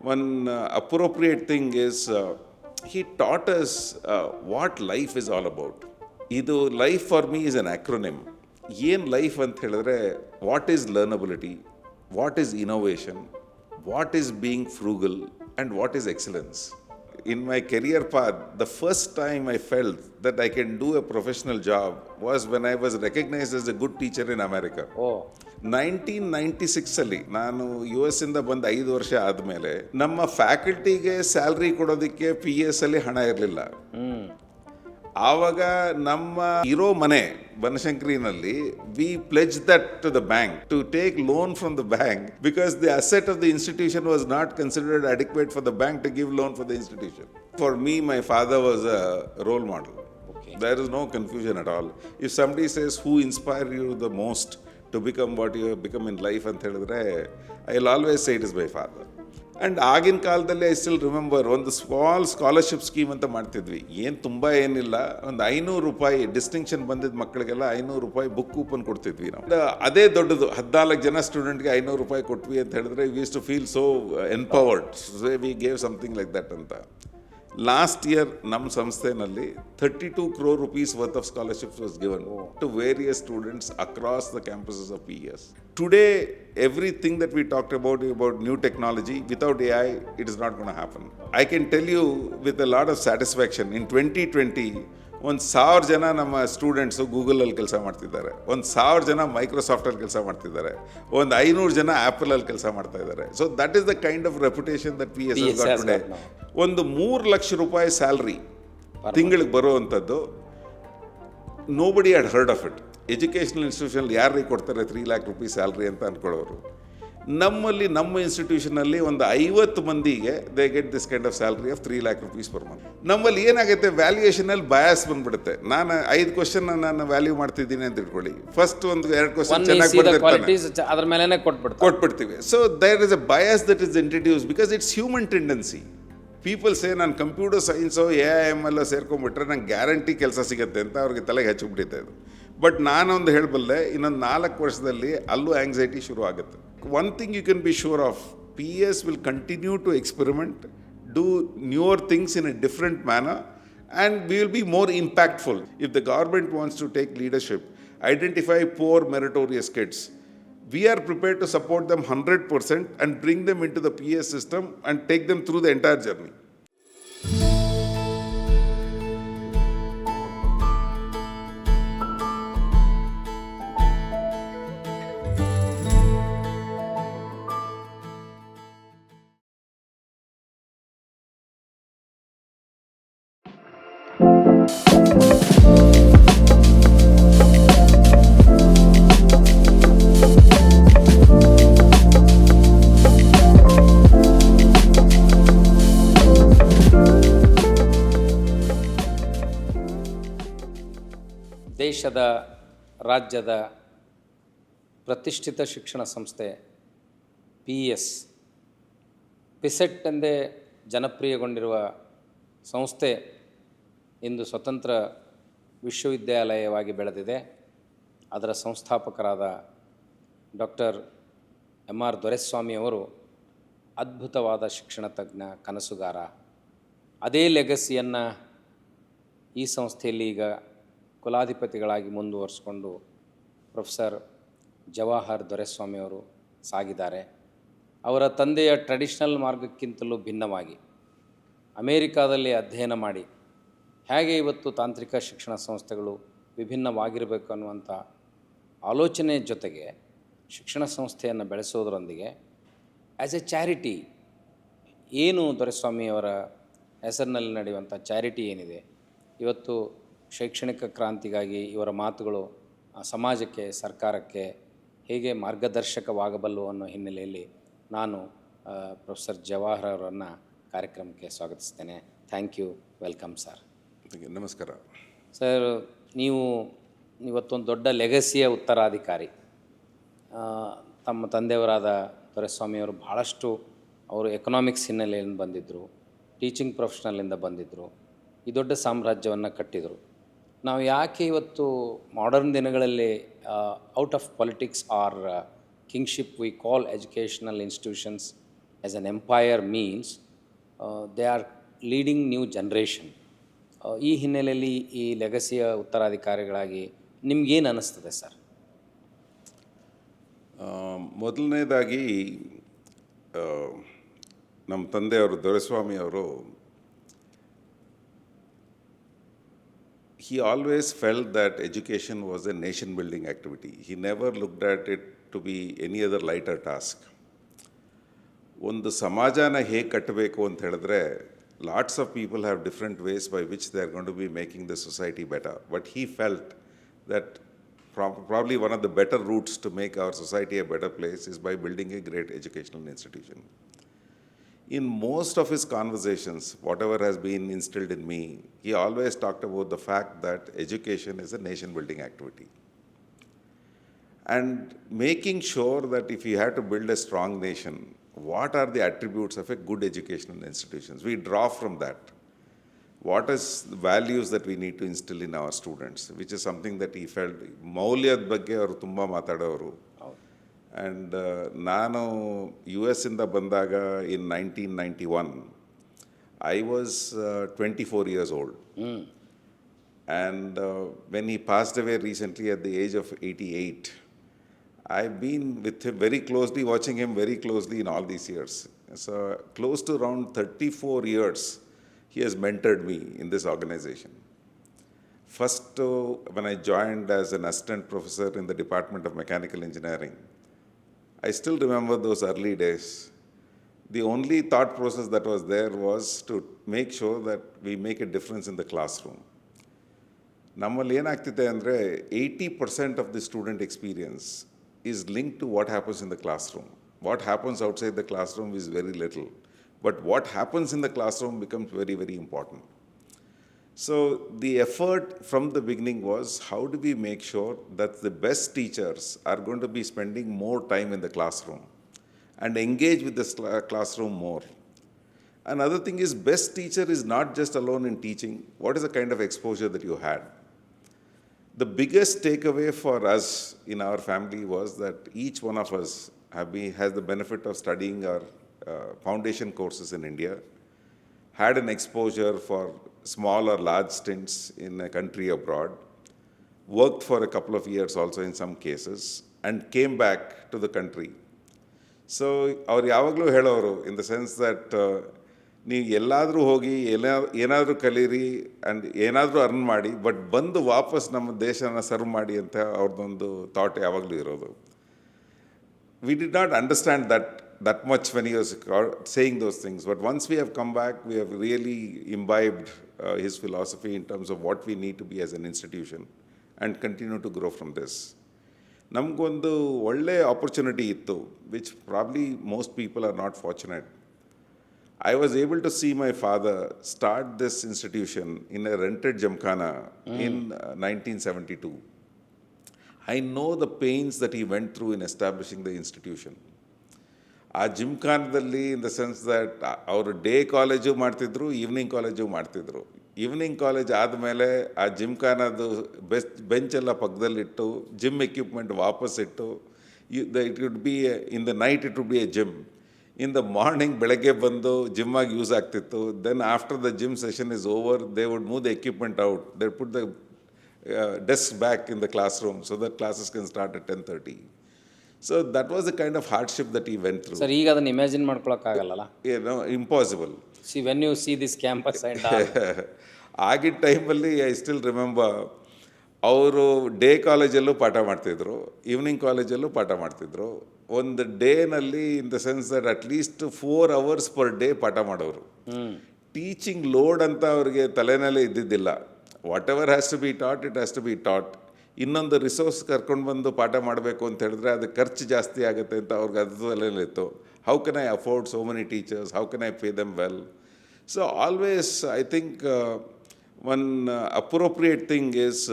One appropriate thing is he taught us what life is all about. ಇದು life for me is an acronym. ಏನು life ಅಂತ ಹೇಳಿದ್ರೆ, what is learnability, what is innovation, what is being frugal, and what is excellence. In my career path, the first time I felt that I can do a professional job was when I was recognized as a good teacher in America. 1996 ನಾನು US ಇಂದ ಬಂದು 5 ವರ್ಷ ಆದಮೇಲೆ ನಮ್ಮ ಫ್ಯಾಕಲ್ಟಿಗೆ salary ಕೊಡೋದಕ್ಕೆ PS ಅಲ್ಲಿ ಹಣ ಇರಲಿಲ್ಲ. ಆವಾಗ ನಮ್ಮ ಇರೋ ಮನೆ ಬನಶಂಕರಿನಲ್ಲಿ we pledge that to the bank to take loan from the bank because the asset of the institution was not considered adequate for the bank to give loan for the institution. For me my father was a role model. There is no confusion at all. If somebody says who inspired you the most to become what you have become in life ಅಂತ ಹೇಳಿದ್ರೆ, I will always say it is my father. And ಆಗಿನ ಕಾಲದಲ್ಲಿ I still remember ಒಂದು small scholarship scheme ಅಂತ ಮಾಡ್ತಿದ್ವಿ. ಏನು ತುಂಬ ಏನಿಲ್ಲ, ಒಂದು ₹500 ಡಿಸ್ಟಿಂಕ್ಷನ್ ಬಂದಿದ್ದ ಮಕ್ಕಳಿಗೆಲ್ಲ ₹500 ಬುಕ್ ಕೂಪನ್ ಕೊಡ್ತಿದ್ವಿ ನಾವು. ಅದೇ ದೊಡ್ಡದು. 14 ಜನ ಸ್ಟೂಡೆಂಟ್ಗೆ ₹500 ಕೊಟ್ವಿ ಅಂತ ಹೇಳಿದ್ರೆ we use to feel so empowered. So we gave something like that ಅಂತ. ಲಾಸ್ಟ್ ಇಯರ್ ನಮ್ಮ ಸಂಸ್ಥೆನಲ್ಲಿ 32 crore rupees worth of scholarships was given to various students across the campuses of PES. Today, everything that we talked about new technology, without AI, it is not going to happen. I can tell you with a lot of satisfaction, in 2020, 1,000 ಜನ ನಮ್ಮ students ಗೂಗಲಲ್ಲಿ ಕೆಲಸ ಮಾಡ್ತಿದ್ದಾರೆ, 1,000 ಜನ ಮೈಕ್ರೋಸಾಫ್ಟಲ್ಲಿ ಕೆಲಸ ಮಾಡ್ತಿದ್ದಾರೆ, 500 ಜನ ಆ್ಯಪಲಲ್ಲಿ ಕೆಲಸ ಮಾಡ್ತಾ ಇದ್ದಾರೆ. So that is the kind of reputation that PES has got today. ಒಂದು ₹3 ಲಕ್ಷ ಸ್ಯಾಲ್ರಿ ತಿಂಗಳಿಗೆ ಬರುವಂಥದ್ದು, nobody had heard of it. Educational ಇನ್ಸ್ಟಿಟ್ಯೂಷನಲ್ಲಿ ಯಾರಿಗೆ ಕೊಡ್ತಾರೆ ₹3 lakh ಸ್ಯಾಲ್ರಿ ಅಂತ ಅಂದ್ಕೊಳ್ಳೋರು. ನಮ್ಮಲ್ಲಿ ನಮ್ಮ ಇನ್ಸ್ಟಿಟ್ಯೂಷನಲ್ಲಿ ಒಂದು 50 ಮಂದಿಗೆ they get this kind of salary of ₹3 lakh per month. ನಮ್ಮಲ್ಲಿ ಏನಾಗುತ್ತೆ, ವ್ಯಾಲ್ಯೂಯೇಷನಲ್ಲಿ ಬಯಾಸ್ ಬಂದ್ಬಿಡುತ್ತೆ. ನಾನು 5 ಕ್ವಶನ್ ನಾನು ವ್ಯಾಲ್ಯೂ ಮಾಡ್ತಿದ್ದೀನಿ ಅಂತ ಇಟ್ಕೊಳ್ಳಿ, ಫಸ್ಟ್ ಒಂದು 2 ಕ್ವಶನ್ ಚೆನ್ನಾಗಿ ಕೊಟ್ಬಿಡ್ತೀವಿ. So there is a bias that is introduce because it's human tendency. People say ನಾನು ಕಂಪ್ಯೂಟರ್ ಸೈನ್ಸೋ AIM ಸೇರ್ಕೊಂಡ್ಬಿಟ್ರೆ ನಂಗೆ ಗ್ಯಾರಂಟಿ ಕೆಲಸ ಸಿಗುತ್ತೆ ಅಂತ ಅವ್ರಿಗೆ ತಲೆಗೆ ಹಚ್ಚಿಬಿಟ್ಟಿದೆ ಇದು. ಬಟ್ ನಾನೊಂದು ಹೇಳಬಲ್ಲೆ, ಇನ್ನೊಂದು 4 ವರ್ಷದಲ್ಲಿ ಅಲ್ಲೂ ಆಂಗ್ಸೈಟಿ ಶುರು ಆಗುತ್ತೆ. One thing you can be sure of, PES will continue to experiment, do newer things in a different manner, and we will be more impactful. If the government wants to take leadership, identify poor meritorious kids, we are prepared to support them 100% and bring them into the PES system and take them through the entire journey. ದೇಶದ, ರಾಜ್ಯದ ಪ್ರತಿಷ್ಠಿತ ಶಿಕ್ಷಣ ಸಂಸ್ಥೆ PES, ಪಿಸೆಟ್ ಎಂದೇ ಜನಪ್ರಿಯಗೊಂಡಿರುವ ಸಂಸ್ಥೆ ಇಂದು ಸ್ವತಂತ್ರ ವಿಶ್ವವಿದ್ಯಾಲಯವಾಗಿ ಬೆಳೆದಿದೆ. ಅದರ ಸಂಸ್ಥಾಪಕರಾದ ಡಾಕ್ಟರ್ MR ದೊರೆಸ್ವಾಮಿಯವರು ಅದ್ಭುತವಾದ ಶಿಕ್ಷಣ ತಜ್ಞ, ಕನಸುಗಾರ. ಅದೇ ಲೆಗಸಿಯನ್ನು ಈ ಸಂಸ್ಥೆಯಲ್ಲಿ ಈಗ ಕುಲಾಧಿಪತಿಗಳಾಗಿ ಮುಂದುವರಿಸಿಕೊಂಡು ಪ್ರೊಫೆಸರ್ ಜವಾಹರ್ ದೊರೆಸ್ವಾಮಿಯವರು ಸಾಗಿದ್ದಾರೆ. ಅವರ ತಂದೆಯ ಟ್ರೆಡಿಷ್ನಲ್ ಮಾರ್ಗಕ್ಕಿಂತಲೂ ಭಿನ್ನವಾಗಿ ಅಮೇರಿಕಾದಲ್ಲಿ ಅಧ್ಯಯನ ಮಾಡಿ ಹೇಗೆ ಇವತ್ತು ತಾಂತ್ರಿಕ ಶಿಕ್ಷಣ ಸಂಸ್ಥೆಗಳು ವಿಭಿನ್ನವಾಗಿರಬೇಕು ಅನ್ನುವಂಥ ಆಲೋಚನೆ ಜೊತೆಗೆ ಶಿಕ್ಷಣ ಸಂಸ್ಥೆಯನ್ನು ಬೆಳೆಸೋದರೊಂದಿಗೆ ಆ್ಯಸ್ ಎ ಚಾರಿಟಿ, ಏನು ದೊರೆಸ್ವಾಮಿಯವರ ಹೆಸರಿನಲ್ಲಿ ನಡೆಯುವಂಥ ಚಾರಿಟಿ ಏನಿದೆ, ಇವತ್ತು ಶೈಕ್ಷಣಿಕ ಕ್ರಾಂತಿಗಾಗಿ ಇವರ ಮಾತುಗಳು ಸಮಾಜಕ್ಕೆ, ಸರ್ಕಾರಕ್ಕೆ ಹೇಗೆ ಮಾರ್ಗದರ್ಶಕವಾಗಬಲ್ಲು ಅನ್ನೋ ಹಿನ್ನೆಲೆಯಲ್ಲಿ ನಾನು ಪ್ರೊಫೆಸರ್ ಜವಾಹರ್ ಅವರನ್ನು ಕಾರ್ಯಕ್ರಮಕ್ಕೆ ಸ್ವಾಗತಿಸ್ತೇನೆ. Thank you, welcome sir. ನಮಸ್ಕಾರ ಸರ್. ನೀವು ಇವತ್ತೊಂದು ದೊಡ್ಡ ಲೆಗಸಿಯ ಉತ್ತರಾಧಿಕಾರಿ. ತಮ್ಮ ತಂದೆಯವರಾದ ದೊರೆಸ್ವಾಮಿಯವರು ಭಾಳಷ್ಟು ಅವರು ಎಕನಾಮಿಕ್ಸ್ ಹಿನ್ನೆಲೆಯಿಂದ ಬಂದಿದ್ದರು, ಟೀಚಿಂಗ್ ಪ್ರೊಫೆಷನಲ್ಲಿಂದ ಬಂದಿದ್ದರು, ಈ ದೊಡ್ಡ ಸಾಮ್ರಾಜ್ಯವನ್ನು ಕಟ್ಟಿದರು. ನಾವು ಯಾಕೆ ಇವತ್ತು ಮಾಡರ್ನ್ ದಿನಗಳಲ್ಲಿ out of politics or kingship we call educational institutions as an empire means they are leading new generation. ಈ ಹಿನ್ನೆಲೆಯಲ್ಲಿ ಈ ಲೆಗಸಿಯ ಉತ್ತರಾಧಿಕಾರಿಗಳಾಗಿ ನಿಮ್ಗೇನು ಅನ್ನಿಸ್ತದೆ ಸರ್? ಮೊದಲನೇದಾಗಿ ನಮ್ಮ ತಂದೆಯವರು ದೊರೆಸ್ವಾಮಿ ಅವರು, he always felt that education was a nation building activity. He never looked at it to be any other lighter task. ಒಂದು ಸಮಾಜನ ಹೇಗೆ ಕಟ್ಟಬೇಕು ಅಂತ ಹೇಳಿದ್ರೆ, lots of people have different ways by which they are going to be making the society better. But he felt that probably one of the better routes to make our society a better place is by building a great educational institution. In most of his conversations, whatever has been instilled in me, he always talked about the fact that education is a nation-building activity. And making sure that if you had to build a strong nation, what are the attributes of a good educational institution? We draw from that. What is the values that we need to instill in our students, which is something that he felt. ಮೌಲ್ಯದ ಬಗ್ಗೆ ಅವರು ತುಂಬ ಮಾತಾಡೋರು. And ನಾನು U S ಇಂದ ಬಂದಾಗ ಇನ್ 1991 I was 24 years old. And when he passed away recently at the age of 88, I've been with him very closely, watching him very closely in all these years. So close to around 34 years, he has mentored me in this organization. First, when I joined as an assistant professor in the Department of Mechanical Engineering, I still remember those early days. The only thought process that was there was to make sure that we make a difference in the classroom. ನಮ್ಮಲ್ಲಿ ಏನಾಗ್ತಿದೆ ಅಂದರೆ 80% of the student experience is linked to what happens in the classroom. What happens outside the classroom is very little. But what happens in the classroom becomes very, very important. So the effort from the beginning was, how do we make sure that the best teachers are going to be spending more time in the classroom and engage with the classroom more? Another thing is, best teacher is not just alone in teaching. What is the kind of exposure that you had? The biggest takeaway for us in our family was that each one of us has the benefit of studying our foundation courses in India, had an exposure for small or large stints in a country abroad, worked for a couple of years also in some cases, and came back to the country. So ಅವ್ರು ಯಾವಾಗಲೂ ಹೇಳೋರು, in the sense that ನೀವು ಎಲ್ಲಾದರೂ ಹೋಗಿ ಏನಾದರೂ ಕಲೀರಿ and ಏನಾದರೂ earn ಮಾಡಿ, ಬಟ್ ಬಂದು ವಾಪಸ್ ನಮ್ಮ ದೇಶನ ಸರ್ವ್ ಮಾಡಿ ಅಂತ ಅವ್ರದ್ದೊಂದು ಥಾಟ್ ಯಾವಾಗಲೂ ಇರೋದು. We did not understand that much when he was saying those things. But once we have come back, we have really imbibed his philosophy in terms of what we need to be as an institution and continue to grow from this. ನಮಗೊಂದು ಒಳ್ಳೆ opportunity ಇತ್ತು, which probably most people are not fortunate. I was able to see my father start this institution in a rented Gymkhana in 1972. I know the pains that he went through in establishing the institution. ಆ ಜಿಮ್ಖಾನದಲ್ಲಿ, in the sense that ಅವರು day college ಮಾಡ್ತಿದ್ರು, evening college ಮಾಡ್ತಿದ್ರು. Evening college ಆದಮೇಲೆ ಆ ಜಿಮ್ಖಾನದು ಬೆಂಚೆಲ್ಲ ಪಕ್ಕದಲ್ಲಿಟ್ಟು, ಜಿಮ್ ಎಕ್ವಿಪ್ಮೆಂಟ್ ವಾಪಸ್ ಇಟ್ಟು, it would be in the night it would be a gym. In the morning ಬೆಳಗ್ಗೆ ಬಂದು ಜಿಮ್ಮಾಗಿ ಯೂಸ್ ಆಗ್ತಿತ್ತು. Then after the gym session is over, they would move the equipment out, they put the desk back in the classroom so that classes can start at 10:30. So that was the kind of hardship that he went through. Sir, ಈಗ ಅದನ್ನು imagine ಮಾಡ್ಕೊಳಕ್ಕಾಗಲ್ಲ. Impossible. See, when you see this campus and all. ಆಗಿನ ಟೈಮಲ್ಲಿ I still remember, ಅವರು day ಕಾಲೇಜಲ್ಲೂ ಪಾಠ ಮಾಡ್ತಿದ್ರು, evening ಕಾಲೇಜಲ್ಲೂ ಪಾಠ ಮಾಡ್ತಿದ್ರು. ಒಂದು ಡೇನಲ್ಲಿ, in the sense that at least 4 hours per day ಪಾಠ ಮಾಡೋರು. ಟೀಚಿಂಗ್ ಲೋಡ್ ಅಂತ ಅವ್ರಿಗೆ ತಲೆನಲ್ಲೇ ಇದ್ದಿದ್ದಿಲ್ಲ. Whatever has to be taught, it has to be taught. ಇನ್ನೊಂದು ರಿಸೋರ್ಸ್ ಕರ್ಕೊಂಡು ಬಂದು ಪಾಠ ಮಾಡಬೇಕು ಅಂತ ಹೇಳಿದ್ರೆ ಅದು ಖರ್ಚು ಜಾಸ್ತಿ ಆಗುತ್ತೆ ಅಂತ ಅವ್ರಿಗೆ ಅದರಲ್ಲಿತ್ತು. How can I afford so many teachers, how can I pay them well? So always I think one appropriate thing is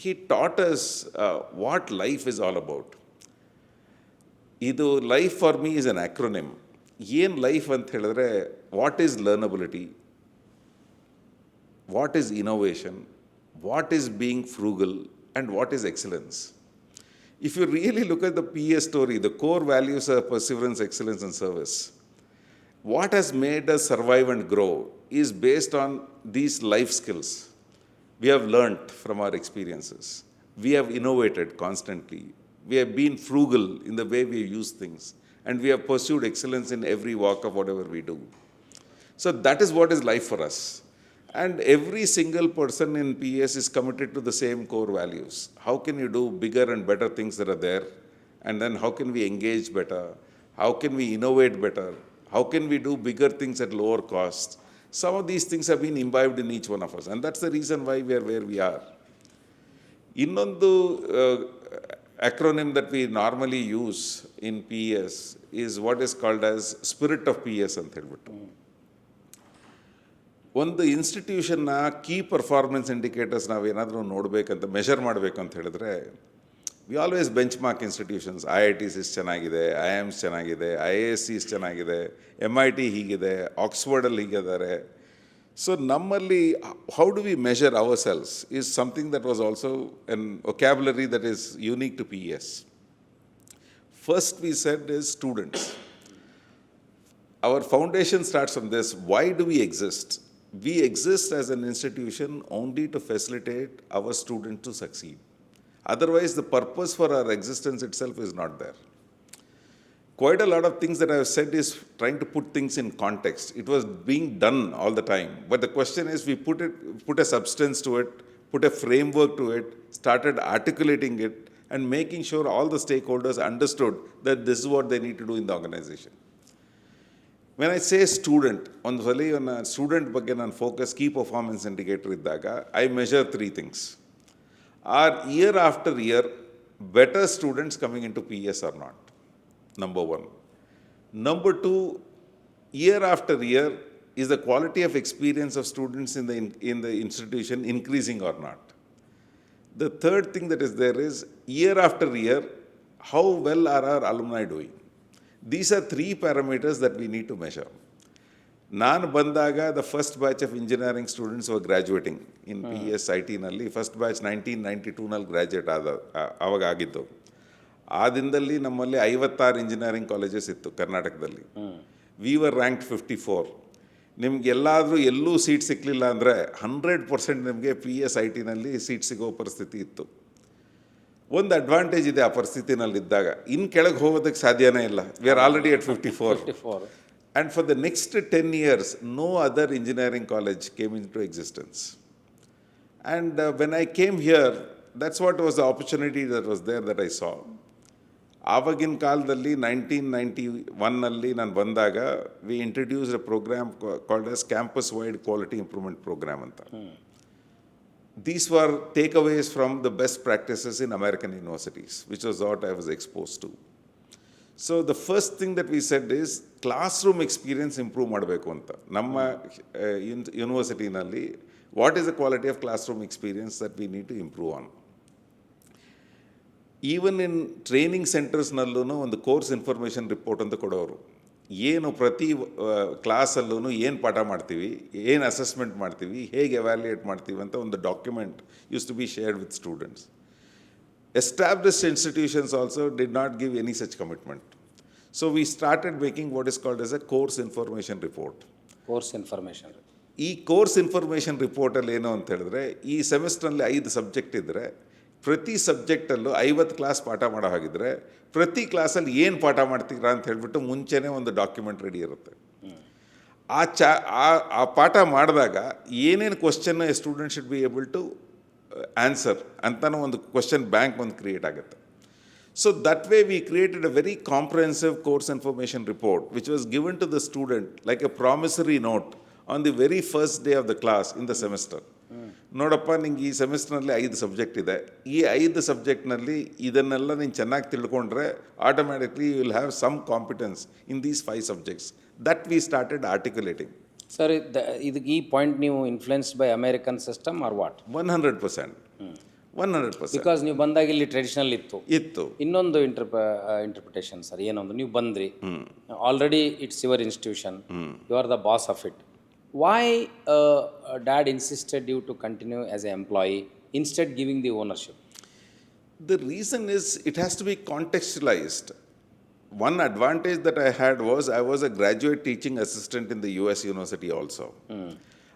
he taught us what life is all about. ಇದು life for me is an acronym. ಏನು life ಅಂತ ಹೇಳಿದ್ರೆ, what is learnability, what is innovation, what is being frugal, and what is excellence. If you really look at the PA story, the core values are perseverance, excellence, and service. what has made us survive and grow is based on these life skills we have learnt from our experiences. We have innovated constantly. We have been frugal in the way we use things. And we have pursued excellence in every walk of whatever we do. So that is what is life for us. And every single person in PES is committed to the same core values. How can you do bigger and better things that are there? And then how can we engage better? How can we innovate better? How can we do bigger things at lower cost? Some of these things have been imbibed in each one of us. And that's the reason why we are where we are. ಇನ್ನೊಂದು acronym that we normally use in PES is what is called as spirit of PES ಅಂತ ಹೇಳ್ಬಿಟ್ಟು. ಒಂದು ಇನ್ಸ್ಟಿಟ್ಯೂಷನ್ನ key performance indicators ನಾವೇನಾದರೂ ನೋಡಬೇಕಂತ measure ಮಾಡಬೇಕು ಅಂತ ಹೇಳಿದ್ರೆ we always benchmark institutions. IITs ಇಷ್ಟು ಚೆನ್ನಾಗಿದೆ, IIMs ಚೆನ್ನಾಗಿದೆ, IIScs ಚೆನ್ನಾಗಿದೆ, MIT ಹೀಗಿದೆ, ಆಕ್ಸ್ಫರ್ಡಲ್ಲಿ ಹೀಗಿದ್ದಾರೆ. ಸೊ ನಮ್ಮಲ್ಲಿ how do we measure ourselves is something that was also an vocabulary that is unique to PES. First we said is students. Our foundation starts from this. Why do we exist? We exist as an institution only to facilitate our students to succeed. Otherwise, the purpose for our existence itself is not there. Quite a lot of things that I have said is trying to put things in context. It was being done all the time. But the question is, we put a substance to it, put a framework to it, started articulating it, and making sure all the stakeholders understood that this is what they need to do in the organization. When I say student, on the student ಬಗ್ಗೆ ನಾನು focus key performance indicator ಇದ್ದಾಗ I measure three things. Are year after year better students coming into PES or not? Number one. Number two, year after year, is the quality of experience of students in the institution increasing or not? The third thing that is there is, year after year, how well are our alumni doing? These are three parameters that we need to measure. ನಾನು ಬಂದಾಗ the first batch of engineering students were graduating in PES IT-ನಲ್ಲಿ. First batch 1992ನಲ್ಲಿ graduate ಆವಾಗ ಆಗಿದ್ದು. ಆ ದಿನದಲ್ಲಿ ನಮ್ಮಲ್ಲಿ 56 engineering colleges ಇತ್ತು ಕರ್ನಾಟಕದಲ್ಲಿ. We were ranked 54. ನಿಮ್ಗೆಲ್ಲಾದರೂ ಎಲ್ಲೂ ಸೀಟ್ ಸಿಕ್ಕಲಿಲ್ಲ ಅಂದರೆ 100% ನಿಮಗೆ PES IT-ನಲ್ಲಿ ಸೀಟ್ ಸಿಗೋ ಪರಿಸ್ಥಿತಿ ಇತ್ತು. ಒಂದು ಅಡ್ವಾಂಟೇಜ್ ಇದೆ ಆ ಪರಿಸ್ಥಿತಿನಲ್ಲಿದ್ದಾಗ, ಇನ್ನು ಕೆಳಗೆ ಹೋಗೋದಕ್ಕೆ ಸಾಧ್ಯನೇ ಇಲ್ಲ. We are already at 54. And for the next 10 years, no other engineering college came into existence. And when I came here, that's what was the opportunity that was there that I saw. ಆವಾಗಿನ ಕಾಲದಲ್ಲಿ 1991ನಲ್ಲಿ ನಾನು ಬಂದಾಗ we introduced a programme called as campus wide quality improvement programme ಅಂತ. These were takeaways from the best practices in American universities, which was what I was exposed to. So the first thing that we said is classroom experience improve ಮಾಡಬೇಕು ಅಂತ. ನಮ್ಮ ಯೂನಿವರ್ಸಿಟಿನಲ್ಲಿ what is the quality of classroom experience that we need to improve on. Even in training ಸೆಂಟರ್ಸ್ನಲ್ಲೂ ಒಂದು course information report ಅಂತ ಕೊಡೋರು. ಏನು ಪ್ರತಿ ಕ್ಲಾಸಲ್ಲೂ ಏನು ಪಾಠ ಮಾಡ್ತೀವಿ, ಏನು ಅಸೆಸ್ಮೆಂಟ್ ಮಾಡ್ತೀವಿ, ಹೇಗೆ ಎವ್ಯಾಲ್ಯೂಯೇಟ್ ಮಾಡ್ತೀವಿ ಅಂತ ಒಂದು document used to be shared with students. Established institutions also did not give any such commitment. So we started making what is called as a course information report. Course information. ಈ course information ರಿಪೋರ್ಟಲ್ಲಿ ಏನು ಅಂತ ಹೇಳಿದ್ರೆ, ಈ ಸೆಮಿಸ್ಟ್ರಲ್ಲಿ 5 subject ಇದ್ದರೆ ಪ್ರತಿ ಸಬ್ಜೆಕ್ಟಲ್ಲೂ 50 class ಪಾಠ ಮಾಡೋ ಹಾಗಿದ್ರೆ ಪ್ರತಿ ಕ್ಲಾಸಲ್ಲಿ ಏನು ಪಾಠ ಮಾಡ್ತೀರಾ ಅಂತ ಹೇಳ್ಬಿಟ್ಟು ಮುಂಚೆನೇ ಒಂದು ಡಾಕ್ಯುಮೆಂಟ್ ರೆಡಿ ಇರುತ್ತೆ. ಆ ಪಾಠ ಮಾಡಿದಾಗ ಏನೇನು question a student should be able to answer ಅಂತನೂ ಒಂದು ಕ್ವಶನ್ ಬ್ಯಾಂಕ್ ಒಂದು ಕ್ರಿಯೇಟ್ ಆಗುತ್ತೆ. So that way we created a very comprehensive course information report which was given to the student like a promissory note on the very first day of the class in the semester. ನೋಡಪ್ಪ, ನಿಂಗೆ ಈ ಸೆಮಿಸ್ಟರ್ನಲ್ಲಿ 5 subject ಇದೆ, ಈ 5 ಸಬ್ಜೆಕ್ಟ್ನಲ್ಲಿ ಇದನ್ನೆಲ್ಲ ನೀನು ಚೆನ್ನಾಗಿ ತಿಳ್ಕೊಂಡ್ರೆ automatically you will have some competence in these 5 subjects. That we started articulating. Sir, ಈ ಪಾಯಿಂಟ್ ನೀವು influenced by American system or what? 100%. Because ನೀವು ಬಂದಾಗ ಇಲ್ಲಿ ಟ್ರೆಡಿಷನಲ್ ಇತ್ತು. ಇನ್ನೊಂದು ಇಂಟರ್ಪ್ರಿಟೇಷನ್ ಸರ್, ಏನೊಂದು ನೀವು ಬಂದ್ರಿ, already it's your institution, you are the boss of it. Why dad insisted you to continue as an employee instead giving the ownership? The reason is it has to be contextualized. one advantage that I had was I was a graduate teaching assistant in the US university also.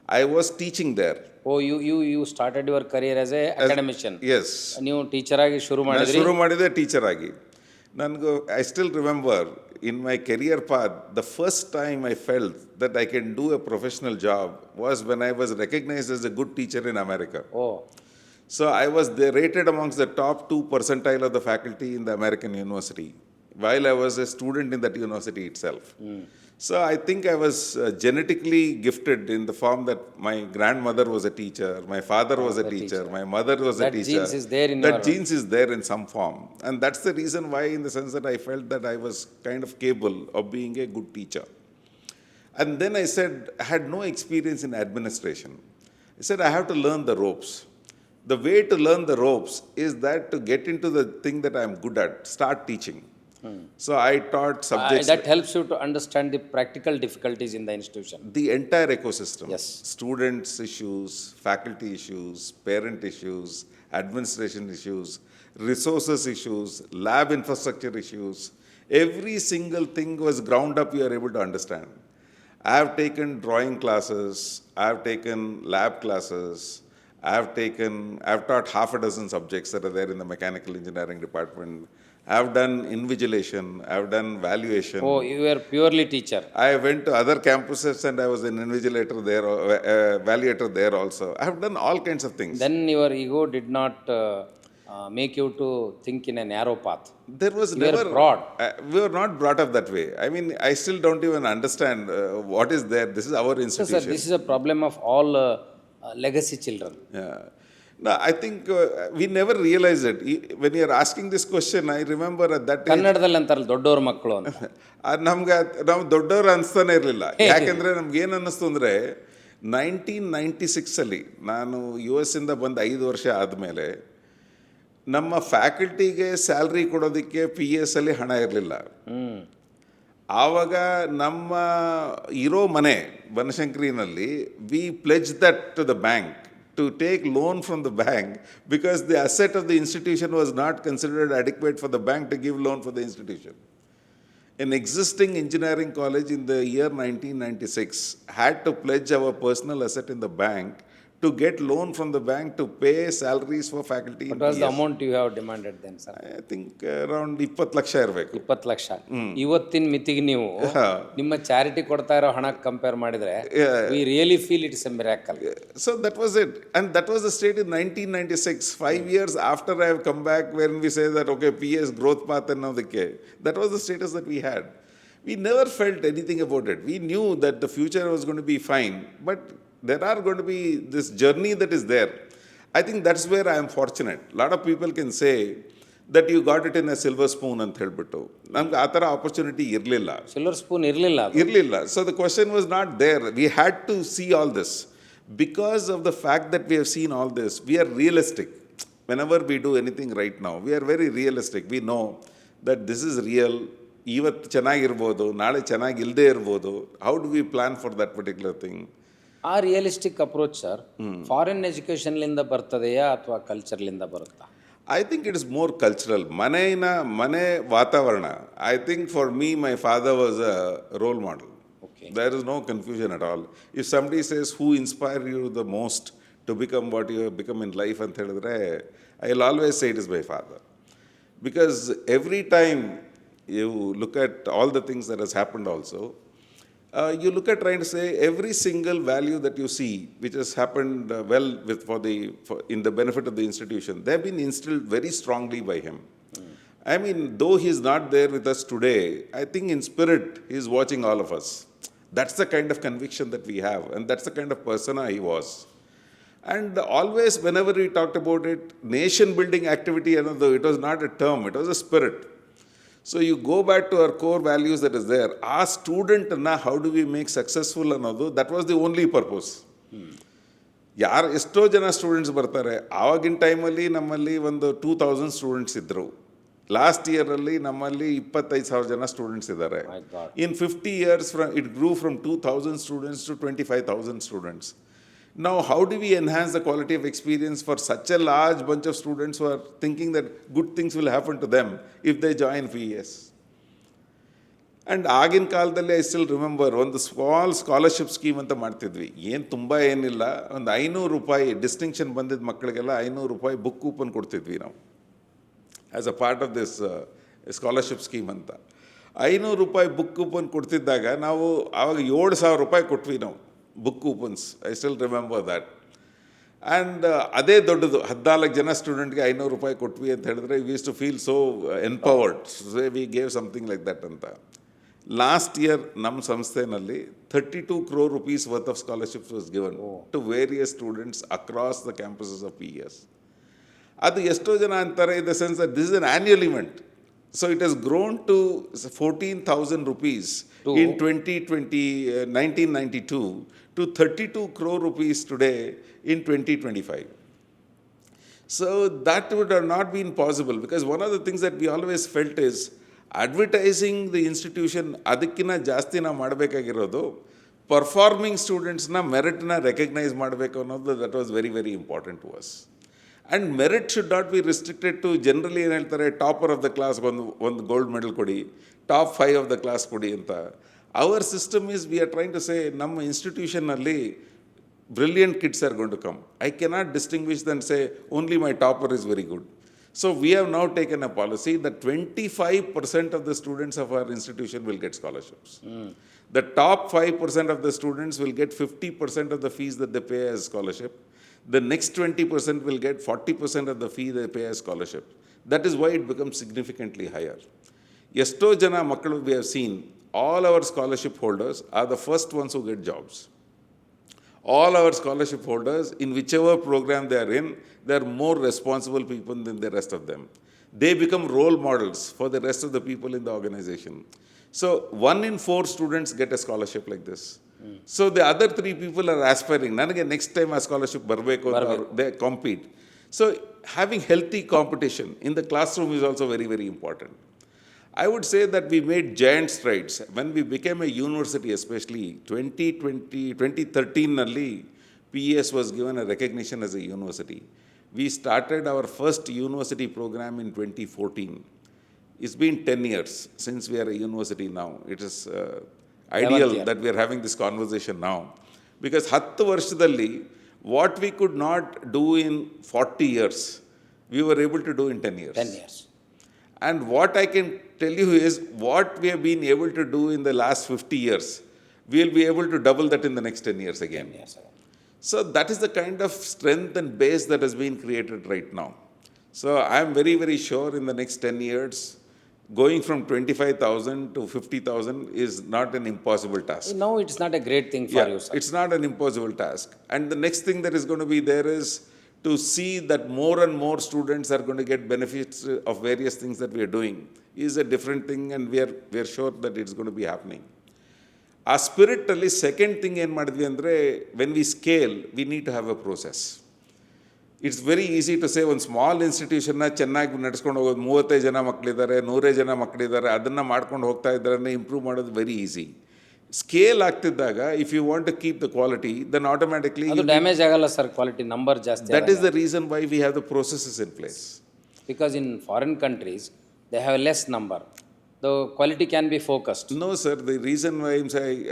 I was teaching there. Oh you started your career as a academician. Yes. ನೀವು teacher ಆಗಿ ಶುರು ನಾನು ಮಾಡಿದ್ರಿ. ಶುರು ಮಾಡಿದೆ teacher ಆಗಿ. ನನಗೂ I still remember in my career path, the first time I felt that I can do a professional job was when I was recognized as a good teacher in America. Oh So I was there rated amongst the top 2 percentile of the faculty in the American university while I was a student in that university itself. So I think I was genetically gifted in the form that my grandmother was a teacher, my father was a teacher, my mother was a That teacher. genes is there in that your- genes is there in some form. And that's the reason why, in the sense that I felt that I was kind of capable of being a good teacher. And then I said, I had no experience in administration. I said, I have to learn the ropes. The way to learn the ropes is that to get into the thing that I'm good at, start teaching. So I taught subjects, that helps you to understand the practical difficulties in the institution. the entire ecosystem. Yes. Students' issues, faculty issues, parent issues, administration issues, resources issues, lab infrastructure issues. Every single thing was ground up, you are able to understand. I have taken drawing classes, I have taken lab classes, I have taught half a dozen subjects that are there in the mechanical engineering department. I have done invigilation, I have done valuation. Oh, you were purely teacher. I went to other campuses and I was an invigilator there, evaluator there also. I have done all kinds of things. Then your ego did not make you to think in a narrow path. There was You were never broad. We were not brought up that way. I mean, I still don't even understand what is there. This is our So, institution. sir, this is a problem of all legacy children. Yeah. No, I think we never realized it. When you are asking this question, I remember at that time, ಕನ್ನಡದಲ್ಲಿ ಅಂತಾರಲ್ಲ ದೊಡ್ಡವ್ರ ಮಕ್ಕಳು ಅಂತ. ನಮ್ಗೆ ನಾವು ದೊಡ್ಡವರು ಅನಿಸ್ತಾನೆ ಇರಲಿಲ್ಲ. ಯಾಕೆಂದರೆ ನಮ್ಗೆ ಏನು ಅನ್ನಿಸ್ತು ಅಂದರೆ 1996 ನಾನು ಯು ಎಸ್ ಇಂದ ಬಂದು 5 ವರ್ಷ ಆದಮೇಲೆ ನಮ್ಮ ಫ್ಯಾಕಲ್ಟಿಗೆ ಸ್ಯಾಲ್ರಿ ಕೊಡೋದಕ್ಕೆ ಪಿ ಎಸ್ ಅಲ್ಲಿ ಹಣ ಇರಲಿಲ್ಲ. ಆವಾಗ ನಮ್ಮ ಇರೋ ಮನೆ ಬನಶಂಕರಿನಲ್ಲಿ we pledge that to the bank to take loan from the bank because the asset of the institution was not considered adequate for the bank to give loan for the institution. An existing engineering college in the year 1996 had to pledge our personal asset in the bank to get loan from the bank to pay salaries for faculty. What was the amount you have demanded then, sir? I think around 20 lakh ಇರಬೇಕು. 20 ಲಕ್ಷ. ಇವತ್ತಿನ ಮಿತಿಗೆ ನೀವು ನಿಮ್ಮ charity ಕೊಡ್ತಾ ಇರೋ ಹಣ compare ಮಾಡಿದ್ರೆ we really feel it is a miracle. So that was it. And that was the state in 1996, 5 years after I have come back, when we say that, okay, PS growth path and now the K. That was the status that we had. We never felt anything about it. We knew that the future was going to be fine, but there are going to be this journey that is there. I think that's where I am fortunate. A lot of people can say that you got it in a silver spoon ಅಂತ ಹೇಳ್ಬಿಟ್ಟು. ನಮ್ಗೆ ಆ ಥರ opportunity ಇರಲಿಲ್ಲ. Silver spoon ಇರಲಿಲ್ಲ. So the question was not there. We had to see all this. Because of the fact that we have seen all this, we are realistic. Whenever we do anything right now, we are very realistic. We know that this is real. ಇವತ್ತು ಚೆನ್ನಾಗಿರ್ಬೋದು, ನಾಳೆ ಚೆನ್ನಾಗಿ ಇಲ್ಲದೆ ಇರ್ಬೋದು. How do we plan for that particular thing? ಆ realistic approach sir foreign ಎಜುಕೇಷನ್ಲಿಂದ ಬರ್ತದೆಯಾ ಅಥವಾ ಕಲ್ಚರ್ಲಿಂದ ಬರುತ್ತಾ? I think it is more cultural. ಮನೆ ವಾತಾವರಣ. I think for me, my father was a role model. Okay. There is no confusion at all. If somebody says who inspired you the most to become what you have become in life ಅಂತ ಹೇಳಿದ್ರೆ, I'll always say it is my father. Because every time you look at all the things that has happened also, you look at trying to say every single value that you see which has happened in the benefit of the institution, they have been instilled very strongly by him. I mean, though he is not there with us today, I think in spirit he is watching all of us. That's the kind of conviction that we have, and that's the kind of persona he was. And always whenever we talked about it, nation building activity, it was not a term, it was a spirit. So you go back to our core values that is there. Our student, how do we make successful ಅನ್ನೋದು, that was the only purpose. ಎಷ್ಟೋ ಜನ students ಬರ್ತಾರೆ. ಆವಾಗಿನ ಟೈಮಲ್ಲಿ ನಮ್ಮಲ್ಲಿ ಒಂದು 2000 students ಇದ್ದರು. Last ಇಯರಲ್ಲಿ ನಮ್ಮಲ್ಲಿ 25,000 ಜನ ಸ್ಟೂಡೆಂಟ್ಸ್ ಇದ್ದಾರೆ. In 50 years, it grew from 2,000 students to 25,000 students. Now, how do we enhance the quality of experience for such a large bunch of students who are thinking that good things will happen to them if they join VES? And ಆಗಿನ ಕಾಲದಲ್ಲಿ I still remember ಒಂದು scholarship scheme ಅಂತ ಮಾಡ್ತಿದ್ವಿ. ಏನು ತುಂಬ ಏನಿಲ್ಲ, ಒಂದು ₹500 distinction ಬಂದಿದ್ದ ಮಕ್ಕಳಿಗೆಲ್ಲ ₹500 ಬುಕ್ ಕೂಪನ್ ಕೊಡ್ತಿದ್ವಿ ನಾವು as a part of this scholarship scheme ಅಂತ. ₹500 ಬುಕ್ ಕೂಪನ್ ಕೊಡ್ತಿದ್ದಾಗ ನಾವು ಆವಾಗ ₹7,000 ಕೊಟ್ವಿ ನಾವು book coupons. I still remember that. And ಅದೇ ದೊಡ್ಡದು, 14 ಜನ ಸ್ಟೂಡೆಂಟ್ಗೆ ₹500 ಕೊಟ್ವಿ ಅಂತ ಹೇಳಿದ್ರೆ we use to feel so empowered, so we gave something like that ಅಂತ. ಲಾಸ್ಟ್ ಇಯರ್ ನಮ್ಮ ಸಂಸ್ಥೆನಲ್ಲಿ 32 crore rupees worth of scholarships was given to various students across the campuses of PES. ಅದು ಎಷ್ಟೋ ಜನ ಅಂತಾರೆ in the sense that this is an annual event. So it has grown to 14,000 rupees in 1992 to 32 crore rupees today in 2025. So that would have not been possible because one of the things that we always felt is advertising the institution ಅದಕ್ಕಿಂತ ಜಾಸ್ತಿ ನಾವು ಮಾಡಬೇಕಾಗಿರೋದು performing ಸ್ಟೂಡೆಂಟ್ಸ್ನ ಮೆರಿಟ್ನ recognise ಮಾಡಬೇಕು ಅನ್ನೋದು that was very very important to us. And merit should not be restricted to generally ಏನು ಹೇಳ್ತಾರೆ, topper of the class ಒಂದು gold medal ಕೊಡಿ, ಟಾಪ್ 5 ಆಫ್ ದ ಕ್ಲಾಸ್ ಕೊಡಿ ಅಂತ. Our system is we are trying to say ನಮ್ಮ ಇನ್ಸ್ಟಿಟ್ಯೂಷನ್ನಲ್ಲಿ brilliant kids are going to come. I cannot distinguish then say only my topper is very good. So we have now taken a policy that 25% of the students of our institution will get scholarships. The top 5% of the students will get 50% of the fees that they pay as scholarship. The next 20% will get 40% of the fee they pay as scholarship. That is why it becomes significantly higher. Esto jana makkalu we have seen, all our scholarship holders are the first ones who get jobs. All our scholarship holders, in whichever program they are in, they are more responsible people than the rest of them. They become role models for the rest of the people in the organization. So 1 in 4 students get a scholarship like this. So the other 3 people are aspiring. Nanage next time a scholarship barbeku anta they compete. So having healthy competition in the classroom is also very, very important. I would say that we made giant strides. When we became a university, especially 2013 PES was given a recognition as a university. We started our first university program in 2014. It's been 10 years since we are a university now. It is ideal that we are having this conversation now. Because 10 ವರ್ಷದಲ್ಲಿ what we could not do in 40 years, we were able to do in 10 years. 10 years. And what I can tell you is what we have been able to do in the last 50 years, we will be able to double that in the next 10 years again. 10 years again. So that is the kind of strength and base that has been created right now. So I am very, very sure in the next 10 years, going from 25,000 to 50,000 is not an impossible task. No, it's not a great thing for you, sir. It's not an impossible task. And the next thing that is going to be there is to see that more and more students are going to get benefits of various things that we are doing is a different thing, and we are sure that it's going to be happening. Our spirit alli second thing ಏನು ಮಾಡಿದ್ವಿ ಅಂದರೆ, when we scale, we need to have a process. It's very easy to say ಒಂದು small ಇನ್ಸ್ಟಿಟ್ಯೂಷನ್ನ ಚೆನ್ನಾಗಿ ನಡೆಸ್ಕೊಂಡು ಹೋಗೋದು, 35 ಜನ ಮಕ್ಕಳಿದ್ದಾರೆ, 100 ಜನ ಮಕ್ಕಳಿದ್ದಾರೆ, ಅದನ್ನು ಮಾಡ್ಕೊಂಡು ಹೋಗ್ತಾ ಇದ್ದಾರೆ, ಇಂಪ್ರೂವ್ ಮಾಡೋದು ವೆರಿ ಈಸಿ. ಸ್ಕೇಲ್ ಆಗ್ತಿದ್ದಾಗ if you want to keep the quality, then automatically ಅದು ಡ್ಯಾಮೇಜ್ ಆಗಲ್ಲ ಸರ್, ಕ್ವಾಲಿಟಿ ನಂಬರ್ ಜಾಸ್ತಿ. That is the reason why we have the processes in place. Because in foreign countries they have less number, the quality can be focused. No sir, the reason why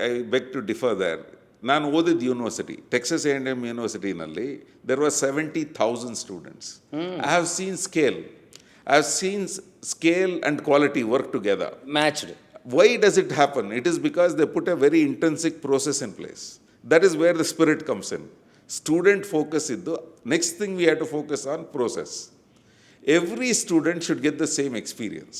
I beg to differ there. ನಾನು ಓದಿದ university, Texas A&M ಯೂನಿವರ್ಸಿಟಿನಲ್ಲಿ there were 70,000 students. I have seen scale. I have seen scale and quality work together. Matched. Why does it happen? It is because they put a very intrinsic process in place. That is where the spirit comes in. Student focus iddu, next thing we have to focus on process. Every student should get the same experience.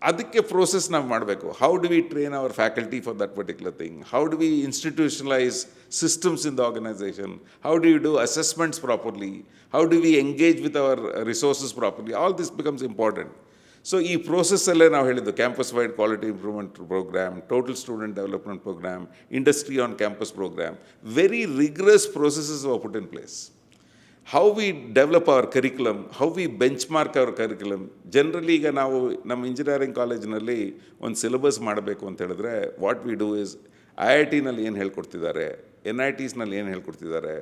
ಅದಕ್ಕೆ process ನಾವು ಮಾಡಬೇಕು. How do we train our faculty for that particular thing? How do we institutionalise systems in the organisation? How do you do assessments properly? How do we engage with our resources properly? All this becomes important. So ಈ ಪ್ರೋಸೆಸ್ಸಲ್ಲೇ ನಾವು ಹೇಳಿದ್ದು campus wide quality improvement programme, total student development programme, industry on campus programme, very rigorous processes were put in place. How we develop our curriculum, how we benchmark our curriculum. Generally ಈಗ ನಾವು ನಮ್ಮ engineering ಕಾಲೇಜಿನಲ್ಲಿ ಒಂದು syllabus ಮಾಡಬೇಕು ಅಂತ ಹೇಳಿದ್ರೆ what we do is IIT-ನಲ್ಲಿ ಏನು ಹೇಳ್ಕೊಡ್ತಿದ್ದಾರೆ, NITs-ನಲ್ಲಿ ಏನು ಹೇಳ್ಕೊಡ್ತಿದ್ದಾರೆ,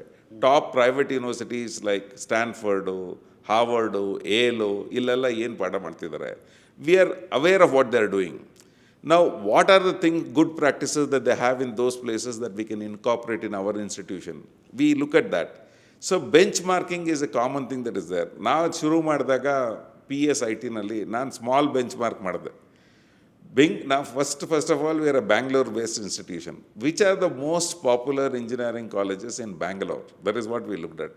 ಟಾಪ್ ಪ್ರೈವೇಟ್ ಯೂನಿವರ್ಸಿಟೀಸ್ ಲೈಕ್ ಸ್ಟ್ಯಾನ್ಫರ್ಡು, ಹಾರ್ವರ್ಡು, ಏಲು, ಇಲ್ಲೆಲ್ಲ ಏನು ಪಾಠ ಮಾಡ್ತಿದ್ದಾರೆ, we are aware of what they are doing. Now, what are the good practices that they have in those places that we can incorporate in our institution? We look at that. So benchmarking is a common thing that is there. ನಾವು ಶುರು ಮಾಡಿದಾಗ PSIT ನಲ್ಲಿ ನಾನು small bench mark ಮಾಡಿದೆ. Now, first of all, we are a Bangalore-based institution. Which are the most popular engineering colleges in Bangalore? That is what we looked at.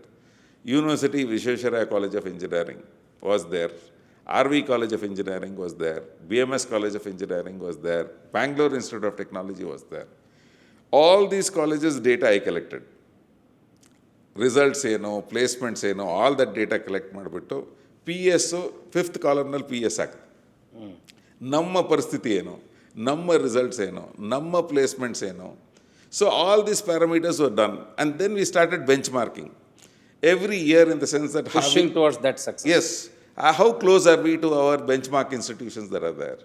University Visvesvaraya College of Engineering was there. RV College of Engineering was there. BMS College of Engineering was there. Bangalore Institute of Technology was there. All these colleges' data I collected. Results placements all that data collect ಮಾಡಿಬಿಟ್ಟು PS fifth ಕಾಲಮ್ನಲ್ಲಿ PS ಹಾಕಿದೆ. ನಮ್ಮ ಪರಿಸ್ಥಿತಿ ಏನು, ನಮ್ಮ results ಏನು, ನಮ್ಮ placements ಏನು. So all these parameters were done and then we started benchmarking every year in the sense that pushing towards that success. Yes. How close are we to our benchmark institutions that are there?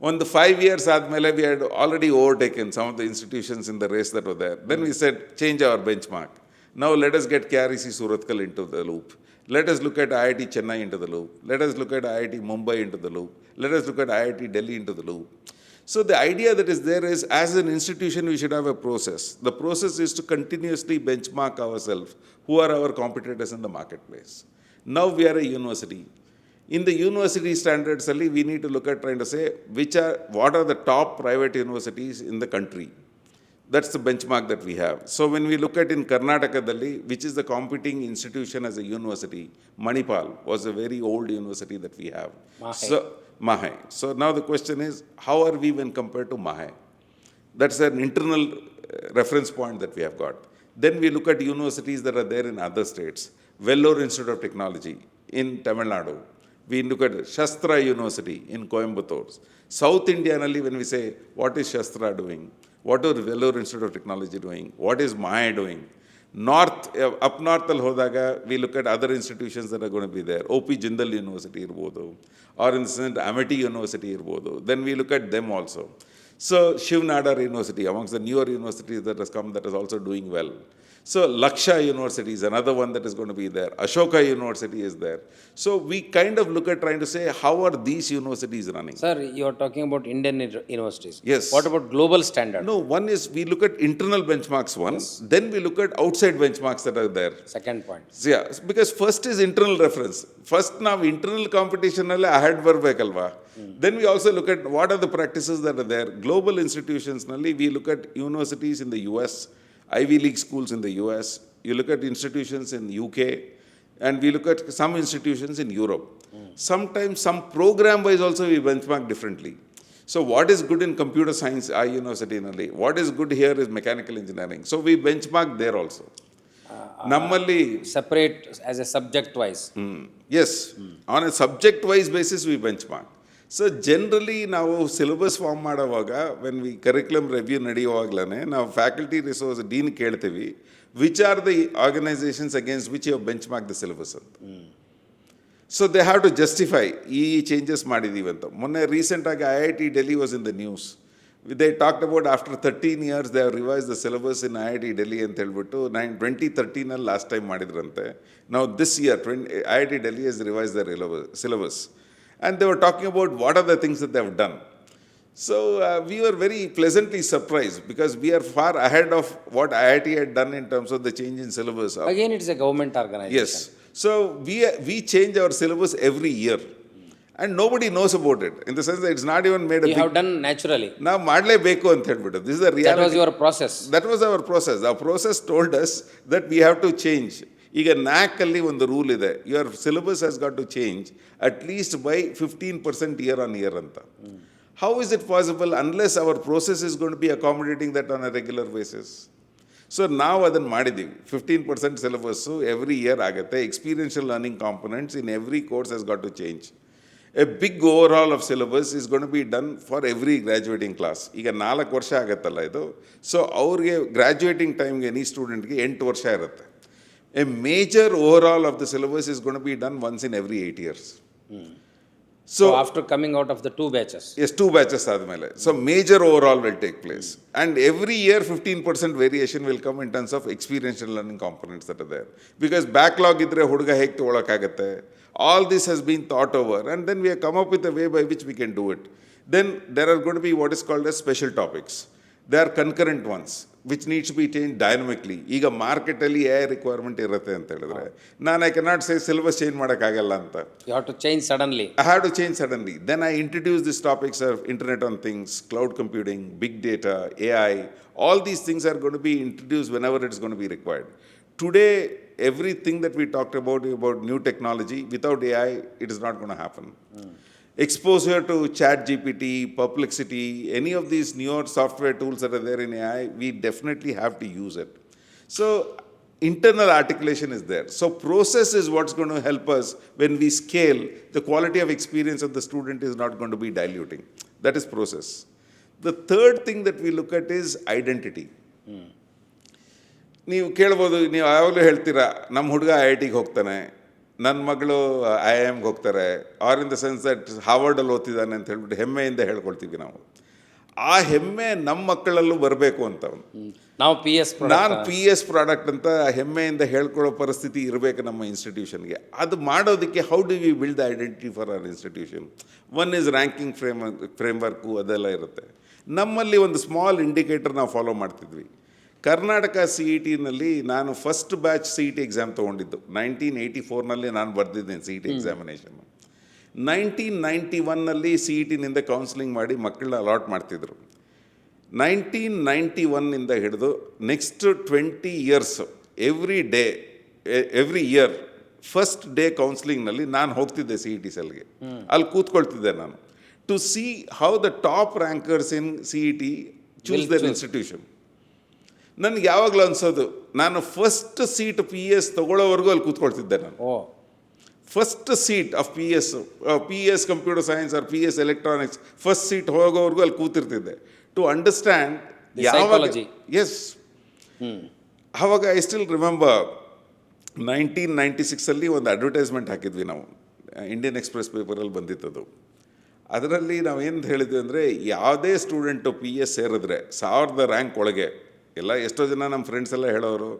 On the 5 years ಆದಮೇಲೆ we had already overtaken some of the institutions in the race that were there. Then we said, change our benchmark. Now let us get KREC Surathkal into the loop. Let us look at IIT Chennai into the loop. Let us look at IIT Mumbai into the loop. Let us look at IIT Delhi into the loop. So the idea that is there is, as an institution, we should have a process. The process is to continuously benchmark ourselves. Who are our competitors in the marketplace? Now we are a university. In the university standards, we need to look at trying to say what are the top private universities in the country. That's the benchmark that we have. So when we look at in Karnataka, which is the competing institution as a university, Manipal was a very old university that we have. Mahai. So now the question is, how are we when compared to Mahai? That's an internal reference point that we have got. Then we look at universities that are there in other states. Vellore Institute of Technology in Tamil Nadu. We look at Shastra University in Coimbatore. South India, when we say, what is Shastra doing? What is Vellore Institute of Technology doing? What is Mahai doing? Up north, we look at other institutions that are going to be there. OP Jindal University, or in the sense, Amity University. Then we look at them also. So Shiv Nadar University, amongst the newer universities that has come, that is also doing well. So Laksha University is another one that is going to be there. Ashoka University is there. So we kind of look at trying to say, how are these universities running? Sir, you are talking about Indian universities. Yes. What about global standard? No, one is we look at internal benchmarks once, then we look at outside benchmarks that are there. Second point. So, yeah, because first is internal reference. First now internal competition ahead barbekalva. Then we also look at what are the practices that are there. Global institutions, we look at universities in the US, Ivy League schools in the US, you look at institutions in UK, and we look at some institutions in Europe. Sometimes some program-wise also we benchmark differently. So what is good in computer science, our university, what is good here is mechanical engineering. So we benchmark there also. Nammalli Separate as a subject-wise. Yes, on a subject-wise basis we benchmark. So generally ನಾವು syllabus form ಮಾಡೋವಾಗ when we curriculum review ನಡೆಯುವಾಗಲೇ ನಾವು faculty resource dean ಕೇಳ್ತೀವಿ which are the organisations against which you benchmark the syllabus ಅಂತ. So they have to justify ಈ changes ಮಾಡಿದ್ದೀವಿ ಅಂತ. ಮೊನ್ನೆ ರೀಸೆಂಟಾಗಿ IIT Delhi was in the news. They talked about after 13 years they have revise the syllabus in IIT Delhi ಅಂತ ಹೇಳ್ಬಿಟ್ಟು 2013 last time ಮಾಡಿದ್ರಂತೆ. ನಾವು this year IIT Delhi has revised their syllabus. And they were talking about what are the things that they have done. So we were very pleasantly surprised because we are far ahead of what IIT had done in terms of the change in syllabus. Again, it's a government organization. Yes. So we change our syllabus every year. And nobody knows about it. In the sense that it's not even made a You have done naturally. Now, ಮಾಡಲೇಬೇಕು ಅಂತ ಹೇಳ್ಬಿಟ್ಟು. This is the reality. That was your process. That was our process. Our process told us that we have to change. ಈಗ ನ್ಯಾಕಲ್ಲಿ ಒಂದು rule ಇದೆ, your syllabus has got to change at least by 15% year on year ಅಂತ. How is it possible unless our process is gonna to be accommodating that on a regular basis? So ನಾವು ಅದನ್ನು ಮಾಡಿದ್ದೀವಿ. 15% syllabus every year ಆಗುತ್ತೆ. Experiential learning components in every course has got to change. A big overhaul of syllabus is gonna to be done for every graduating class. ಈಗ 4 ವರ್ಷ ಆಗುತ್ತಲ್ಲ ಇದು. So ಅವ್ರಿಗೆ ಗ್ರ್ಯಾಜುಯೇಟಿಂಗ್ ಟೈಮ್ಗೆ ಎನಿ ಸ್ಟೂಡೆಂಟ್ಗೆ 8 ವರ್ಷ ಇರುತ್ತೆ. A major overhaul of the syllabus is going to be done once in every 8 years. So after coming out of the 2 batches? Yes, 2 batches ಆದಮೇಲೆ. So major overhaul will take place. And every year 15% variation will come in terms of experiential learning components that are there. Because backlog ಇದ್ರೆ ಹುಡುಗ ಹೇಗೆ ತಗೊಳಕ್ಕಾಗತ್ತೆ? All this has been thought over and then we have come up with a way by which we can do it. Then there are going to be what is called as special topics. They are concurrent ones, which needs to be changed dynamically. ಈಗ ಮಾರ್ಕೆಟಲ್ಲಿ A requirement ಇರುತ್ತೆ ಅಂತ ಹೇಳಿದ್ರೆ ನಾನು I cannot say syllabus change ಮಾಡೋಕ್ಕಾಗಲ್ಲ ಅಂತ. You have to change suddenly. I have to change suddenly. Then I introduce these topics of Internet on Things, cloud computing, big data, AI. All these things are going to be introduced whenever it's going to be required. Today, everything that we talked about new technology, without AI, it is not going to happen. Exposure to ChatGPT, Perplexity, any of these newer software tools that are there in AI, we definitely have to use it. So internal articulation is there. So process is what's going to help us when we scale. The quality of experience of the student is not going to be diluting. That is process. The third thing that we look at is identity. ನೀವು ಕೇಳ್ಬೋದು, ನೀವು ಯಾವಾಗಲೂ ಹೇಳ್ತೀರಾ ನಮ್ಮ ಹುಡುಗ IITಗೆ ಹೋಗ್ತಾನೆ, ನನ್ನ ಮಗಳು IIMಗೆ ಹೋಗ್ತಾರೆ, or in the sense that ಹಾರ್ವರ್ಡಲ್ಲಿ ಓದ್ತಿದ್ದಾನೆ ಅಂತ ಹೇಳ್ಬಿಟ್ಟು ಹೆಮ್ಮೆಯಿಂದ ಹೇಳ್ಕೊಳ್ತೀವಿ ನಾವು. ಆ ಹೆಮ್ಮೆ ನಮ್ಮ ಮಕ್ಕಳಲ್ಲೂ ಬರಬೇಕು ಅಂತ ನಾವು ನಾನು PS ಪ್ರಾಡಕ್ಟ್ ಅಂತ ಹೆಮ್ಮೆಯಿಂದ ಹೇಳ್ಕೊಳ್ಳೋ ಪರಿಸ್ಥಿತಿ ಇರಬೇಕು ನಮ್ಮ ಇನ್ಸ್ಟಿಟ್ಯೂಷನ್ಗೆ. ಅದು ಮಾಡೋದಕ್ಕೆ how do we build the identity for our institution? One is ranking framework ಅದೆಲ್ಲ ಇರುತ್ತೆ. ನಮ್ಮಲ್ಲಿ ಒಂದು ಸ್ಮಾಲ್ ಇಂಡಿಕೇಟರ್ ನಾವು ಫಾಲೋ ಮಾಡ್ತಿದ್ವಿ. ಕರ್ನಾಟಕ CETನಲ್ಲಿ ನಾನು ಫಸ್ಟ್ ಬ್ಯಾಚ್ CET ಎಕ್ಸಾಮ್ ತೊಗೊಂಡಿದ್ದು 1984ನಲ್ಲಿ ನಾನು ಬರೆದಿದ್ದೇನೆ CET ಎಕ್ಸಾಮಿನೇಷನ್. 1991ನಲ್ಲಿ CETನಿಂದ ಕೌನ್ಸಿಲಿಂಗ್ ಮಾಡಿ ಮಕ್ಕಳನ್ನ ಅಲಾಟ್ ಮಾಡ್ತಿದ್ರು. 1991ನಿಂದ ಹಿಡಿದು next 20 years every year first day ಕೌನ್ಸಿಲಿಂಗ್ನಲ್ಲಿ ನಾನು ಹೋಗ್ತಿದ್ದೆ CET ಸೆಲ್ಗೆ. ಅಲ್ಲಿ ಕೂತ್ಕೊಳ್ತಿದ್ದೆ ನಾನು to see how the top rankers in CET choose their institution. ನನಗೆ ಯಾವಾಗಲೂ ಅನ್ಸೋದು, ನಾನು ಫಸ್ಟ್ ಸೀಟ್ PS ತೊಗೊಳ್ಳೋವರೆಗೂ ಅಲ್ಲಿ ಕೂತ್ಕೊಳ್ತಿದ್ದೆ ನಾನು. First seat of PS computer science or PS electronics first seat ಹೋಗೋವರೆಗೂ ಅಲ್ಲಿ ಕೂತಿರ್ತಿದ್ದೆ ಟು ಅಂಡರ್ಸ್ಟ್ಯಾಂಡ್ ಯಾವಾಗ. ಎಸ್, ಆವಾಗ ಐ ಸ್ಟಿಲ್ ರಿಮೆಂಬರ್ 1996ಅಲ್ಲಿ ಒಂದು ಅಡ್ವರ್ಟೈಸ್ಮೆಂಟ್ ಹಾಕಿದ್ವಿ ನಾವು, ಇಂಡಿಯನ್ ಎಕ್ಸ್ಪ್ರೆಸ್ ಪೇಪರಲ್ಲಿ ಬಂದಿತ್ತದು. ಅದರಲ್ಲಿ ನಾವೇನು ಹೇಳಿದ್ವಿ ಅಂದರೆ, ಯಾವುದೇ ಸ್ಟೂಡೆಂಟು PS ಸೇರಿದ್ರೆ 1000 ರ್ಯಾಂಕ್ ಒಳಗೆ ಎಲ್ಲ, ಎಷ್ಟೋ ಜನ ನಮ್ಮ ಫ್ರೆಂಡ್ಸ್ ಎಲ್ಲ ಹೇಳೋರು,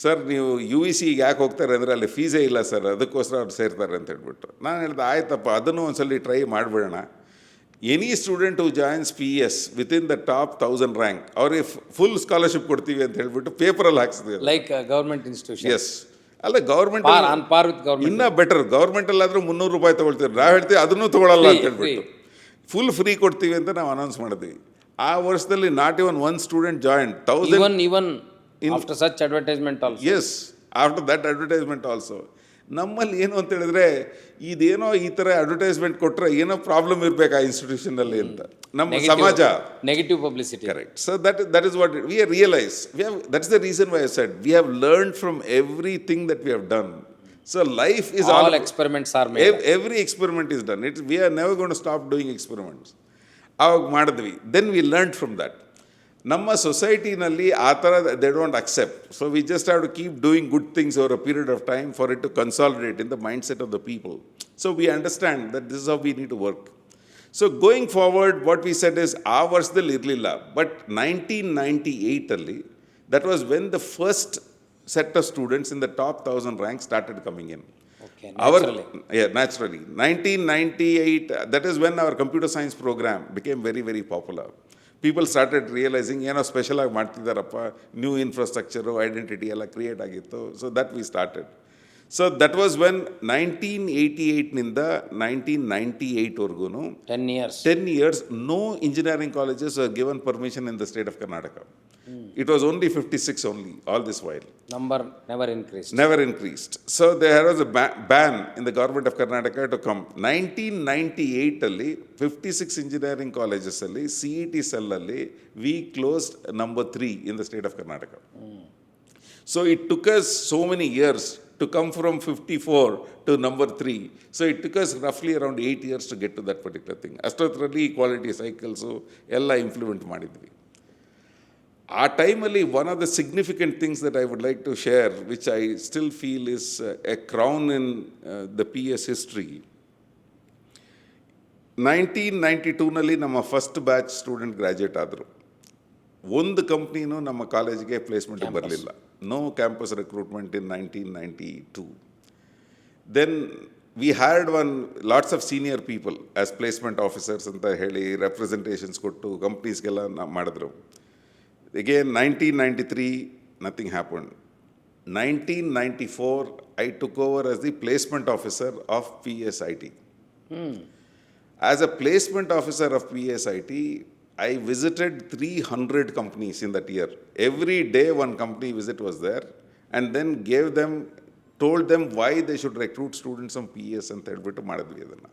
ಸರ್ ನೀವು UECಗೆ ಯಾಕೆ ಹೋಗ್ತಾರೆ ಅಂದರೆ ಅಲ್ಲಿ ಫೀಸೇ ಇಲ್ಲ ಸರ್, ಅದಕ್ಕೋಸ್ಕರ ಅವ್ರು ಸೇರ್ತಾರೆ ಅಂತ ಹೇಳ್ಬಿಟ್ಟು. ನಾನು ಹೇಳಿದೆ ಆಯ್ತಪ್ಪ, ಅದನ್ನು ಒಂದ್ಸಲಿ ಟ್ರೈ ಮಾಡಿಬಿಡೋಣ. Any student who joins PS within the top 1000 rank ಅವ್ರಿಗೆ ಫುಲ್ ಸ್ಕಾಲರ್ಶಿಪ್ ಕೊಡ್ತೀವಿ ಅಂತ ಹೇಳ್ಬಿಟ್ಟು ಪೇಪರಲ್ಲಿ ಹಾಕ್ಸಿದ್ವಿ. Like government institution. ಎಸ್, ಅಲ್ಲ ಗೌರ್ಮೆಂಟ್ ಇನ್ನೂ ಬೆಟರ್. ಗೌರ್ಮೆಂಟಲ್ಲಾದರೂ ₹300 ತೊಗೊಳ್ತೀವಿ, ನಾವು ಹೇಳ್ತೀವಿ ಅದನ್ನೂ ತೊಗೊಳಲ್ಲ ಅಂತ ಹೇಳ್ಬಿಟ್ಟು ಫುಲ್ ಫ್ರೀ ಕೊಡ್ತೀವಿ ಅಂತ ನಾವು ಅನೌನ್ಸ್ ಮಾಡಿದ್ವಿ. ಆ ವರ್ಷದಲ್ಲಿ not even one student join 1000 even after such advertisement also. Yes, after that advertisement also. ನಮ್ಮಲ್ಲಿ ಏನು ಅಂತ ಹೇಳಿದ್ರೆ, ಇದೇನೋ ಈ ಥರ ಅಡ್ವರ್ಟೈಸ್ಮೆಂಟ್ ಕೊಟ್ಟರೆ ಏನೋ ಪ್ರಾಬ್ಲಮ್ ಇರಬೇಕು ಆ ಇನ್ಸ್ಟಿಟ್ಯೂಷನಲ್ಲಿ ಅಂತ ನಮ್ಮ ಸಮಾಜ. Negative publicity. Correct. So that is what we have realized. That's the reason why I said we have learned from everything that we have done. So life is all experiments are made. Every experiment is done. We are never going to stop doing experiments. ಆವಾಗ ಮಾಡಿದ್ವಿ. Then we learn from that. ನಮ್ಮ ಸೊಸೈಟಿನಲ್ಲಿ ಆ ಥರ they don't accept. So we just have to keep doing good things over a period of time for it to consolidate in the mind set of the people. So we understand that this is how we need to work. So going forward what we said is, ಆ ವರ್ಷದಲ್ಲಿ ಇರಲಿಲ್ಲ, but 1998ಅಲ್ಲಿ that was when the first set of students in the top 1000 ranks started coming in. Okay, naturally. Naturally. 1998, that is when our computer science program became very, very popular. People started realizing, special ಆಗಿ ಮಾಡ್ತಿದ್ದಾರಪ್ಪ, new infrastructure, identity ಎಲ್ಲ create ಆಗಿತ್ತು. So that we started. So that was when 1988ನಿಂದ 1998ವರೆಗೂ 10 years, no engineering colleges were given permission in the state of Karnataka. It was only 56 only, all this while. Number never increased. Never increased. So there was a ban in the government of Karnataka to come. 1998ಅಲ್ಲಿ 56 engineering colleges ಅಲ್ಲಿ CET cell ಅಲ್ಲಿ we closed number 3 in the state of Karnataka. So it took us so many years to come from 54 to number 3. So it took us roughly around 8 years to get to that particular thing. ಅಷ್ಟೊತ್ತರಲ್ಲಿ equality cycles ಎಲ್ಲ implement ಮಾಡಿದ್ವಿ. ಆ ಟೈಮಲ್ಲಿ one of the significant things that I would like to share, which I still feel is a crown in the PS history. 1992ನಲ್ಲಿ ನಮ್ಮ first batch student graduate ಆದರು. ಒಂದು ಕಂಪ್ನಿನೂ ನಮ್ಮ ಕಾಲೇಜಿಗೆ ಪ್ಲೇಸ್ಮೆಂಟ್ ಬರಲಿಲ್ಲ. No campus recruitment in 1992. Then we had lots of senior people as placement officers ಅಂತ ಹೇಳಿ representations ಕೊಟ್ಟು ಕಂಪ್ನೀಸ್ಗೆಲ್ಲ ಮಾಡಿದ್ರು. Again, 1993, nothing happened. 1994, I took over as the placement officer of PSIT. As a placement officer of PSIT, I visited 300 companies in that year. Every day one company visit was there, and then told them why they should recruit students from PS ಅಂತ ಹೇಳ್ಬಿಟ್ಟು ಮಾಡಿದ್ವಿ ಅದನ್ನು.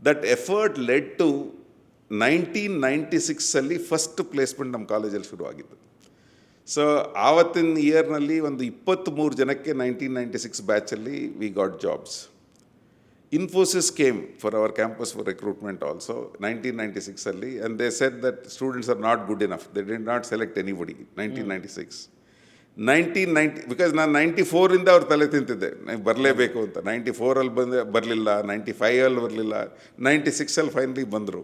That effort led to 1996 first placement ನಮ್ಮ ಕಾಲೇಜಲ್ಲಿ ಶುರುವಾಗಿದ್ದು. So ಆವತ್ತಿನ ಇಯರ್ನಲ್ಲಿ ಒಂದು 23 ಜನಕ್ಕೆ 1996 ಬ್ಯಾಚಲ್ಲಿ we got jobs. Infosys came for our campus for recruitment also, 1996 and they said that students are not good enough. They did not select anybody, 1996. 1990, because ನಾನು 94 ಅವ್ರು ತಲೆ ತಿಂತಿದ್ದೆ, ಬರಲೇಬೇಕು ಅಂತ. 94 ಬರಲಿಲ್ಲ, 95 ಬರಲಿಲ್ಲ, 96 ಫೈನಲಿ ಬಂದರು.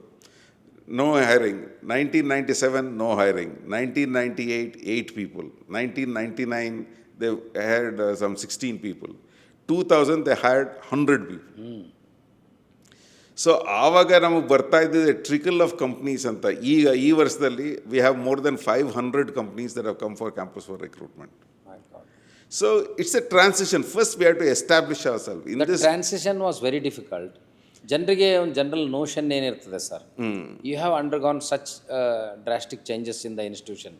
No hiring. 1997, no hiring. 1998, 8 people. 1999, they had some 16 people. 2000, they hired 100 people. So ಆವಾಗ ನಮಗೆ ಬರ್ತಾ ಇದ್ದಿದೆ ಟ್ರಿಕಲ್ ಆಫ್ ಕಂಪ್ನೀಸ್ ಅಂತ. ಈಗ ಈ ವರ್ಷದಲ್ಲಿ we have more than 500 companies that have come for campus for recruitment. So it's a transition. First we have to establish ourself. In this transition was very difficult. ಜನರಿಗೆ ಒಂದು general notion ಏನಿರ್ತದೆ sir, you have undergone such drastic changes in the institution.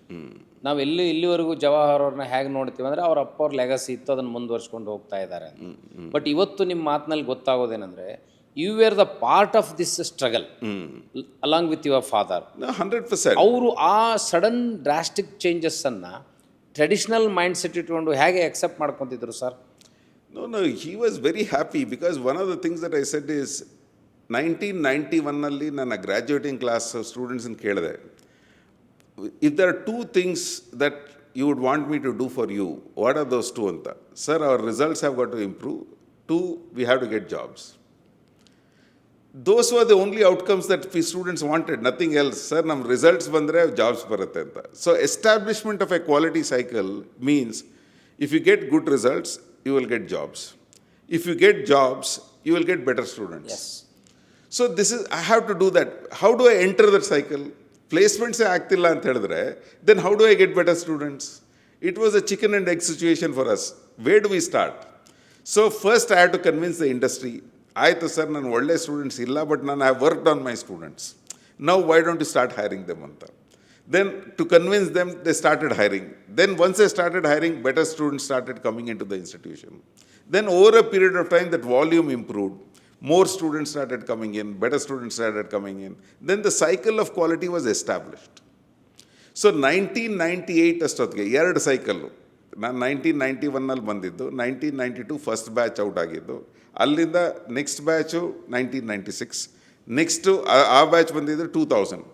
ನಾವು ಇಲ್ಲಿವರೆಗೂ ಜವಾಹರ್ ಅವ್ರನ್ನ ಹೇಗೆ ನೋಡ್ತೀವಿ ಅಂದರೆ ಅವ್ರ ಅಪ್ಪ ಅವ್ರ ಲೆಗಸಿ ಇತ್ತು, ಅದನ್ನು ಮುಂದುವರ್ಸ್ಕೊಂಡು ಹೋಗ್ತಾ ಇದ್ದಾರೆ. ಬಟ್ ಇವತ್ತು ನಿಮ್ಮ ಮಾತಿನಲ್ಲಿ ಗೊತ್ತಾಗೋದೇನೆಂದರೆ you were the part of this struggle along with your father. 100%. ಅವರು ಆ ಸಡನ್ ಡ್ರಾಸ್ಟಿಕ್ ಚೇಂಜಸ್ಸನ್ನು ಟ್ರೆಡಿಷನಲ್ ಮೈಂಡ್ ಸೆಟ್ ಇಟ್ಕೊಂಡು ಹೇಗೆ ಅಕ್ಸೆಪ್ಟ್ ಮಾಡ್ಕೊತಿದ್ರು sir? No, he was very happy because one of the things that I said is 1991 ನನ್ನ ಗ್ರ್ಯಾಜುಯೇಟಿಂಗ್ class ಸ್ಟೂಡೆಂಟ್ಸನ್ನು ಕೇಳಿದೆ, if there are 2 things that you would want me to do for you, what are those 2 ಅಂತ. Sir, our results have got to improve. 2, we have to get jobs. Those were the only outcomes that we students wanted, nothing else. Sir, ನಮ್ಮ results ಬಂದರೆ jobs ಬರುತ್ತೆ ಅಂತ. So establishment of A quality cycle means if you get good results, you will get jobs. If you get jobs, you will get better students. Yes. So I have to do that. How do I enter that cycle? Placements ಆಗ್ತಿಲ್ಲ ಅಂತ ಹೇಳಿದ್ರೆ, then how do I get better students? It was a chicken and egg situation for us. Where do we start? So first I had to convince the industry. ಆಯಿತು sir, ನಾನು ಒಳ್ಳೆ students ಇಲ್ಲ, but ನಾನು I worked on my students. Now why don't you start hiring them ಅಂತ. Then to convince them, they started hiring. Then once they started hiring, better students started coming into the institution. Then over a period of time, that volume improved. More students started coming in, better students started coming in. Then the cycle of quality was established. So 1998 ಅಷ್ಟೊತ್ತಿಗೆ 2 cycle. ನಾನು 1991 ಬಂದಿದ್ದು, 1992 first batch out ಆಗಿದ್ದು. ಅಲ್ಲಿಂದ next batch 1996, next ಆ batch ಬಂದಿದ್ದು 2000.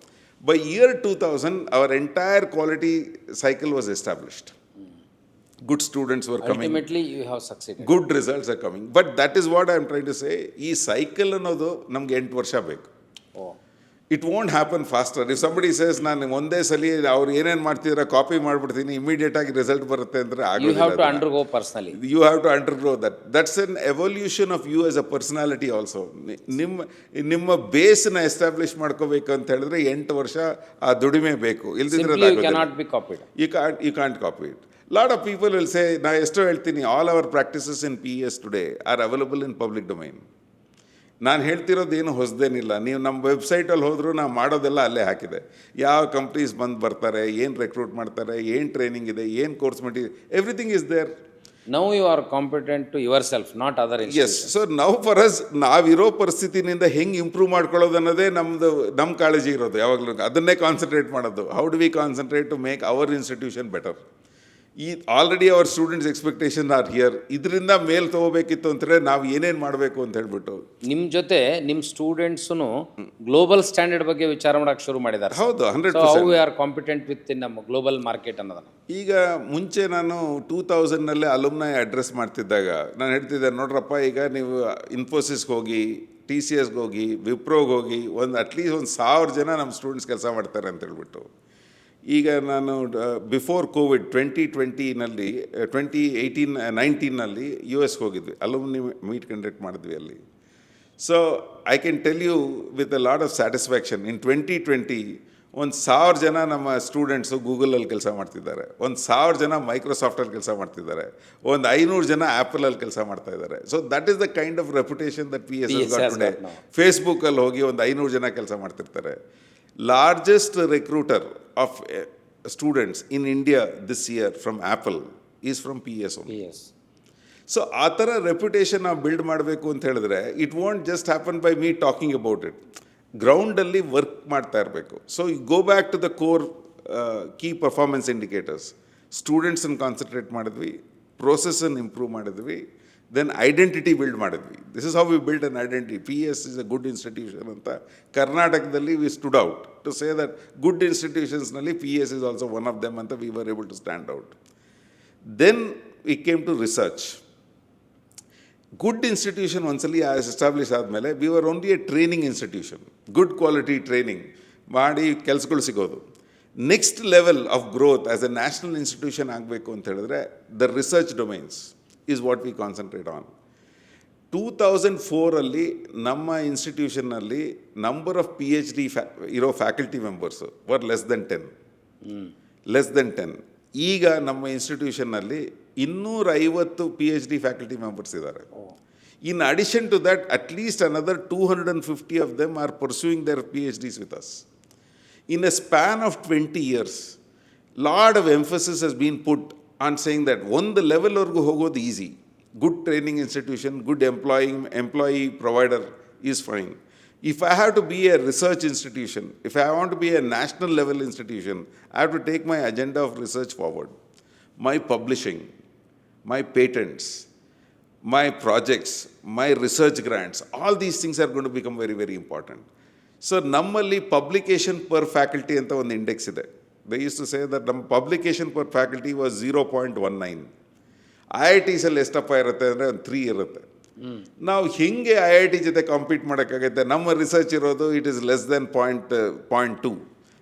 By year 2000, our entire quality cycle was established. Good students were coming. Ultimately, you have succeeded. Good results are coming. But that is what I am trying to say. ಈ cycle ಅನ್ನೋದು ನಮಗೆ 8 ವರ್ಷ ಬೇಕು. It won't happen faster. If somebody says, ನಾನು ಒಂದೇ ಸಲ ಅವ್ರು ಏನೇನು ಮಾಡ್ತಿದ್ರೆ ಕಾಪಿ ಮಾಡಿಬಿಡ್ತೀನಿ, ಇಮಿಡಿಯೇಟ್ ಆಗಿ ರಿಸಲ್ಟ್ ಬರುತ್ತೆ ಅಂದರೆ ಆಗೋದಿಲ್ಲ. You have to undergo personally. You have to undergo that. That's an evolution of you as a personality also. ನಿಮ್ಮ ಬೇಸ್ನ ಎಸ್ಟಾಬ್ಲಿಷ್ ಮಾಡ್ಕೋಬೇಕು ಅಂತ ಹೇಳಿದ್ರೆ 8 ವರ್ಷ ಆ ದುಡಿಮೆ ಬೇಕು. ಇಲ್ದಿದ್ರೆ you cannot be copied. You can't copy it. Lot of people will say, ನಾ ಎಷ್ಟೋ ಹೇಳ್ತೀನಿ, all our practices in PES today are available in public domain. ನಾನು ಹೇಳ್ತಿರೋದೇನು ಹೊಸದೇನಿಲ್ಲ. ನೀವು ನಮ್ಮ ವೆಬ್ಸೈಟಲ್ಲಿ ಹೋದರೂ ನಾವು ಮಾಡೋದೆಲ್ಲ ಅಲ್ಲೇ ಹಾಕಿದೆ. ಯಾವ ಕಂಪ್ನೀಸ್ ಬರ್ತಾರೆ, ಏನು ರೆಕ್ರೂಟ್ ಮಾಡ್ತಾರೆ, ಏನು ಟ್ರೈನಿಂಗ್ ಇದೆ, ಏನು course material, everything is there. Now you are competent to yourself, not other institutions. Yes. So now for us, ನಾವಿರೋ ಪರಿಸ್ಥಿತಿನಿಂದ ಹೆಂಗೆ ಇಂಪ್ರೂವ್ ಮಾಡ್ಕೊಳ್ಳೋದು ಅನ್ನೋದೇ ನಮ್ಮ ಕಾಳಜಿ ಇರೋದು. ಯಾವಾಗಲೂ ಅದನ್ನೇ ಕಾನ್ಸಂಟ್ರೇಟ್ ಮಾಡೋದು. How do we concentrate to make our institution better? Already our students expectation are here. ಇದರಿಂದ ಮೇಲ್ ತೊಗೋಬೇಕಿತ್ತು ಅಂದರೆ ನಾವು ಏನೇನು ಮಾಡಬೇಕು ಅಂತ ಹೇಳ್ಬಿಟ್ಟು ನಿಮ್ಮ ಜೊತೆ ನಿಮ್ಮ ಸ್ಟೂಡೆಂಟ್ಸು ಗ್ಲೋಬಲ್ ಸ್ಟ್ಯಾಂಡರ್ಡ್ ಬಗ್ಗೆ ವಿಚಾರ ಮಾಡೋಕೆ ಶುರು ಮಾಡಿದ್ದಾರೆ. ಹೌದು, 100%. How we are competent with ನಮ್ಮ ಗ್ಲೋಬಲ್ ಮಾರ್ಕೆಟ್ ಅನ್ನೋದನ್ನು. ಈಗ ಮುಂಚೆ ನಾನು 2000 ಅಲುಮ್ನೈ ಅಡ್ರೆಸ್ ಮಾಡ್ತಿದ್ದಾಗ ನಾನು ಹೇಳ್ತಿದ್ದೆ, ನೋಡ್ರಪ್ಪ, ಈಗ ನೀವು ಇನ್ಫೋಸಿಸ್ಗೆ ಹೋಗಿ, TCSಗೆ ಹೋಗಿ, ವಿಪ್ರೋಗೆ ಹೋಗಿ, ಅಟ್ಲೀಸ್ಟ್ 1000 ಜನ ನಮ್ಮ ಸ್ಟೂಡೆಂಟ್ಸ್ ಕೆಲಸ ಮಾಡ್ತಾರೆ ಅಂತ ಹೇಳ್ಬಿಟ್ಟು. ಈಗ ನಾನು ಬಿಫೋರ್ ಕೋವಿಡ್ 2020ನಲ್ಲಿ 19ನಲ್ಲಿ ಯು ಎಸ್ಗೆ ಹೋಗಿದ್ವಿ, ಅಲುಮಿನಿ ಮೀಟ್ ಕಂಡಕ್ಟ್ ಮಾಡಿದ್ವಿ ಅಲ್ಲಿ. So I can tell you with a lot of satisfaction, in 2020 1,000 ಜನ ನಮ್ಮ ಸ್ಟೂಡೆಂಟ್ಸು ಗೂಗಲಲ್ಲಿ ಕೆಲಸ ಮಾಡ್ತಿದ್ದಾರೆ, 1,000 ಜನ ಮೈಕ್ರೋಸಾಫ್ಟಲ್ಲಿ ಕೆಲಸ ಮಾಡ್ತಿದ್ದಾರೆ, 500 ಜನ ಆ್ಯಪಲಲ್ಲಿ ಕೆಲಸ ಮಾಡ್ತಾ ಇದ್ದಾರೆ. So that is the kind of reputation that P S got today. ಫೇಸ್ಬುಕ್ಕಲ್ಲಿ ಹೋಗಿ 500 ಜನ ಕೆಲಸ ಮಾಡ್ತಿರ್ತಾರೆ. Largest recruiter of students in India this year from Apple is from P S only. So ಆ ಥರ ರೆಪ್ಯುಟೇಷನ್ ನಾವು ಬಿಲ್ಡ್ ಮಾಡಬೇಕು ಅಂತ ಹೇಳಿದ್ರೆ it won't just happen by me talking about it. ಗ್ರೌಂಡಲ್ಲಿ ವರ್ಕ್ ಮಾಡ್ತಾ ಇರಬೇಕು. So go back to the core key performance indicators. ಸ್ಟೂಡೆಂಟ್ಸನ್ನು ಕಾನ್ಸಂಟ್ರೇಟ್ ಮಾಡಿದ್ವಿ, ಪ್ರೋಸೆಸ್ಸನ್ನು ಇಂಪ್ರೂವ್ ಮಾಡಿದ್ವಿ, ದೆನ್ ಐಡೆಂಟಿಟಿ ಬಿಲ್ಡ್ ಮಾಡಿದ್ವಿ. This is how we build an identity. P S is a good institution ಅಂತ ಕರ್ನಾಟಕದಲ್ಲಿ we stood out to say that ಗುಡ್ ಇನ್ಸ್ಟಿಟ್ಯೂಷನ್ಸ್ನಲ್ಲಿ P S is also one of them ಅಂತ we were able to stand out. Then we came to research. Good institution ಒಂದ್ಸಲಿ establish ಆದಮೇಲೆ we were only a training institution, good quality training ಮಾಡಿ ಕೆಲಸಗಳು ಸಿಗೋದು. Next level of growth as a national institution ಆಗಬೇಕು ಅಂತ ಹೇಳಿದ್ರೆ the research domains is what we concentrate on. 2004 ನಮ್ಮ ಇನ್ಸ್ಟಿಟ್ಯೂಷನ್ನಲ್ಲಿ number of P H D ಇರೋ faculty members were less than 10. ಈಗ ನಮ್ಮ ಇನ್ಸ್ಟಿಟ್ಯೂಷನ್ನಲ್ಲಿ 250 P H D faculty members ಇದ್ದಾರೆ. In addition to that at least another 250 of them are pursuing their P H Ds with us. In a span of 20 years, lot of emphasis has been put on saying that ಒಂದು ಲೆವೆಲ್ವರೆಗೂ ಹೋಗೋದು easy. Good training institution, good employee provider is fine. If I have to be a research institution, if I want to be a national level institution, I have to take my agenda of research forward. My publishing, my patents, my projects, my research grants, all these things are going to become very, very important. So, nammalli publication per faculty anta one index ide. They used to say that ನಮ್ಮ publication per faculty was 0.19. IITs ಅಲ್ಲಿ ಎಷ್ಟಪ್ಪ ಇರುತ್ತೆ ಅಂದರೆ ಒಂದು 3 ಇರುತ್ತೆ. ನಾವು ಹೆಂಗೆ I I T ಜೊತೆ ಕಾಂಪೀಟ್ ಮಾಡೋಕ್ಕಾಗತ್ತೆ? ನಮ್ಮ ರಿಸರ್ಚ್ ಇರೋದು it is less than 0.2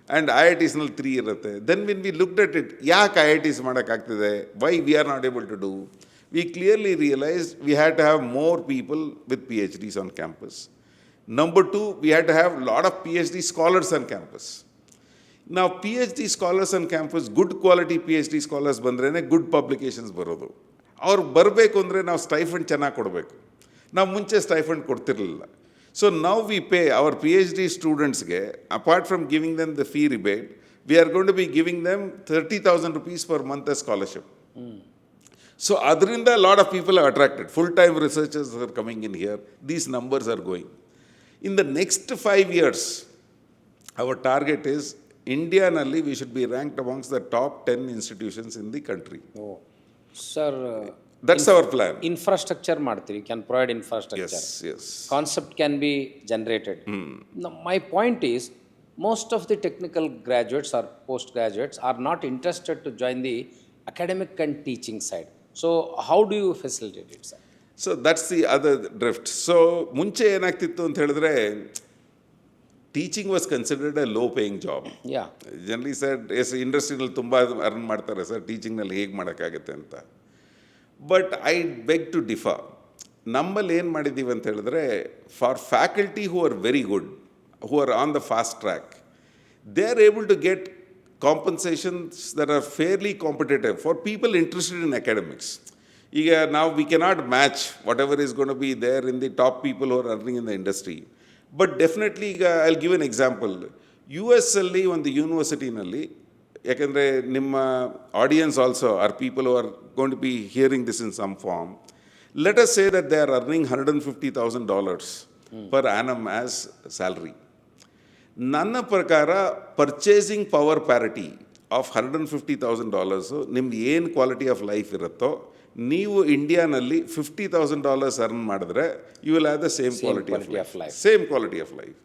and I I ಟಿಸ್ನಲ್ಲಿ 3 ಇರುತ್ತೆ. Then when we looked at it, ಯಾಕೆ ಐ ಐ ಟಿಸ್ ಮಾಡೋಕ್ಕಾಗ್ತಿದೆ, why we are not able to do, we clearly realize we had to have more people with P H Ds on campus. Number 2, we had to have lot of P H D scholars on campus. ನಾವು P H D scholars on campus, good quality P H D scholars ಬಂದ್ರೇ good publications ಬರೋದು. ಅವ್ರು ಬರಬೇಕು ಅಂದರೆ ನಾವು stipend ಚೆನ್ನಾಗಿ ಕೊಡಬೇಕು. ನಾವು ಮುಂಚೆ ಸ್ಟೈಫಂಡ್ ಕೊಡ್ತಿರಲಿಲ್ಲ. So now we pay our P H ಡಿ ಸ್ಟೂಡೆಂಟ್ಸ್ಗೆ, apart from giving them the fee rebate, we are going to be giving them 30,000 rupees per month as scholarship. So ಅದರಿಂದ lot of people are attracted. Full time researchers are coming in here. These numbers are going. In the next 5 years, our target is ಇಂಡಿಯಾನಲ್ಲಿ we should be ranked amongst the top 10 institutions in the country. Sir, that's our plan. Infrastructure ಮಾಡ್ತೀರಿ, can provide infrastructure. Yes. Concept can be generated. Now, my point is, most of the technical graduates or postgraduates are not interested to join the academic and teaching side. So, how do you facilitate it, sir? So that's the other drift. So ಮುಂಚೆ ಏನಾಗ್ತಿತ್ತು ಅಂತ ಹೇಳಿದ್ರೆ, teaching was considered a low paying job. Generally sir, ಇಂಡಸ್ಟ್ರಿನಲ್ಲಿ ತುಂಬ earn ಮಾಡ್ತಾರೆ sir, ಟೀಚಿಂಗ್ನಲ್ಲಿ ಹೇಗೆ ಮಾಡೋಕ್ಕಾಗತ್ತೆ ಅಂತ. But I beg to differ. ನಮ್ಮಲ್ಲಿ ಏನು ಮಾಡಿದ್ದೀವಿ ಅಂತ ಹೇಳಿದ್ರೆ, for faculty who are very good, who are on the fast track, they are able to get compensations that are fairly competitive for people interested in academics. ಈಗ ನಾವು we cannot match whatever is gonna to be there in the top people who are earning in the industry. But definitely ಈಗ I will give an example. U S ಅಲ್ಲಿ ಒಂದು ಯೂನಿವರ್ಸಿಟಿನಲ್ಲಿ, ಯಾಕಂದರೆ ನಿಮ್ಮ audience also are people who are going to be hearing this in some form. Let us say that they are earning $150,000 per annum as salary. ನನ್ನ ಪ್ರಕಾರ purchasing power parity of $150,000 ನಿಮ್ದು ಏನು quality of life ಇರುತ್ತೋ, ನೀವು ಇಂಡಿಯಾನಲ್ಲಿ $50,000 earn ಮಾಡಿದ್ರೆ you will have the same quality of life. Same quality of life.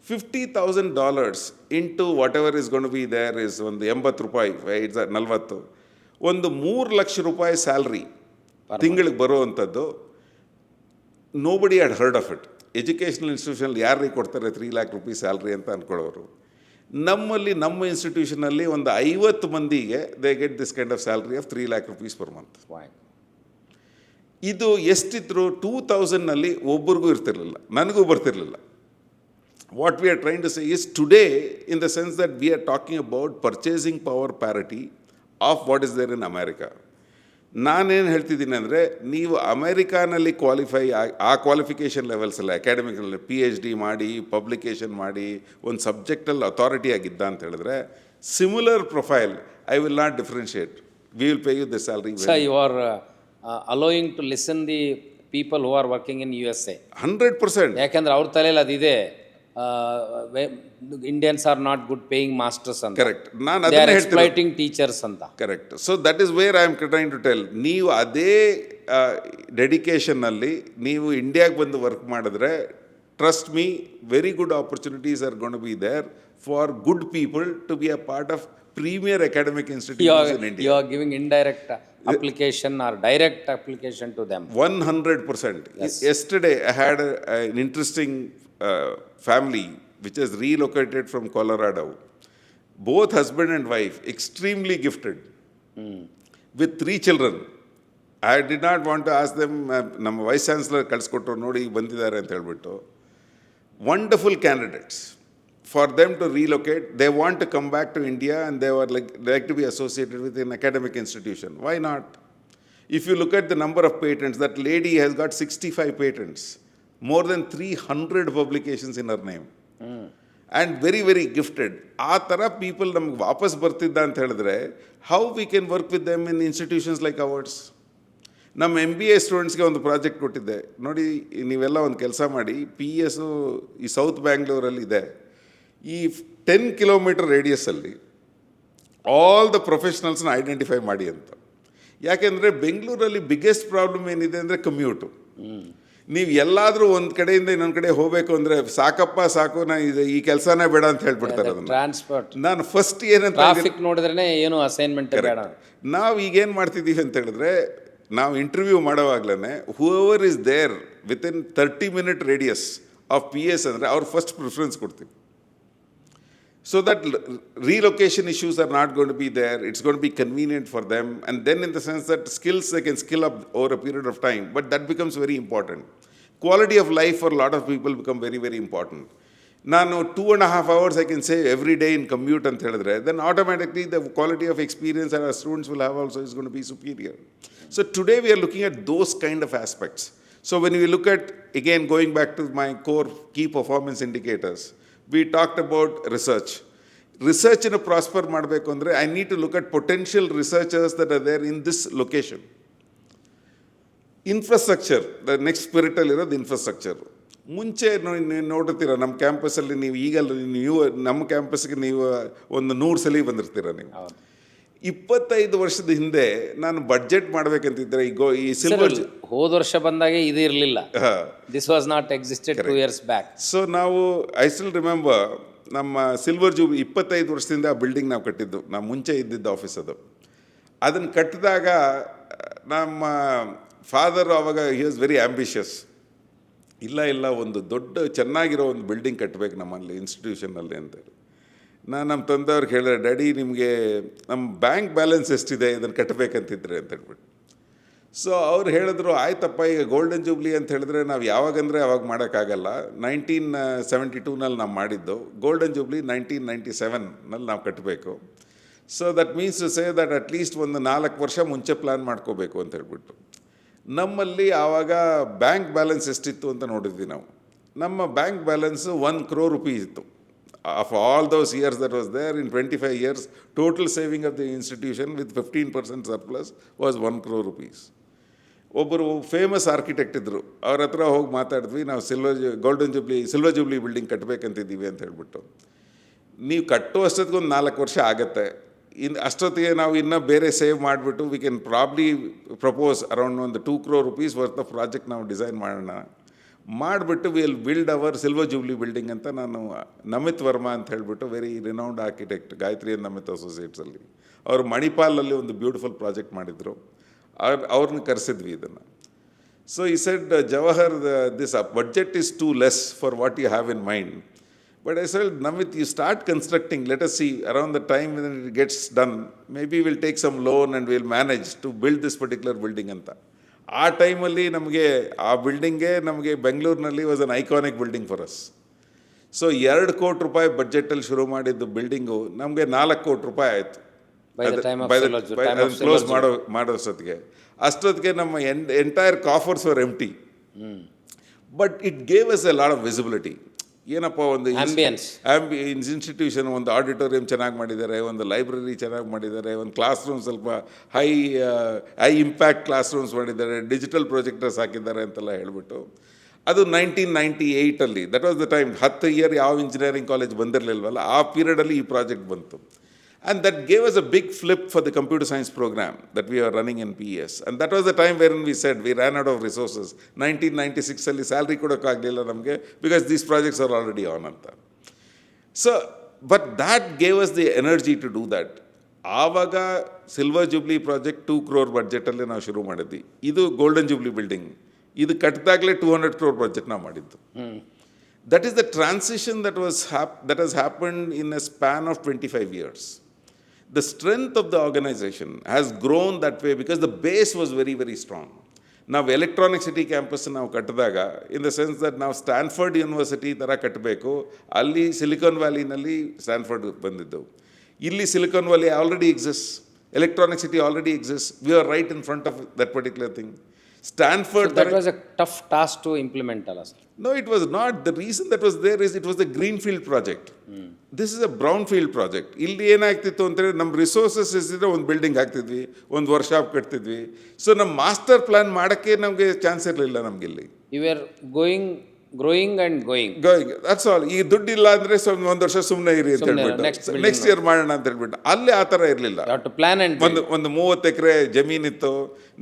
$50,000 into whatever is gonna to be there is ಒಂದು $80, 40, ಒಂದು $3,00,000 ಸ್ಯಾಲ್ರಿ ತಿಂಗಳಿಗೆ ಬರೋವಂಥದ್ದು. Nobody had heard of it. Educational ಇನ್ಸ್ಟಿಟ್ಯೂಷನಲ್ಲಿ ಯಾರಿಗೆ ಕೊಡ್ತಾರೆ $3,00,000 ಸ್ಯಾಲ್ರಿ ಅಂತ ಅಂದ್ಕೊಳ್ಳೋರು. ನಮ್ಮಲ್ಲಿ ನಮ್ಮ ಇನ್ಸ್ಟಿಟ್ಯೂಷನಲ್ಲಿ ಒಂದು 50 ಮಂದಿಗೆ they get this kind of salary of 3 lakh rupees per month. ಇದು ಎಷ್ಟಿದ್ರು 2000ನಲ್ಲಿ ಒಬ್ಬರಿಗೂ ಇರ್ತಿರ್ಲಿಲ್ಲ, ನನಗೂ ಬರ್ತಿರ್ಲಿಲ್ಲ. What we are trying to say is today, in the sense that we are talking about purchasing power parity of what is there in America. ನಾನೇನು ಹೇಳ್ತಿದ್ದೀನಿ ಅಂದರೆ, ನೀವು ಅಮೆರಿಕಾನಲ್ಲಿ qualify ಆ qualification levels ಎಲ್ಲ ಅಕಾಡೆಮಿಕಲ್ಲಿ PhD ಮಾಡಿ ಪಬ್ಲಿಕೇಶನ್ ಮಾಡಿ ಒಂದು ಸಬ್ಜೆಕ್ಟಲ್ಲಿ ಅಥಾರಿಟಿ ಆಗಿದ್ದ ಅಂತ ಹೇಳಿದ್ರೆ, similar profile I will not differentiate, we will pay you the salary. So you are allowing to listen the people who are working in USA. 100%. ಯಾಕೆಂದ್ರೆ ಅವ್ರ ತಲೆಯಲ್ಲಿ ಅದಿದೆ, Indians are not good paying masters ಅಂತ. Correct, ನಾನು They are ಅದನ್ನೇ exploiting teachers ಅಂತ. Correct. So that is where I am trying to tell. ನೀವು ಅದೇ ಡೆಡಿಕೇಶನ್ನಲ್ಲಿ ನೀವು ಇಂಡಿಯಾಗೆ ಬಂದು ವರ್ಕ್ ಮಾಡಿದ್ರೆ, trust me, very good opportunities are gonna be there for good people to be a part of premier academic institutions in India. You are giving indirect application or direct application to them. 100%. Yesterday I had an interesting family which has relocated from Colorado. Both husband and wife, extremely gifted, with 3 children. I did not want to ask them, ನಮ್ಮ vice chancellor ಕಳಿಸ್ಕೊಟ್ರು, ನೋಡಿ ಬಂದಿದ್ದಾರೆ ಅಂತ ಹೇಳ್ಬಿಟ್ಟು. Wonderful candidates. For them to relocate, they want to come back to India and they were like to be associated with an academic institution. Why not? If you look at the number of patents, that lady has got 65 patents, more than 300 publications in her name, and very, very gifted. ಆ ಥರ people ನಮ್ಗೆ ವಾಪಸ್ ಬರ್ತಿದ್ದ ಅಂತ ಹೇಳಿದ್ರೆ, how we can work with them in institutions like ours. ನಮ್ಮ MBA ಸ್ಟೂಡೆಂಟ್ಸ್ಗೆ ಒಂದು ಪ್ರಾಜೆಕ್ಟ್ ಕೊಟ್ಟಿದ್ದೆ, ನೋಡಿ ನೀವೆಲ್ಲ ಒಂದು ಕೆಲಸ ಮಾಡಿ, PS ಈ ಸೌತ್ ಬ್ಯಾಂಗ್ಳೂರಲ್ಲಿ ಇದೆ, ಈ 10 ಕಿಲೋಮೀಟರ್ ರೇಡಿಯಸ್ಸಲ್ಲಿ ಆಲ್ ದ ಪ್ರೊಫೆಷ್ನಲ್ಸ್ನ ಐಡೆಂಟಿಫೈ ಮಾಡಿ ಅಂತ. ಯಾಕೆಂದರೆ ಬೆಂಗಳೂರಲ್ಲಿ ಬಿಗ್ಗೆಸ್ಟ್ ಪ್ರಾಬ್ಲಮ್ ಏನಿದೆ ಅಂದರೆ ಕಮ್ಯೂಟು. ನೀವು ಎಲ್ಲಾದರೂ ಒಂದು ಕಡೆಯಿಂದ ಇನ್ನೊಂದು ಕಡೆ ಹೋಗಬೇಕು ಅಂದರೆ, ಸಾಕಪ್ಪ ಸಾಕು, ನಾನು ಈ ಕೆಲಸನೇ ಬೇಡ ಅಂತ ಹೇಳ್ಬಿಡ್ತಾರೆ ಅದನ್ನು. ಟ್ರಾನ್ಸ್ಪೋರ್ಟ್, ನಾನು ಫಸ್ಟ್ ಏನಂತ ಟ್ರಾಫಿಕ್ ನೋಡಿದ್ರೆ ಏನು ಅಸೈನ್ಮೆಂಟ್ ಬೇಡ. ನಾವು ಈಗೇನು ಮಾಡ್ತಿದ್ದೀವಿ ಅಂತ ಹೇಳಿದ್ರೆ, ನಾವು ಇಂಟರ್ವ್ಯೂ ಮಾಡೋವಾಗ್ಲೇ whoever is there within 30 minute radius of PS ಅಂದರೆ ಅವ್ರು ಫಸ್ಟ್ ಪ್ರಿಫರೆನ್ಸ್ ಕೊಡ್ತೀವಿ. So that relocation issues are not going to be there. It's going to be convenient for them. And then in the sense that skills, they can skill up over a period of time. But that becomes very important. Quality of life for a lot of people become very, very important. ನಾನು 2.5 hours I can save every day in commute ಅಂತ ಹೇಳಿದ್ರೆ, then automatically the quality of experience that our students will have also is going to be superior. So today we are looking at those kind of aspects. So when we look at, again going back to my core key performance indicators, we talked about research. ರಿಸರ್ಚನ್ನು prosper ಮಾಡಬೇಕು ಅಂದರೆ, I need to look at potential researchers that are there in this location. Infrastructure, the next ಸ್ಪಿರಿಟಲ್ಲಿರೋದು infrastructure. ಮುಂಚೆ ನೋಡಿರ್ತೀರ ನಮ್ಮ ಕ್ಯಾಂಪಸ್ಸಲ್ಲಿ, ನೀವು ನಮ್ಮ ಕ್ಯಾಂಪಸ್ಗೆ ನೀವು ಒಂದು 100 ಸಲ ಬಂದಿರ್ತೀರ. ನೀವು 25 ವರ್ಷದ ಹಿಂದೆ ನಾನು ಬಡ್ಜೆಟ್ ಮಾಡಬೇಕಂತಿದ್ದರೆ, ಈ ಸಿಲ್ವರ್ ಹೋದ ವರ್ಷ ಬಂದಾಗೆ ಇದು ಇರಲಿಲ್ಲ. This was not existed 2 years back. So ನಾವು ಐ ಸ್ಟಿಲ್ ರಿಮೆಂಬರ್ ನಮ್ಮ ಸಿಲ್ವರ್ ಜೂಬ್ಲಿ 25 ವರ್ಷದಿಂದ ಆ ಬಿಲ್ಡಿಂಗ್ ನಾವು ಕಟ್ಟಿದ್ದು, ನಾವು ಮುಂಚೆ ಇದ್ದಿದ್ದು ಆಫೀಸ್ ಅದು. ಅದನ್ನು ಕಟ್ಟಿದಾಗ ನಮ್ಮ ಫಾದರ್ ಅವಾಗ ಹಿ ವಾಸ್ ವೆರಿ ಆ್ಯಂಬಿಷಿಯಸ್. ಇಲ್ಲ ಒಂದು ದೊಡ್ಡ ಚೆನ್ನಾಗಿರೋ ಒಂದು ಬಿಲ್ಡಿಂಗ್ ಕಟ್ಟಬೇಕು ನಮ್ಮಲ್ಲಿ ಇನ್ಸ್ಟಿಟ್ಯೂಷನಲ್ಲಿ ಅಂತೇಳಿ. ನಾನು ನಮ್ಮ ತಂದೆಯವ್ರಿಗೆ ಹೇಳಿದೆ, ಡ್ಯಾಡಿ ನಿಮಗೆ ನಮ್ಮ ಬ್ಯಾಂಕ್ ಬ್ಯಾಲೆನ್ಸ್ ಎಷ್ಟಿದೆ, ಇದನ್ನು ಕಟ್ಟಬೇಕಂತಿದ್ರೆ ಅಂತ ಹೇಳ್ಬಿಟ್ಟು. ಸೊ ಅವ್ರು ಹೇಳಿದ್ರು, ಆಯ್ತಪ್ಪ, ಈಗ ಗೋಲ್ಡನ್ ಜೂಬ್ಲಿ ಅಂತ ಹೇಳಿದ್ರೆ ನಾವು ಯಾವಾಗಂದರೆ ಅವಾಗ ಮಾಡೋಕ್ಕಾಗಲ್ಲ. 1972ನಲ್ಲಿ ನಾವು ಮಾಡಿದ್ದು, ಗೋಲ್ಡನ್ ಜೂಬ್ಲಿ 1997ನಲ್ಲಿ ನಾವು ಕಟ್ಟಬೇಕು. So that means to say that at least ಒಂದು 4 ವರ್ಷ ಮುಂಚೆ ಪ್ಲ್ಯಾನ್ ಮಾಡ್ಕೋಬೇಕು ಅಂತ ಹೇಳ್ಬಿಟ್ಟು. ನಮ್ಮಲ್ಲಿ ಆವಾಗ ಬ್ಯಾಂಕ್ ಬ್ಯಾಲೆನ್ಸ್ ಎಷ್ಟಿತ್ತು ಅಂತ ನೋಡಿದ್ವಿ ನಾವು. ನಮ್ಮ ಬ್ಯಾಂಕ್ ಬ್ಯಾಲೆನ್ಸು 1 crore rupees ಇತ್ತು. Of all those years that was there, in 25 years, total saving of the institution with 15% surplus was 1 crore rupees. ಒಬ್ಬರು ಫೇಮಸ್ ಆರ್ಕಿಟೆಕ್ಟ್ ಇದ್ದರು, ಅವ್ರ ಹತ್ರ ಹೋಗಿ ಮಾತಾಡಿದ್ವಿ, ನಾವು ಸಿಲ್ವರ್ ಜೂಬ್ಲಿ ಬಿಲ್ಡಿಂಗ್ ಕಟ್ಟಬೇಕಂತಿದ್ದೀವಿ ಅಂತ ಹೇಳ್ಬಿಟ್ಟು. ನೀವು ಕಟ್ಟೋ ಅಷ್ಟೊತ್ತಿಗೆ ಒಂದು 4 ವರ್ಷ ಆಗುತ್ತೆ. ಅಷ್ಟೊತ್ತಿಗೆ ನಾವು ಇನ್ನೂ ಬೇರೆ ಸೇವ್ ಮಾಡಿಬಿಟ್ಟು we can probably propose around ಒಂದು 2 crore rupees worth of project ನಾವು ಡಿಸೈನ್ ಮಾಡೋಣ. ಮಾಡಿಬಿಟ್ಟು will build our silver jubilee building ಅಂತ ನಾನು ನಮಿತ್ ವರ್ಮಾ ಅಂತ ಹೇಳಿಬಿಟ್ಟು, very renowned architect, Gayatri and Namit ಅಸೋಸಿಯೇಟ್ಸಲ್ಲಿ, ಅವರು ಮಣಿಪಾಲಲ್ಲಿ ಒಂದು ಬ್ಯೂಟಿಫುಲ್ ಪ್ರಾಜೆಕ್ಟ್ ಮಾಡಿದರು. ಅವ್ರನ್ನ ಕರೆಸಿದ್ವಿ ಇದನ್ನು. So he said, Jawahar, this budget is too less for what you have in mind. But I said, Namit, you start constructing, let us see, around the time when it gets done, maybe we'll take some loan and we'll manage to build this particular building ಅಂತ. ಆ ಟೈಮಲ್ಲಿ ನಮಗೆ ಆ ಬಿಲ್ಡಿಂಗೇ ನಮಗೆ ಬೆಂಗಳೂರಿನಲ್ಲಿ was an iconic building for us. So 2 ಕೋಟಿ ರೂಪಾಯಿ ಬಡ್ಜೆಟಲ್ಲಿ ಶುರು ಮಾಡಿದ್ದು ಬಿಲ್ಡಿಂಗು ನಮಗೆ 4 ಕೋಟಿ ರೂಪಾಯಿ ಆಯಿತು ಕ್ಲೋಸ್ ಮಾಡೋಷ್ಟೊತ್ತಿಗೆ. ಅಷ್ಟೊತ್ತಿಗೆ ನಮ್ಮ entire coffers were empty. But it gave us a lot of visibility. ಏನಪ್ಪ, ಒಂದು ಇನ್ಸ್ಟಿಟ್ಯೂಷನ್, ಒಂದು ಆಡಿಟೋರಿಯಂ ಚೆನ್ನಾಗಿ ಮಾಡಿದ್ದಾರೆ, ಒಂದು ಲೈಬ್ರರಿ ಚೆನ್ನಾಗಿ ಮಾಡಿದ್ದಾರೆ, ಒಂದು ಕ್ಲಾಸ್ ರೂಮ್ ಸ್ವಲ್ಪ ಹೈ ಇಂಪ್ಯಾಕ್ಟ್ ಕ್ಲಾಸ್ ರೂಮ್ಸ್ ಮಾಡಿದ್ದಾರೆ, ಡಿಜಿಟಲ್ ಪ್ರೊಜೆಕ್ಟರ್ಸ್ ಹಾಕಿದ್ದಾರೆ ಅಂತೆಲ್ಲ ಹೇಳ್ಬಿಟ್ಟು ಅದು 1998 that was the time. 10 year ಯಾವ ಇಂಜಿನಿಯರಿಂಗ್ ಕಾಲೇಜ್ ಬಂದಿರಲಿಲ್ವಲ್ಲ, ಆ ಪೀರಿಯಡಲ್ಲಿ ಈ ಪ್ರಾಜೆಕ್ಟ್ ಬಂತು. And that gave us a big flip for the computer science program that we are running in PES. And that was the time wherein we said we ran out of resources. 1996 ಅಲ್ಲಿ salary ಕೊಡೋಕ್ಕಾಗಲಿಲ್ಲ ನಮಗೆ, because these projects are already on ಅಂತ. So, but that gave us the energy to do that. ಆವಾಗ silver jubilee project 2 crore ಬಡ್ಜೆಟಲ್ಲಿ ನಾವು ಶುರು ಮಾಡಿದ್ವಿ. ಇದು golden jubilee building, ಇದು ಕಟ್ಟಿದಾಗಲೇ 200 crore budget ನಾವು ಮಾಡಿದ್ದು. That is the transition that has happened in a span of 25 years. The strength of the organization has grown that way because the base was very, very strong. ನಾವು electronic city campus ನಾವು ಕಟ್ಟಿದಾಗ, ಇನ್ the sense that ನಾವು Stanford university ಥರ ಕಟ್ಟಬೇಕು, ಅಲ್ಲಿ silicon ವ್ಯಾಲಿನಲ್ಲಿ Stanford ಬಂದಿದ್ದೆವು. ಇಲ್ಲಿ silicon valley already exist, electronic city already exist, we are right in front of that particular thing. Stanford. So that was a tough task to implement, Allah sir. No, it was not. The reason that was there is it was the greenfield project. This is a brownfield project. ಇಲ್ಲಿ ಏನಾಗ್ತಿತ್ತು ಅಂತೇಳಿ, ನಮ್ಮ resources ಇದ್ದರೆ ಒಂದು building ಹಾಕ್ತಿದ್ವಿ, ಒಂದು workshop ಕಟ್ತಿದ್ವಿ. So ನಮ್ಮ master plan ಮಾಡೋಕ್ಕೆ ನಮಗೆ ಚಾನ್ಸ್ ಇರಲಿಲ್ಲ ನಮಗಿಲ್ಲಿ. You were growing and going. That's all. ಈ ದುಡ್ಡಿಲ್ಲ ಅಂದರೆ ಒಂದು ವರ್ಷ ಸುಮ್ಮನೆ ಇರಿ ಅಂತ ಹೇಳ್ಬಿಟ್ಟು ನೆಕ್ಸ್ಟ್ ಇಯರ್ ಮಾಡೋಣ ಅಂತ ಹೇಳ್ಬಿಟ್ಟು, ಅಲ್ಲಿ ಆ ಥರ ಇರಲಿಲ್ಲ. ಒಂದು 30 ಎಕರೆ ಜಮೀನಿತ್ತು,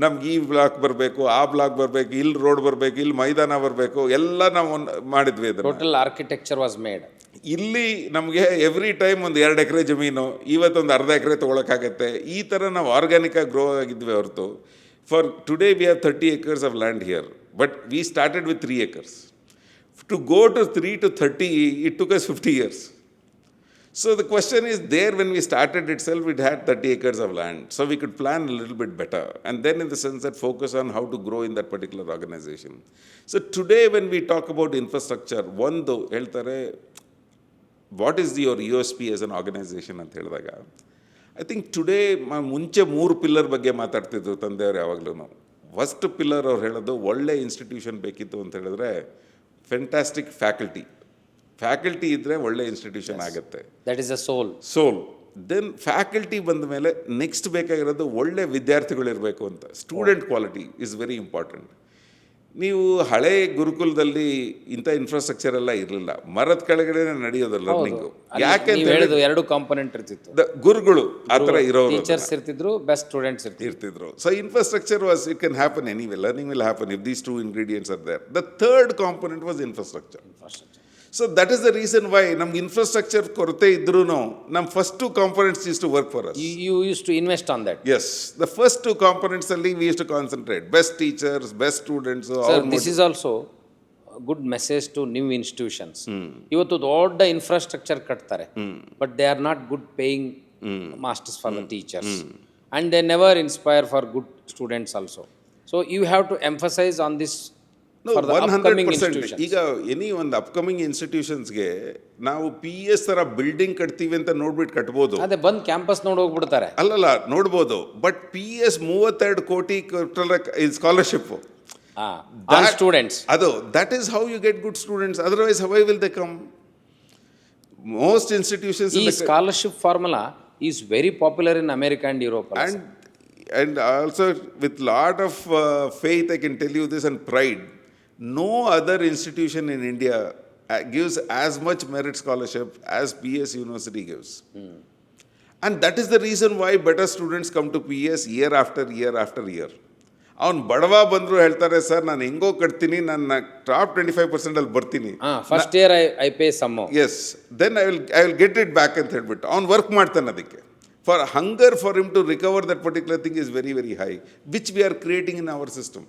ನಮ್ಗೆ ಈ ಬ್ಲಾಕ್ ಬರಬೇಕು, ಆ ಬ್ಲಾಕ್ ಬರಬೇಕು, ಇಲ್ಲಿ ರೋಡ್ ಬರಬೇಕು, ಇಲ್ಲಿ ಮೈದಾನ ಬರಬೇಕು, ಎಲ್ಲ ನಾವು ಮಾಡಿದ್ವಿ. Total architecture was made. ಇಲ್ಲಿ ನಮಗೆ ಎವ್ರಿ ಟೈಮ್ ಒಂದು 2 ಎಕರೆ ಜಮೀನು, ಇವತ್ತೊಂದು ಅರ್ಧ ಎಕರೆ ತೊಗೊಳಕ್ಕಾಗತ್ತೆ, ಈ ಥರ ನಾವು ಆರ್ಗ್ಯಾನಿಕಾಗಿ ಗ್ರೋ ಆಗಿದ್ವಿ ಹೊರತು. For today we have 30 acres of land here, but we started with 3 acres. To go to 3 to 30, it took us 50 years. So the question is, there when we started itself, it had 30 acres of land. So we could plan a little bit better. And then in the sense that focus on how to grow in that particular organization. So today when we talk about infrastructure, ಒಂದು ಹೇಳ್ತಾರೆ, what is your USP as an organization ಅಂತ ಹೇಳಿದಾಗ, I think today ಮುಂಚೆ 3 pillar ಬಗ್ಗೆ ಮಾತಾಡ್ತಿದ್ರು ತಂದೆಯವರು ಯಾವಾಗಲೂ. First pillar ಅವ್ರು ಹೇಳೋದು, ಒಳ್ಳೆ ಇನ್ಸ್ಟಿಟ್ಯೂಷನ್ ಬೇಕಿತ್ತು ಅಂತ ಹೇಳಿದ್ರೆ ಫೆಂಟಾಸ್ಟಿಕ್ ಫ್ಯಾಕಲ್ಟಿ ಇದ್ದರೆ ಒಳ್ಳೆ ಇನ್ಸ್ಟಿಟ್ಯೂಷನ್ ಆಗುತ್ತೆ. That is a soul. Then faculty ಬಂದ ಮೇಲೆ ನೆಕ್ಸ್ಟ್ ಬೇಕಾಗಿರೋದು ಒಳ್ಳೆ ವಿದ್ಯಾರ್ಥಿಗಳಿರಬೇಕು ಅಂತ. Student quality is very important. ನೀವು ಹಳೆ ಗುರುಕುಲದಲ್ಲಿ ಇಂಥ ಇನ್ಫ್ರಾಸ್ಟ್ರಕ್ಚರ್ ಎಲ್ಲ ಇರಲಿಲ್ಲ, ಮರದ ಕೆಳಗಡೆ ನಡೆಯೋದು ಲರ್ನಿಂಗು. ಯಾಕೆ 2 ಕಾಂಪೊನೆಂಟ್ ಇರ್ತಿತ್ತು, ಗುರುಗಳು ಆ ಥರ ಇರೋರು, ಟೀಚರ್ಸ್ ಇರ್ತಿದ್ರು, ಬೆಸ್ಟ್ ಸ್ಟೂಡೆಂಟ್ಸ್ ಇರ್ತಿದ್ರು. So infrastructure was, it can happen anyway, learning will happen if these 2 ingredients are there. The third component was infrastructure. So that is the reason why ನಮ್ಗೆ infrastructure ಕೊರತೆ ಇದ್ರೂ ನಮ್ಮ first 2 components used to work for us. You used to invest on that. Yes, the first 2 components ಅಲ್ಲಿ we used to concentrate. Best teachers, best students. Sir, this is also a good message to new institutions. ಇವತ್ತು ದೊಡ್ಡ infrastructure ಕಟ್ತಾರೆ, but they are not good paying masters for the teachers, and they never inspire for good students also. So you have to emphasize on this. No, 100%. ಈಗ any ಒಂದು upcoming ಇನ್ಸ್ಟಿಟ್ಯೂಷನ್ಸ್ಗೆ ನಾವು PES ಥರ building ಕಟ್ತೀವಿ ಅಂತ ನೋಡ್ಬಿಟ್ಟು ಕಟ್ಬೋದು. ಅದೇ ಬಂದು ಕ್ಯಾಂಪಸ್ ನೋಡಿ ಹೋಗ್ಬಿಡ್ತಾರೆ. ಅಲ್ಲಲ್ಲ, ನೋಡ್ಬೋದು. ಬಟ್ PES 32 ಕೋಟಿ ಸ್ಕಾಲರ್ಶಿಪ್ ಸ್ಟೂಡೆಂಟ್ಸ್. ಅದು that is how you get good students. Otherwise how will they come? Most institutions. ಈ scholarship formula is very popular in America and Europe. And also with lot of faith I can tell you this, and pride, no other institution in India gives as much merit scholarship as PES University gives. And that is the reason why better students come to PES year after year after year. ಅವ್ನು ಬಡವ ಬಂದರು ಹೇಳ್ತಾರೆ, sir ನಾನು ಹೆಂಗೋ ಕಟ್ತೀನಿ, ನನ್ನ top 25% ಅಲ್ಲಿ ಬರ್ತೀನಿ, first year I pay some, yes, then I will get it back ಅಂತ ಹೇಳ್ಬಿಟ್ಟು ಅವ್ನು ವರ್ಕ್ ಮಾಡ್ತಾನೆ. ಅದಕ್ಕೆ for hunger for him to recover that particular thing is very, very high, which we are creating in our system.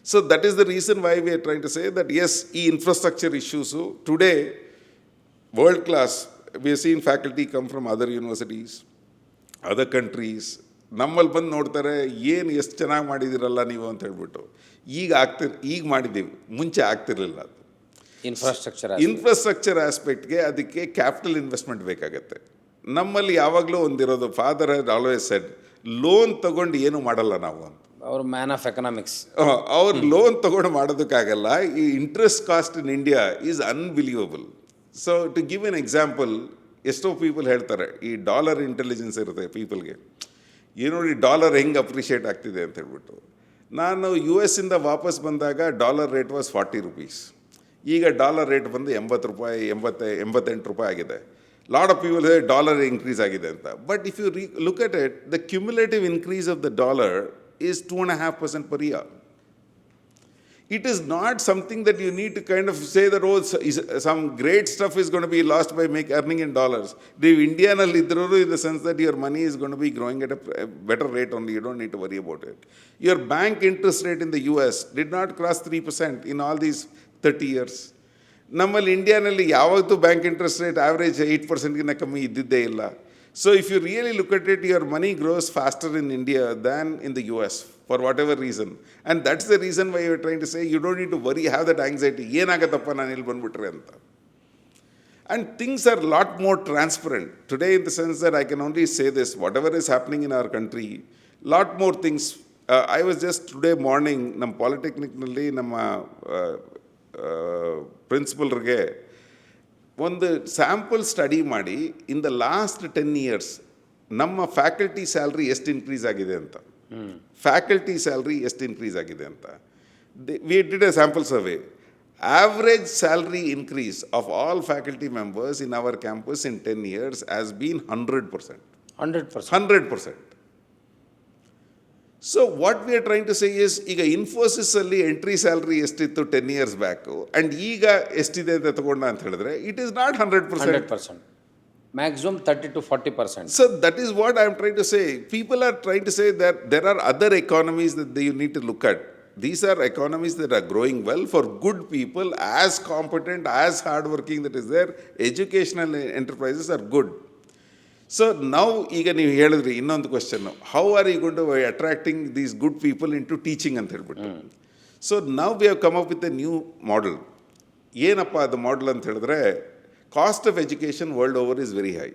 So that is the reason why we are trying to say that yes, infrastructure issues today world class. We have seen faculty come from other universities, other countries. ನಮ್ಮಲ್ಲಿ ಬಂದು ನೋಡ್ತಾರೆ, ಏನು ಎಷ್ಟು ಚೆನ್ನಾಗಿ ಮಾಡಿದ್ದೀರಲ್ಲ ನೀವು ಅಂತ ಹೇಳ್ಬಿಟ್ಟು. ಈಗ ಮಾಡಿದ್ದೀವಿ, ಮುಂಚೆ ಆಗ್ತಿರ್ಲಿಲ್ಲ ಅದು. ಇನ್ಫ್ರಾಸ್ಟ್ರಕ್ಚರ್ ಆಸ್ಪೆಕ್ಟ್ಗೆ ಅದಕ್ಕೆ ಕ್ಯಾಪಿಟಲ್ ಇನ್ವೆಸ್ಟ್ಮೆಂಟ್ ಬೇಕಾಗತ್ತೆ. ನಮ್ಮಲ್ಲಿ ಯಾವಾಗಲೂ ಒಂದಿರೋದು, father had always said, loan ತಗೊಂಡು ಏನು ಮಾಡಲ್ಲ ನಾವು ಅಂತ. ಅವ್ರ ಮ್ಯಾನ್ ಆಫ್ ಎಕನಾಮಿಕ್ಸ್. ಅವ್ರು ಲೋನ್ ತಗೊಂಡು ಮಾಡೋದಕ್ಕಾಗಲ್ಲ. ಈ interest cost in India is unbelievable. So to give an example, ಎಷ್ಟೋ ಪೀಪಲ್ ಹೇಳ್ತಾರೆ ಈ ಡಾಲರ್ ಇಂಟೆಲಿಜೆನ್ಸ್ ಇರುತ್ತೆ ಪೀಪಲ್ಗೆ, ನೋಡಿ ಡಾಲರ್ ಹೆಂಗೆ ಅಪ್ರಿಷಿಯೇಟ್ ಆಗ್ತಿದೆ ಅಂತ ಹೇಳ್ಬಿಟ್ಟು. ನಾನು US ಇಂದ ವಾಪಸ್ ಬಂದಾಗ ಡಾಲರ್ ರೇಟ್ ವಾಸ್ 40 rupees. ಈಗ ಡಾಲರ್ ರೇಟ್ ಬಂದು 80 ರೂಪಾಯಿ, 88 ರೂಪಾಯಿ ಆಗಿದೆ. Lot of people dollar increase ಆಗಿದೆ ಅಂತ. But if you look at it, the cumulative increase of the dollar is 2.5% per year. It is not something that you need to kind of say that, oh, some great stuff is going to be lost by earning in dollars. The Indian lidroru, in the sense that your money is going to be growing at a better rate only. You don't need to worry about it. Your bank interest rate in the US did not cross 3% in all these 30 years. ನಮ್ಮಲ್ಲಿ ಇಂಡಿಯಾನಲ್ಲಿ ಯಾವತ್ತೂ bank interest rate average 8%ಗಿಂತ ಕಮ್ಮಿ ಇದ್ದಿದ್ದೇ ಇಲ್ಲ. So if you really look at it, your money grows faster in India than in the US for whatever reason. And that's the reason why you're trying to say you don't need to worry, have that anxiety. Yenagathappa nanu illi bandubitre anta. And things are a lot more transparent today, in the sense that I can only say this, whatever is happening in our country, lot more things. I was just today morning, ನಮ್ಮ ಪಾಲಿಟೆಕ್ನಿಕ್ನಲ್ಲಿ ನಮ್ಮ ಪ್ರಿನ್ಸಿಪಲ್ರಿಗೆ ಒಂದು sample study ಮಾಡಿ, in the last 10 years ನಮ್ಮ faculty salary ಎಷ್ಟು increase ಆಗಿದೆ ಅಂತ, faculty salary ಎಷ್ಟು increase ಆಗಿದೆ ಅಂತ. We did A sample survey. Average salary increase of all faculty members in our campus in 10 years has been 100%. 100%. So what we are trying to say is, ಈಗ Infosys ಅಲ್ಲಿ entry salary ಎಷ್ಟಿತ್ತು 10 years back, and ಈಗ ಎಷ್ಟಿದೆ ಅಂತ ತಗೊಂಡ ಅಂತ ಹೇಳಿದ್ರೆ, it is not 100%. Maximum 30 to 40%. So that is what I am trying to say. People are trying to say that there are other economies that you need to look at. These are economies that are growing well for good people, as competent, as hardworking that is there. Educational enterprises are good. So now, ಈಗ ನೀವು ಹೇಳಿದ್ರಿ ಇನ್ನೊಂದು question, how are you going to attracting these good people in to teaching ಅಂತ ಹೇಳ್ಬಿಟ್ಟು. So ನಾವು we have come up with a new model. ಏನಪ್ಪ ಅದು model ಅಂತ ಹೇಳಿದ್ರೆ, cost of education world over is very high.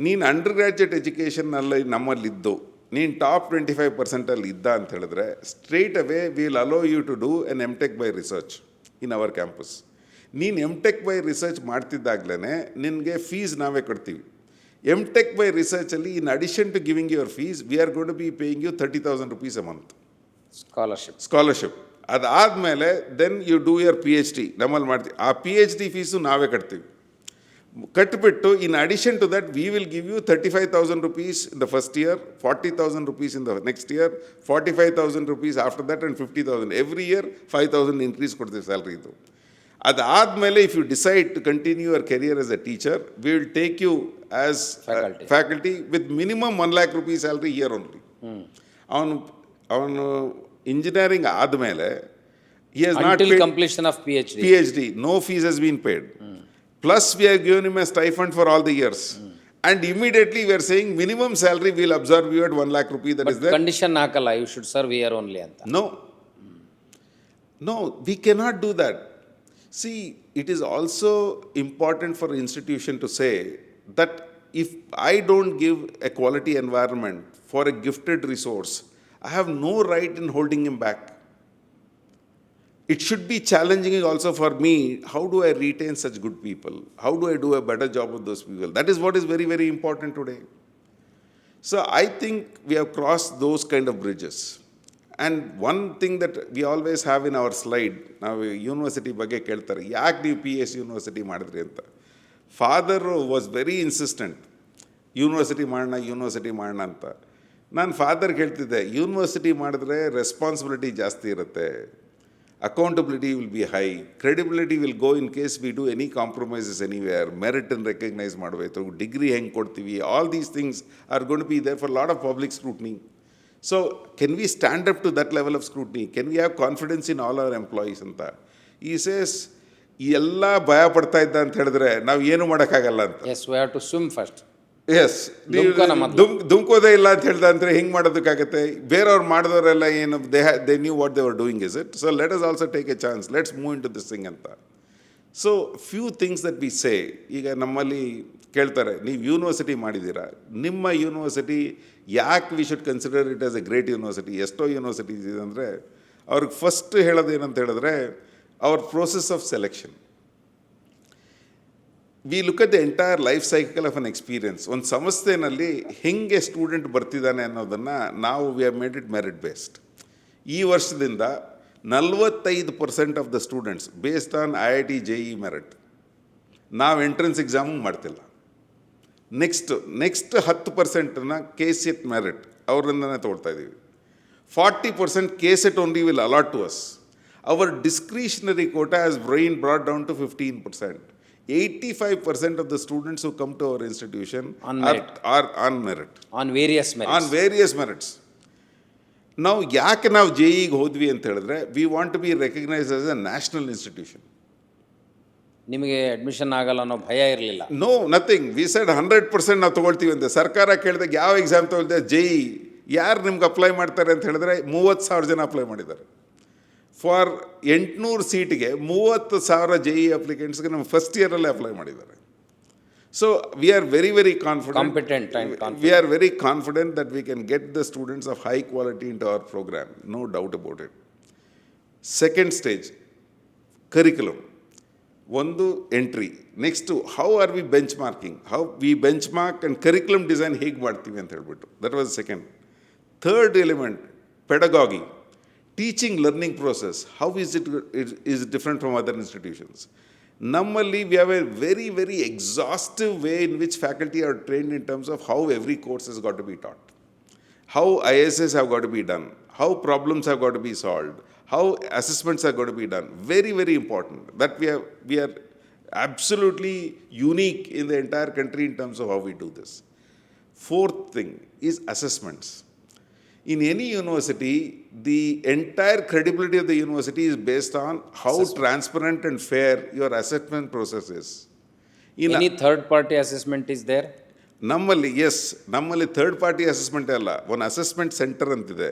ನೀನು undergraduate ಎಜುಕೇಷನ್ನಲ್ಲಿ ನಮ್ಮಲ್ಲಿದ್ದು ನೀನು ಟಾಪ್ 25% ಇದ್ದ ಅಂತ ಹೇಳಿದ್ರೆ, straight away will allow you to do an M.Tech by research in our campus. ನೀನು M.Tech ಬೈ ರಿಸರ್ಚ್ ಮಾಡ್ತಿದ್ದಾಗಲೇ ನಿನಗೆ ಫೀಸ್ ನಾವೇ ಕೊಡ್ತೀವಿ. M.Tech ಬೈ ರಿಸರ್ಚಲ್ಲಿ, in addition to giving your fees, we are going to be paying you 30,000 rupees a month scholarship. ಅದಾದಮೇಲೆ then you do your PhD ನಮ್ಮಲ್ಲಿ ಮಾಡ್ತೀವಿ. ಆ PhD fees ನಾವೇ ಕಟ್ತೀವಿ. ಕಟ್ಬಿಟ್ಟು, in addition to that we will give you 35,000 rupees in the first year, 40,000 rupees in the next year, 45,000 rupees after that, and 50,000 every year. 5,000 increase ಕೊಡ್ತೀವಿ salary ಇದು. ಅದಾದಮೇಲೆ if you decide to continue your career as a teacher, we will take you as faculty with minimum 1 lakh rupees salary year only. ಅವನು engineering ಆದಮೇಲೆ he has not paid completion of PhD, no fees has been paid. Plus we have given him a stipend for all the years. And immediately we are saying minimum salary we will absorb you at 1 lakh rupees. That is there. Condition nakala, you should serve here only anta. No, we cannot do that. See, it is also important for institution to say that if I don't give a quality environment for a gifted resource, I have no right in holding him back. It should be challenging also for me. How do I retain such good people? How do I do a better job of those people? That is what is very, very important today. So I think we have crossed those kind of bridges. And one thing that we always have in our slide, now university ಬಗ್ಗೆ ಕೇಳ್ತಾರೆ, ಯಾಕೆ ನೀವು PS university ಮಾಡಿದ್ರಿ ಅಂತ. Father was very ಇನ್ಸಿಸ್ಟೆಂಟ್, university ಮಾಡೋಣ ಅಂತ. ನಾನು ಫಾದರ್ಗೆ ಹೇಳ್ತಿದ್ದೆ, ಯೂನಿವರ್ಸಿಟಿ ಮಾಡಿದ್ರೆ ರೆಸ್ಪಾನ್ಸಿಬಿಲಿಟಿ ಜಾಸ್ತಿ ಇರುತ್ತೆ, accountability will be high, credibility will go in case we do any compromises anywhere, merit and recognize ಮಾಡಬೇಕು, ಡಿಗ್ರಿ ಹೆಂಗೆ ಕೊಡ್ತೀವಿ, all these things are going to be there for a lot of public scrutiny. So can we stand up to that level of scrutiny? Can we have confidence in all our employees? He says, ಎಲ್ಲ ಭಯ ಪಡ್ತಾ ಇದ್ದ ಅಂತ ಹೇಳಿದ್ರೆ ನಾವು ಏನು ಮಾಡೋಕ್ಕಾಗಲ್ಲ ಅಂತ. Yes, we have to swim first. Yes, ಧುಮ್ಕೋನ ಮೊದ್ಲು. ಧುಮ್ಕೋದೇ ಇಲ್ಲ ಅಂತ ಹೇಳ್ದ ಅಂದರೆ ಹಿಂಗೆ ಮಾಡೋದಕ್ಕಾಗತ್ತೆ? ಬೇರೆಯವ್ರು ಮಾಡಿದವರೆಲ್ಲ ಏನು they knew what they were doing, is it? So let us also take a chance, let's move into this thing ಅಂತ. So few things that we say. ಈಗ ನಮ್ಮಲ್ಲಿ ಕೇಳ್ತಾರೆ, ನೀವು ಯೂನಿವರ್ಸಿಟಿ ಮಾಡಿದ್ದೀರಾ, ನಿಮ್ಮ ಯೂನಿವರ್ಸಿಟಿ ಯಾಕೆ we should consider it as a great university? ಎಷ್ಟೋ universities ಇದೆ ಅಂದರೆ ಅವ್ರಿಗೆ ಫಸ್ಟ್ ಹೇಳೋದು ಏನಂತ ಹೇಳಿದ್ರೆ our process of selection. We look at the entire life cycle of an experience. ಒಂದು ಸಂಸ್ಥೆಯಲ್ಲಿ ಹೆಂಗೆ ಸ್ಟೂಡೆಂಟ್ ಬರ್ತಿದ್ದಾನೆ ಅನ್ನೋದನ್ನು ನಾವು we have made it merit based. ಈ ವರ್ಷದಿಂದ 45% of the students based on IIT JEE merit. ನಾವು ಎಂಟ್ರೆನ್ಸ್ ಎಕ್ಸಾಮು ಮಾಡ್ತಿಲ್ಲ. Next 10%ನ KCET merit ಅವರಿಂದನೇ ತೊಗೊಳ್ತಾ ಇದ್ದೀವಿ. 40% KCET only will allot to us. Our discretionary quota has been brought down to 15%. 85% of the students who come to our institution On merit. are on merit. On various merits. On various merits. ನಾವು ಯಾಕೆ ನಾವು JEEಗೆ ಹೋದ್ವಿ ಅಂತ ಹೇಳಿದ್ರೆ we want to be recognise as a national institution. ನಿಮಗೆ admission ಆಗಲ್ಲ ಅನ್ನೋ ಭಯ ಇರಲಿಲ್ಲ. No, nothing. ವಿ ಸೆಡ್ 100% ನಾವು ತೊಗೊಳ್ತೀವಿ ಅಂತ. ಸರ್ಕಾರ ಕೇಳಿದಾಗ ಯಾವ ಎಕ್ಸಾಮ್ ತೊಗೊಳ್ದೆ? JEE. ಯಾರು ನಿಮ್ಗೆ ಅಪ್ಲೈ ಮಾಡ್ತಾರೆ ಅಂತ ಹೇಳಿದ್ರೆ 30,000 ಜನ ಅಪ್ಲೈ ಮಾಡಿದ್ದಾರೆ. ಫಾರ್ 800 ಸೀಟ್ಗೆ 30,000 JEE ಅಪ್ಲಿಕೆಂಟ್ಸ್ಗೆ ನಮ್ಮ ಫಸ್ಟ್ ಇಯರಲ್ಲೇ ಅಪ್ಲೈ ಮಾಡಿದ್ದಾರೆ. So we are very very confident. Competent and confident. We are very confident that we can get the students of high quality into our program. No doubt about it. Second stage, curriculum. ಒಂದು entry. Next how are we benchmarking, how we benchmark and curriculum design ಹೇಗೆ ಮಾಡ್ತೀವಿ ಅಂತ ಹೇಳ್ಬಿಟ್ಟು. That was second. Third element, pedagogy, teaching learning process. How is different from other institutions. ನಮ್ಮಲ್ಲಿ we have a very very exhaustive way in which faculty are trained in terms of how every course has got to be taught, how ISS have got to be done, how problems have got to be solved, how assessments are going to be done. Very, very important. That we are absolutely unique in the entire country in terms of how we do this. Fourth thing is assessments. In any university, the entire credibility of the university is based on how transparent and fair your assessment process is. Any third party assessment is there? ನಮ್ಮಲ್ಲಿ third party assessment ಅಲ್ಲ, ಒಂದು assessment centre ಅಂತಿದೆ.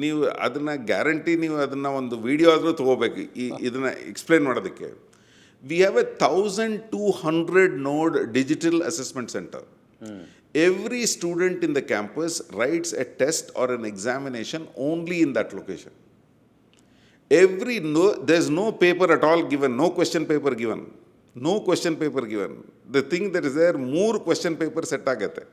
ನೀವು ಅದನ್ನು guarantee ನೀವು ಅದನ್ನು ಒಂದು video ಆದರೂ ತೊಗೋಬೇಕು ಇದನ್ನು ಎಕ್ಸ್ಪ್ಲೇನ್ ಮಾಡೋದಕ್ಕೆ. V have A 1200 node digital assessment centre. Every student in the campus writes a test or an examination only in that location. There's no paper at all given, no question paper given. No question paper given. The thing that is there, more question paper set agate.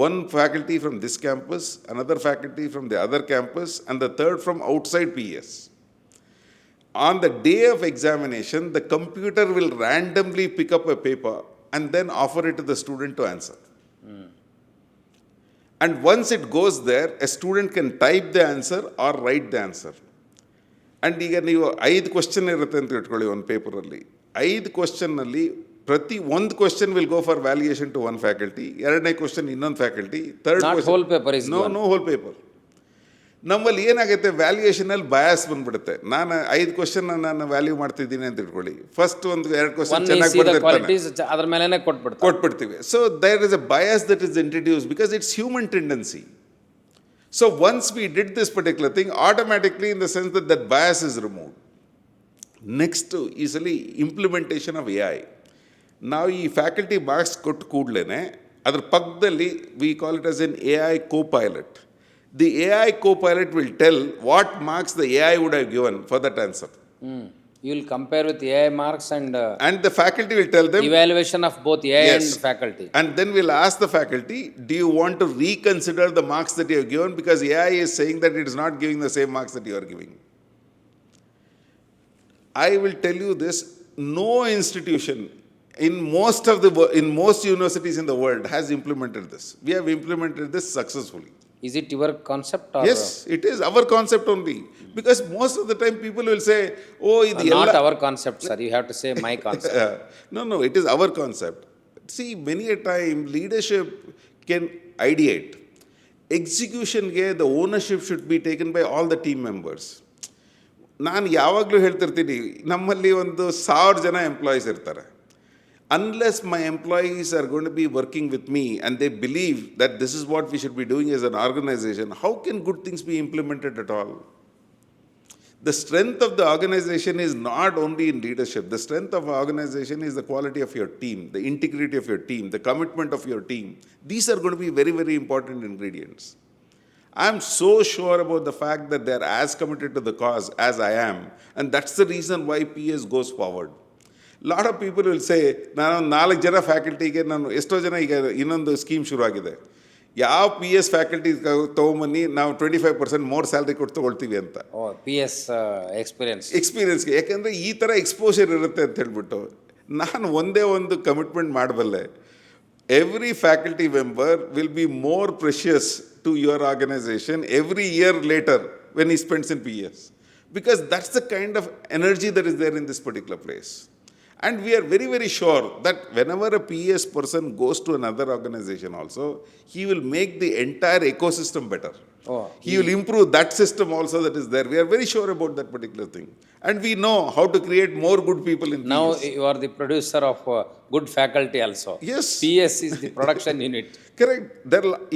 One faculty from this campus, another faculty from the other campus, and the third from outside PES. On the day of examination, the computer will randomly pick up a paper and then offer it to the student to answer. And once it goes there, a student can type the answer or write the answer. And ಈಗ ನೀವು 5 question ಇರುತ್ತೆ ಅಂತ ಇಟ್ಕೊಳ್ಳಿ ಒಂದು ಪೇಪರಲ್ಲಿ. 5 ಕ್ವಶನ್ನಲ್ಲಿ ಪ್ರತಿ ಒಂದು question will go for valuation to one faculty, ಎರಡನೇ ಕ್ವಶನ್ ಇನ್ನೊಂದು faculty, third whole paper is no whole paper. ನಮ್ಮಲ್ಲಿ ಏನಾಗುತ್ತೆ, ವ್ಯಾಲ್ಯೂಯೇಷನಲ್ಲಿ ಬಯಾಸ್ ಬಂದ್ಬಿಡುತ್ತೆ. ನಾನು 5 ಕ್ವಶನ್ ನಾನು ವ್ಯಾಲ್ಯೂ ಮಾಡ್ತಿದ್ದೀನಿ ಅಂತ ಇಟ್ಕೊಳ್ಳಿ. ಫಸ್ಟ್ ಒಂದು 2 ಕ್ವಶನ್ ಚೆನ್ನಾಗಿ ಅದ್ರ ಮೇಲೆ ಕೊಟ್ಬಿಡ್ತೀವಿ. So there is a bias that is introduce because it's human tendency. So once we did this particular thing, automatically in the sense that bias is removed. Next easily implementation of AI. ನಾವು ಈ faculty marks ಕೊಟ್ಟು ಕೂಡಲೇ ಅದ್ರ ಪಕ್ಕದಲ್ಲಿ we call it as an AI co-pilot. The AI co-pilot will tell what marks the AI would have given for that answer. You will compare with AI marks and the faculty will tell them evaluation of both AI yes, and faculty. And then we'll ask the faculty, do you want to reconsider the marks that you have given because AI is saying that it is not giving the same marks that you are giving. I will tell you this, no institution in most universities in the world has implemented this. We have implemented this successfully. Is it your concept or yes, it is our concept only, because most of the time people will say, oh idu not our concept sir, you have to say my concept. No, it is our concept. See, many a time leadership can ideate, execution ge the ownership should be taken by all the team members. ನಾನು ಯಾವಾಗಲೂ ಹೇಳ್ತಿರ್ತೀನಿ, ನಮ್ಮಲ್ಲಿ ಒಂದು 1000 ಜನ employees ಇರ್ತಾರೆ. Unless my employees are going to be working with me and they believe that this is what we should be doing as an organization, how can good things be implemented at all? The strength of the organization is not only in leadership. The strength of an organization is the quality of your team, the integrity of your team, the commitment of your team. These are going to be very, very important ingredients. I'm so sure about the fact that they're as committed to the cause as I am, and that's the reason why PS goes forward. Lot of people will say, ನಾನು 4 ಜನ ಫ್ಯಾಕಲ್ಟಿಗೆ ನಾನು ಎಷ್ಟೋ ಜನ ಈಗ ಇನ್ನೊಂದು scheme ಶುರುವಾಗಿದೆ, ಯಾವ PS faculty ತೊಗೊಂಬನ್ನಿ ನಾವು 25% ಮೋರ್ ಸ್ಯಾಲ್ರಿ ಕೊಟ್ಟು ತೊಗೊಳ್ತೀವಿ ಅಂತ. PS ಎಕ್ಸ್ಪೀರಿಯನ್ಸ್ಗೆ, ಯಾಕೆಂದರೆ ಈ ಥರ ಎಕ್ಸ್ಪೋಜರ್ ಇರುತ್ತೆ ಅಂತ ಹೇಳ್ಬಿಟ್ಟು ನಾನು ಒಂದೇ ಒಂದು ಕಮಿಟ್ಮೆಂಟ್ ಮಾಡಬಲ್ಲೆ. Every faculty member will be more precious to your organisation every year later when he spends in PS, because that's the kind of energy that is there in this particular place. And we are very, very sure that whenever a PS person goes to another organization also, he will make the entire ecosystem better. He will improve that system also that is there. We are very sure about that particular thing. And we know how to create more good people in PS. Now you are the producer of good faculty also. Yes. PS is the production unit. Correct.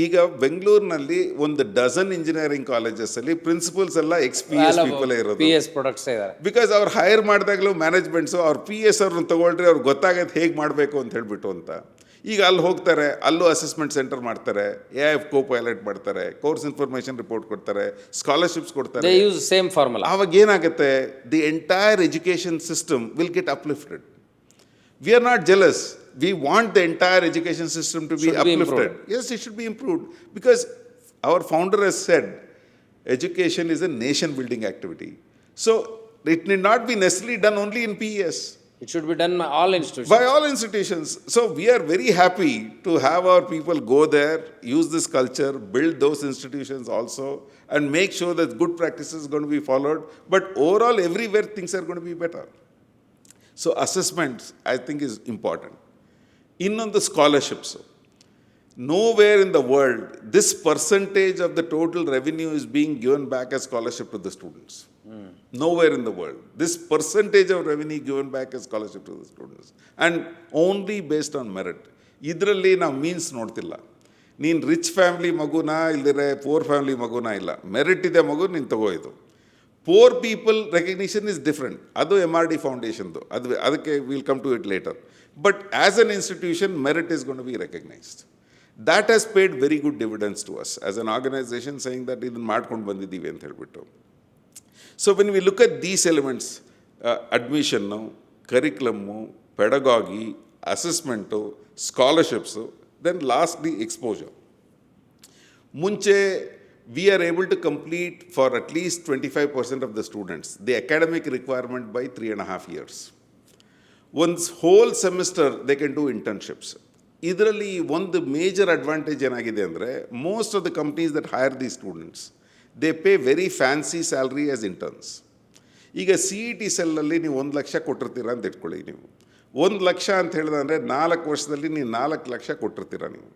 ಈಗ ಬೆಂಗಳೂರಿನಲ್ಲಿ ಒಂದು dozen engineering colleges ಅಲ್ಲಿ principles ಎಲ್ಲ XPS people ಇರೋದು. PS products ಇದ್ದಾರೆ. Because ಅವ್ರು hire ಮಾಡಿದಾಗಲೂ managements ಅವ್ರ PS ಅವ್ರನ್ನ ತಗೊಳ್ರಿ, ಅವ್ರಿಗೆ ಗೊತ್ತಾಗತ್ತೆ ಹೇಗೆ ಮಾಡಬೇಕು ಅಂತ ಹೇಳ್ಬಿಟ್ಟು ಅಂತ. ಈಗ ಅಲ್ಲಿ ಹೋಗ್ತಾರೆ, ಅಲ್ಲೂ ಅಸೆಸ್ಮೆಂಟ್ ಸೆಂಟರ್ ಮಾಡ್ತಾರೆ, AIF ಕೋ-ಪೈಲಟ್ ಮಾಡ್ತಾರೆ, ಕೋರ್ಸ್ ಇನ್ಫಾರ್ಮೇಷನ್ ರಿಪೋರ್ಟ್ ಕೊಡ್ತಾರೆ, ಸ್ಕಾಲರ್ಶಿಪ್ಸ್ ಕೊಡ್ತಾರೆ. They use same formula. ಆವಾಗ ಏನಾಗುತ್ತೆ, the entire education system will get uplifted. We are not jealous. We want the entire education system to be uplifted. Yes, it should be improved. Because our founder has said, education is a nation-building activity. So, it need not be necessarily done only in PS. It should be done by all institutions. By all institutions. So, we are very happy to have our people go there, use this culture, build those institutions also, and make sure that good practices are going to be followed. But overall, everywhere, things are going to be better. So assessments, I think, is important. Innondu scholarships. Nowhere in the world, this percentage of the total revenue is being given back as scholarship to the students. Nowhere in the world. This percentage of revenue given back as scholarship to the students. And only based on merit. Idralli ನಾವು means ನೋಡ್ತಿಲ್ಲ. ನೀನು rich family ಮಗುನ ಇಲ್ದಿರೆ four family ಮಗುನ ಇಲ್ಲ. Merit ಇದೆ ಮಗು, ನೀನು ತಗೋ ಇದು. Poor people recognition is different. ಅದು MRD ಫೌಂಡೇಶನ್ದು, ಅದಕ್ಕೆ will come to it later. But as an institution, merit is gonna to be recognised. That has paid very good dividends to us as an organisation, saying that ಇದನ್ನು ಮಾಡ್ಕೊಂಡು ಬಂದಿದ್ದೀವಿ ಅಂತ ಹೇಳ್ಬಿಟ್ಟು. So when we look at these elements, admission, curriculum, pedagogy, assessment, scholarships, then lastly exposure. ಮುಂಚೆ we are able to complete for at least 25% of the students the academic requirement by 3.5 years. Once whole semester they can do internships. ಇದರಲ್ಲಿ ಒಂದು major advantage ಏನಾಗಿದೆ ಅಂದರೆ, most of the companies that hire the students, they pay very fancy salary as interns. ಈಗ CET ಸೆಲ್ಲಲ್ಲಿ ನೀವು 1 ಲಕ್ಷ ಕೊಟ್ಟಿರ್ತೀರ ಅಂತ ಇಟ್ಕೊಳ್ಳಿ. ನೀವು 1 ಲಕ್ಷ ಅಂತ ಹೇಳಿದ್ರೆ 4 ವರ್ಷದಲ್ಲಿ ನೀವು 4 ಲಕ್ಷ ಕೊಟ್ಟಿರ್ತೀರ. ನೀವು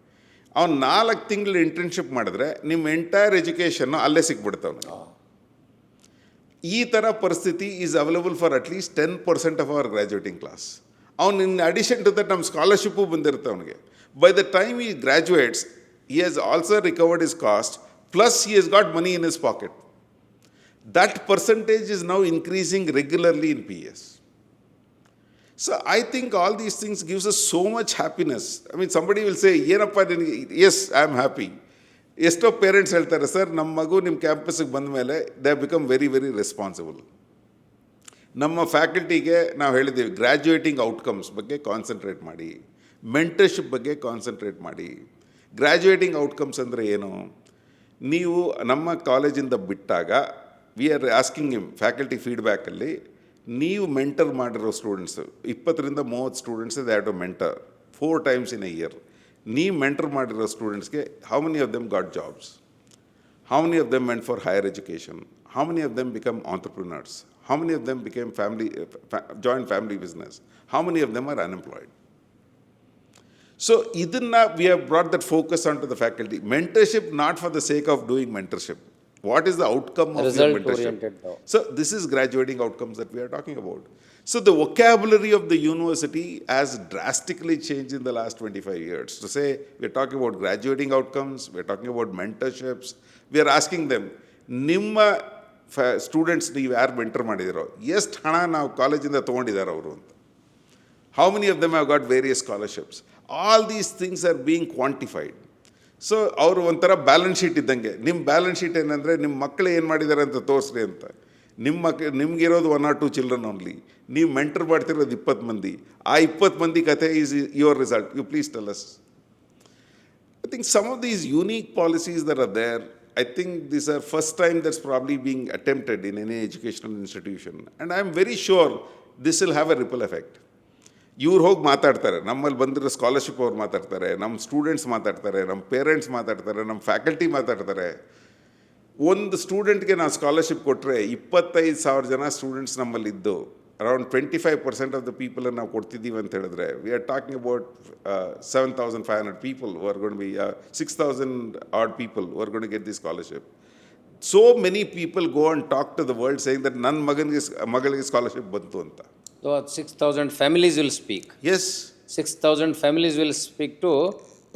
ಅವ್ನು 4 ತಿಂಗಳು ಇಂಟರ್ನ್ಶಿಪ್ ಮಾಡಿದ್ರೆ ನಿಮ್ಮ ಎಂಟೈರ್ ಎಜುಕೇಷನ್ನು ಅಲ್ಲೇ ಸಿಕ್ಬಿಡ್ತಾವೆ. ಈ ಥರ ಪರಿಸ್ಥಿತಿ is available for at least 10% of our graduating class. ಅವ್ನು ಇನ್ ಅಡಿಷನ್ ಟು ದಟ್ ನಮ್ಮ ಸ್ಕಾಲರ್ಶಿಪ್ಪು ಬಂದಿರುತ್ತೆ ಅವನಿಗೆ. By the time he graduates, he has also recovered his cost, plus he has got money in his pocket. That percentage is now increasing regularly in PS. So I think all these things gives us so much happiness. I mean, somebody will say, yes, I am happy. ಎಷ್ಟೋ parents ಹೇಳ್ತಾರೆ, sir ನಮ್ಮ ಮಗು ನಿಮ್ಮ ಕ್ಯಾಂಪಸ್ಗೆ ಬಂದ ಮೇಲೆ they become very very responsible. ನಮ್ಮ ಫ್ಯಾಕಲ್ಟಿಗೆ ನಾವು ಹೇಳಿದ್ದೀವಿ, ಗ್ರ್ಯಾಜುಯೇಟಿಂಗ್ ಔಟ್ಕಮ್ಸ್ ಬಗ್ಗೆ ಕಾನ್ಸಂಟ್ರೇಟ್ ಮಾಡಿ, ಮೆಂಟರ್ಶಿಪ್ ಬಗ್ಗೆ ಕಾನ್ಸಂಟ್ರೇಟ್ ಮಾಡಿ. ಗ್ರ್ಯಾಜುಯೇಟಿಂಗ್ ಔಟ್ಕಮ್ಸ್ ಅಂದರೆ ಏನು? ನೀವು ನಮ್ಮ ಕಾಲೇಜಿಂದ ಬಿಟ್ಟಾಗ we are asking him, faculty ಫೀಡ್ಬ್ಯಾಕಲ್ಲಿ, ನೀವು ಮೆಂಟರ್ ಮಾಡಿರೋ students 20-30 students they have to mentor 4 times in a year. ನೀವು ಮೆಂಟರ್ ಮಾಡಿರೋ ಸ್ಟೂಡೆಂಟ್ಸ್ಗೆ how many of them got jobs, how many of them went for higher education, how many of them become entrepreneurs, how many of them became joint family business, how many of them are unemployed. So ಇದನ್ನು we have brought that focus on to the faculty. Mentorship not for the sake of doing mentorship. What is the outcome of your Result mentorship? oriented though. So this is graduating outcomes that we are talking about. So the vocabulary of the university has drastically changed in the last 25 years. To say we're talking about graduating outcomes, we're talking about mentorships, we are asking them, ನಿಮ್ಮ students ನೀವು ಯಾರು mentor ಮಾಡಿದಿರೋ ಎಷ್ಟು ಹಣ ನಾವು ಕಾಲೇಜಿಂದ ತೊಗೊಂಡಿದ್ದಾರೆ ಅವರು ಅಂತ. How many of them have got various scholarships? All these things are being quantified. So ಅವರು ಒಂಥರ ಬ್ಯಾಲೆನ್ಸ್ ಶೀಟ್ ಇದ್ದಂಗೆ. ನಿಮ್ಮ ಬ್ಯಾಲೆನ್ಸ್ ಶೀಟ್ ಏನಂದರೆ ನಿಮ್ಮ ಮಕ್ಕಳು ಏನು ಮಾಡಿದ್ದಾರೆ ಅಂತ ತೋರಿಸ್ರಿ ಅಂತ. ನಿಮಗಿರೋದು 1 or 2 ಚಿಲ್ಡ್ರನ್ ಓನ್ಲಿ, ನೀವು ಮೆಂಟರ್ ಮಾಡ್ತಿರೋದು 20 ಮಂದಿ. ಆ 20 ಮಂದಿ ಕಥೆ is your result. You please tell us. I think some of these unique policies that are there, I think these are first time that's probably being attempted in any educational institution. And I am very sure this will have a ripple effect. ಇವ್ರು ಹೋಗಿ ಮಾತಾಡ್ತಾರೆ, ನಮ್ಮಲ್ಲಿ ಬಂದಿರೋ scholarship ಅವ್ರು ಮಾತಾಡ್ತಾರೆ, ನಮ್ಮ students ಮಾತಾಡ್ತಾರೆ, ನಮ್ಮ ಪೇರೆಂಟ್ಸ್ ಮಾತಾಡ್ತಾರೆ, ನಮ್ಮ ಫ್ಯಾಕಲ್ಟಿ ಮಾತಾಡ್ತಾರೆ. ಒಂದು ಸ್ಟೂಡೆಂಟ್ಗೆ ನಾವು ಸ್ಕಾಲರ್ಶಿಪ್ ಕೊಟ್ಟರೆ 25,000 ಜನ ಸ್ಟೂಡೆಂಟ್ಸ್ ನಮ್ಮಲ್ಲಿದ್ದು ಅರೌಂಡ್ 25% ಆಫ್ ದ ಪೀಪಲನ್ನು ನಾವು ಕೊಡ್ತಿದ್ದೀವಿ ಅಂತ ಹೇಳಿದ್ರೆ, we are talking about 7,500 people who are going to be 6,000 odd people who are going to get this scholarship. So many people go and talk to the world saying that ನನ್ನ ಮಗಳಿಗೆ scholarship ಬಂತು ಅಂತ. So 6,000 families will speak. Yes. 6,000 families will speak to